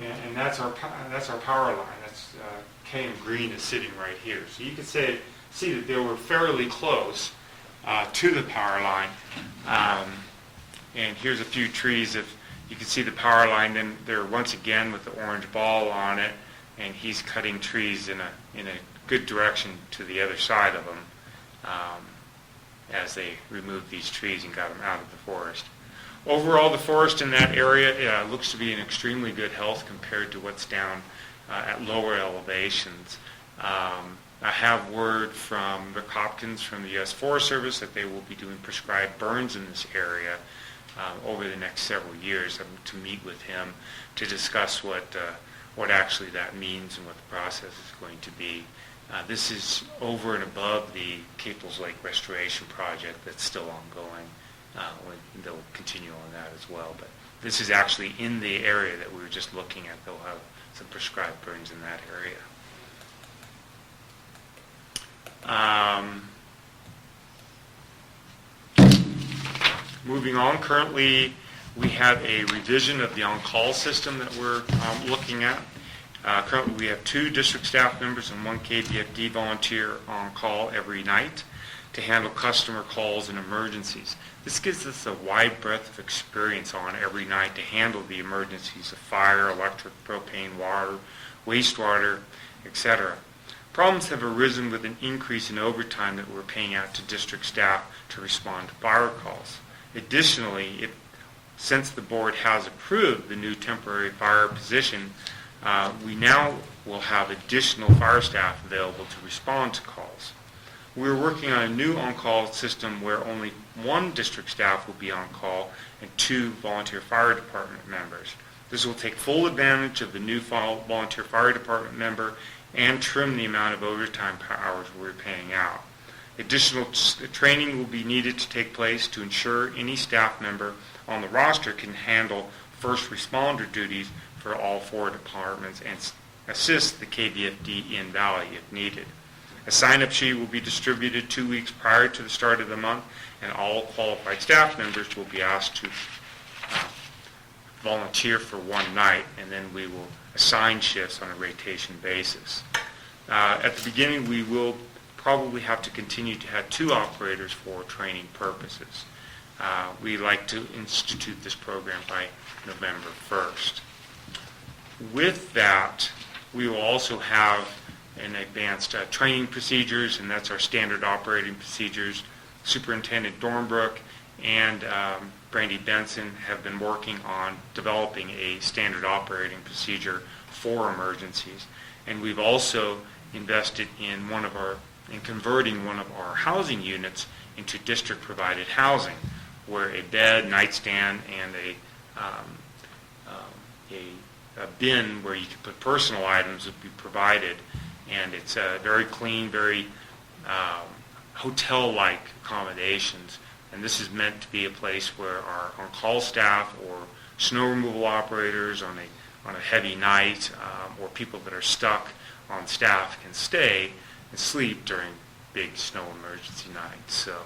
and that's our power line. That's KM Green is sitting right here. So you can see that they were fairly close to the power line. And here's a few trees. If you can see the power line, then they're once again with the orange ball on it, and he's cutting trees in a good direction to the other side of them as they removed these trees and got them out of the forest. Overall, the forest in that area looks to be in extremely good health compared to what's down at lower elevations. I have word from Rick Hopkins from the U.S. Forest Service that they will be doing prescribed burns in this area over the next several years. I'm to meet with him to discuss what actually that means and what the process is going to be. This is over and above the Caples Lake Restoration Project that's still ongoing. They'll continue on that as well. But this is actually in the area that we were just looking at. They'll have some prescribed burns in that area. Moving on, currently we have a revision of the on-call system that we're looking at. Currently we have 2 district staff members and 1 KBFD volunteer on call every night to handle customer calls and emergencies. This gives us a wide breadth of experience on every night to handle the emergencies of fire, electric, propane, water, wastewater, etc. Problems have arisen with an increase in overtime that we're paying out to district staff to respond to fire calls. Additionally, since the board has approved the new temporary fire position, we now will have additional fire staff available to respond to calls. We're working on a new on-call system where only 1 district staff will be on call and 2 volunteer fire department members. This will take full advantage of the new volunteer fire department member and trim the amount of overtime hours we're paying out. Additional training will be needed to take place to ensure any staff member on the roster can handle first responder duties for all 4 departments and assist the KBFD in Valley if needed. A sign-up sheet will be distributed 2 weeks prior to the start of the month, and all qualified staff members will be asked to volunteer for 1 night, and then we will assign shifts on a rotation basis. At the beginning, we will probably have to continue to have 2 operators for training purposes. We like to institute this program by November 1st. With that, we will also have an advanced training procedures, and that's our standard operating procedures. Superintendent Dornbrook and Brandy Benson have been working on developing a standard operating procedure for emergencies. And we've also invested in converting one of our housing units into district-provided housing, where a bed, nightstand, and a bin where you can put personal items would be provided. And it's very clean, very hotel-like accommodations. And this is meant to be a place where our on-call staff or snow removal operators on a heavy night or people that are stuck on staff can stay and sleep during big snow emergency nights. So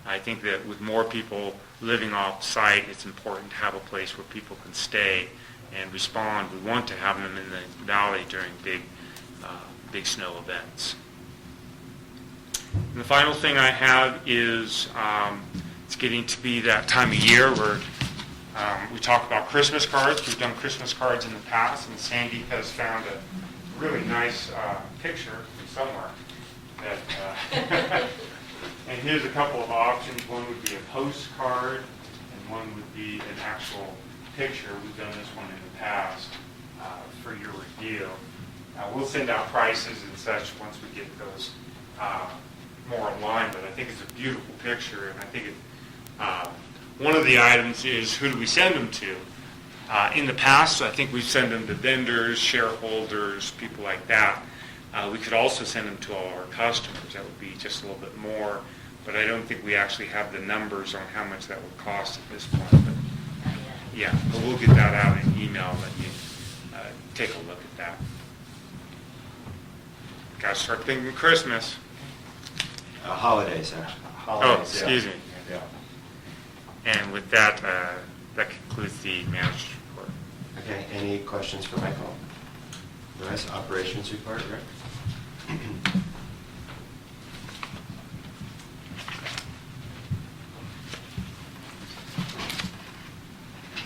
I think that with more people living off-site, it's important to have a place where people can stay and respond. We want to have them in the valley during big snow events. And the final thing I have is it's getting to be that time of year where we talk about Christmas cards. We've done Christmas cards in the past, and Sandy has found a really nice picture from somewhere. And here's a couple of options. One would be a postcard, and one would be an actual picture. We've done this one in the past for your review. We'll send out prices and such once we get those more in line, but I think it's a beautiful picture, and I think one of the items is who do we send them to? In the past, I think we send them to vendors, shareholders, people like that. We could also send them to all our customers. That would be just a little bit more, but I don't think we actually have the numbers on how much that would cost at this point. But yeah, but we'll get that out in email and let you take a look at that. Got to start thinking Christmas. Holidays, actually. Oh, excuse me. Yeah. And with that, that concludes the manager's report. Okay, any questions for Michael? The rest, operations report, Rick?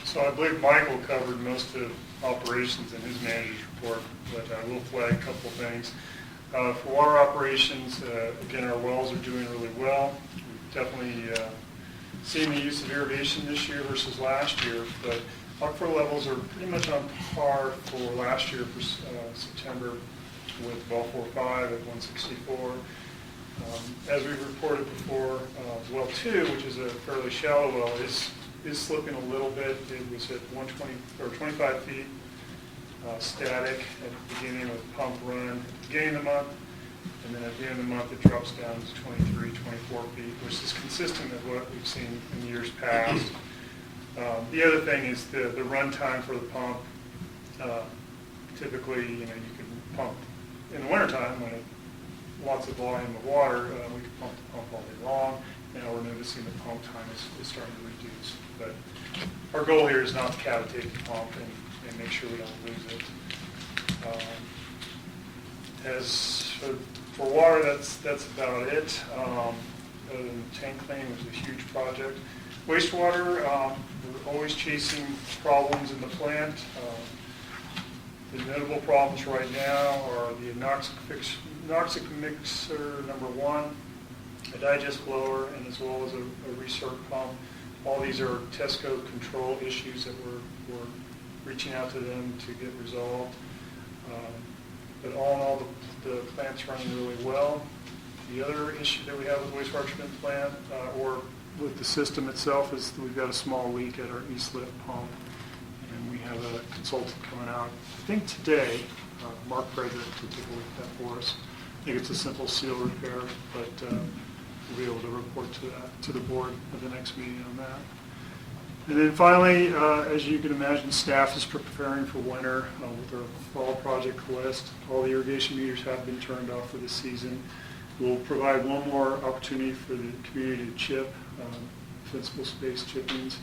So I believe Michael covered most of operations in his manager's report, but I will flag a couple of things. For water operations, again, our wells are doing really well. We've definitely seeing the use of irrigation this year versus last year, but aquifer levels are pretty much on par for last year for September with well 4.5 at 164. As we've reported before, well 2, which is a fairly shallow well, is slipping a little bit. It was at 120 or 25 feet static at the beginning of the pump run at the beginning of the month, and then at the end of the month it drops down to 23, 24 feet, which is consistent with what we've seen in years past. The other thing is the run time for the pump. Typically, you can pump in the wintertime when lots of volume of water, we can pump the pump all day long. Now we're noticing the pump time is starting to reduce. But our goal here is not to cavitate the pump and make sure we don't lose it. As for water, that's about it. Other than tank cleaning, which is a huge project. Wastewater, we're always chasing problems in the plant. The notable problems right now are the anoxic mixer number 1, a digest blower, and as well as a recirc pump. All these are Tesco control issues that we're reaching out to them to get resolved. But all in all, the plant's running really well. The other issue that we have with the wastewater treatment plant, or with the system itself, is that we've got a small leak at our E-slip pump. And we have a consultant coming out, I think today, Mark Frederick, to take a look at that for us. I think it's a simple seal repair, but we'll be able to report to the board at the next meeting on that. And then finally, as you can imagine, staff is preparing for winter with our fall project list. All the irrigation meters have been turned off for this season. We'll provide one more opportunity for the community to chip, principal space chippings.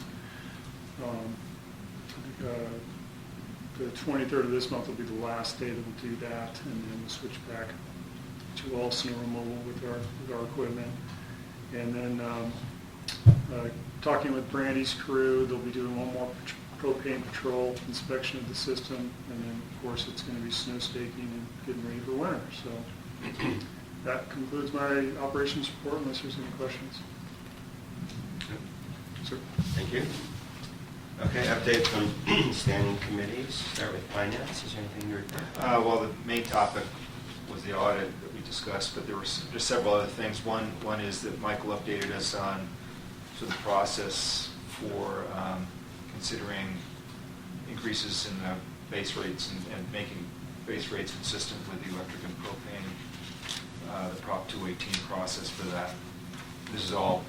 The 23rd of this month will be the last day that we'll do that, and then we'll switch back to all snow removal with our equipment. And then talking with Brandy's crew, they'll be doing one more propane patrol inspection of the system, and then of course it's going to be snow staking and getting ready for winter. So that concludes my operations report, unless there's any questions. Sir. Thank you. Okay, update from standing committees. Start with finance. Is there anything to report? Well, the main topic was the audit that we discussed, but there were just several other things. One is that Michael updated us on sort of the process for considering increases in the base rates and making base rates consistent with the electric and propane, the Prop 218 process for that. This is all,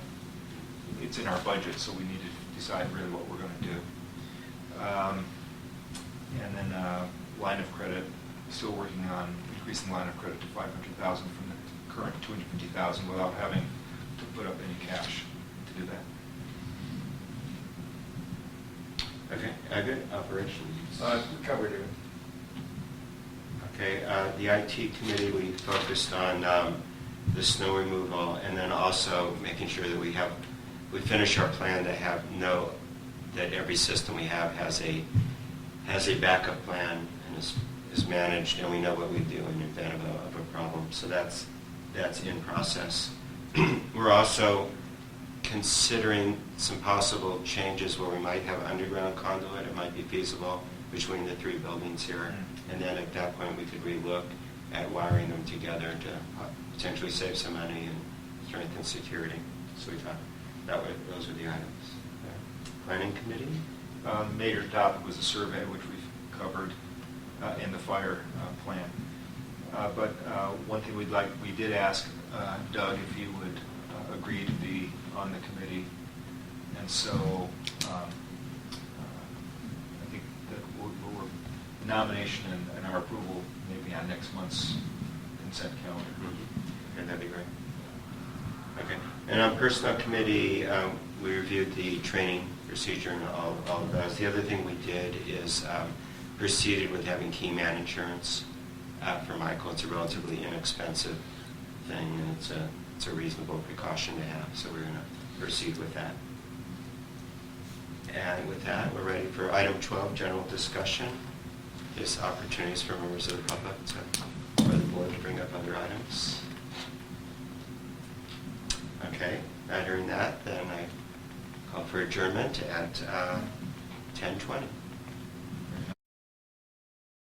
it's in our budget, so we need to decide really what we're going to do. And then line of credit, still working on increasing line of credit to $500,000 from the current $250,000 without having to put up any cash to do that. Okay, good. Operations. We covered it. Okay, the IT committee, we focused on the snow removal, and then also making sure that we finish our plan to have that every system we have has a backup plan and is managed, and we know what we do in event of a problem. So that's in process. We're also considering some possible changes where we might have underground conduit. It might be feasible between the 3 buildings here, and then at that point we could relook at wiring them together to potentially save some money and strengthen security. So we thought those were the items. Planning committee? The major topic was the survey, which we've covered, and the fire plan. But one thing we did ask Doug if he would agree to be on the committee, and so I think that we're nomination and our approval maybe on next month's consent calendar. Mm-hmm. Okay, that'd be great. Okay, and on personnel committee, we reviewed the training procedure and all of those. The other thing we did is proceeded with having key man insurance for Michael. It's a relatively inexpensive thing, and it's a reasonable precaution to have, so we're going to proceed with that. And with that, we're ready for item 12, general discussion. There's opportunities for members of the public or the board to bring up other items. Okay, during that, then I Call for adjournment at 10:20.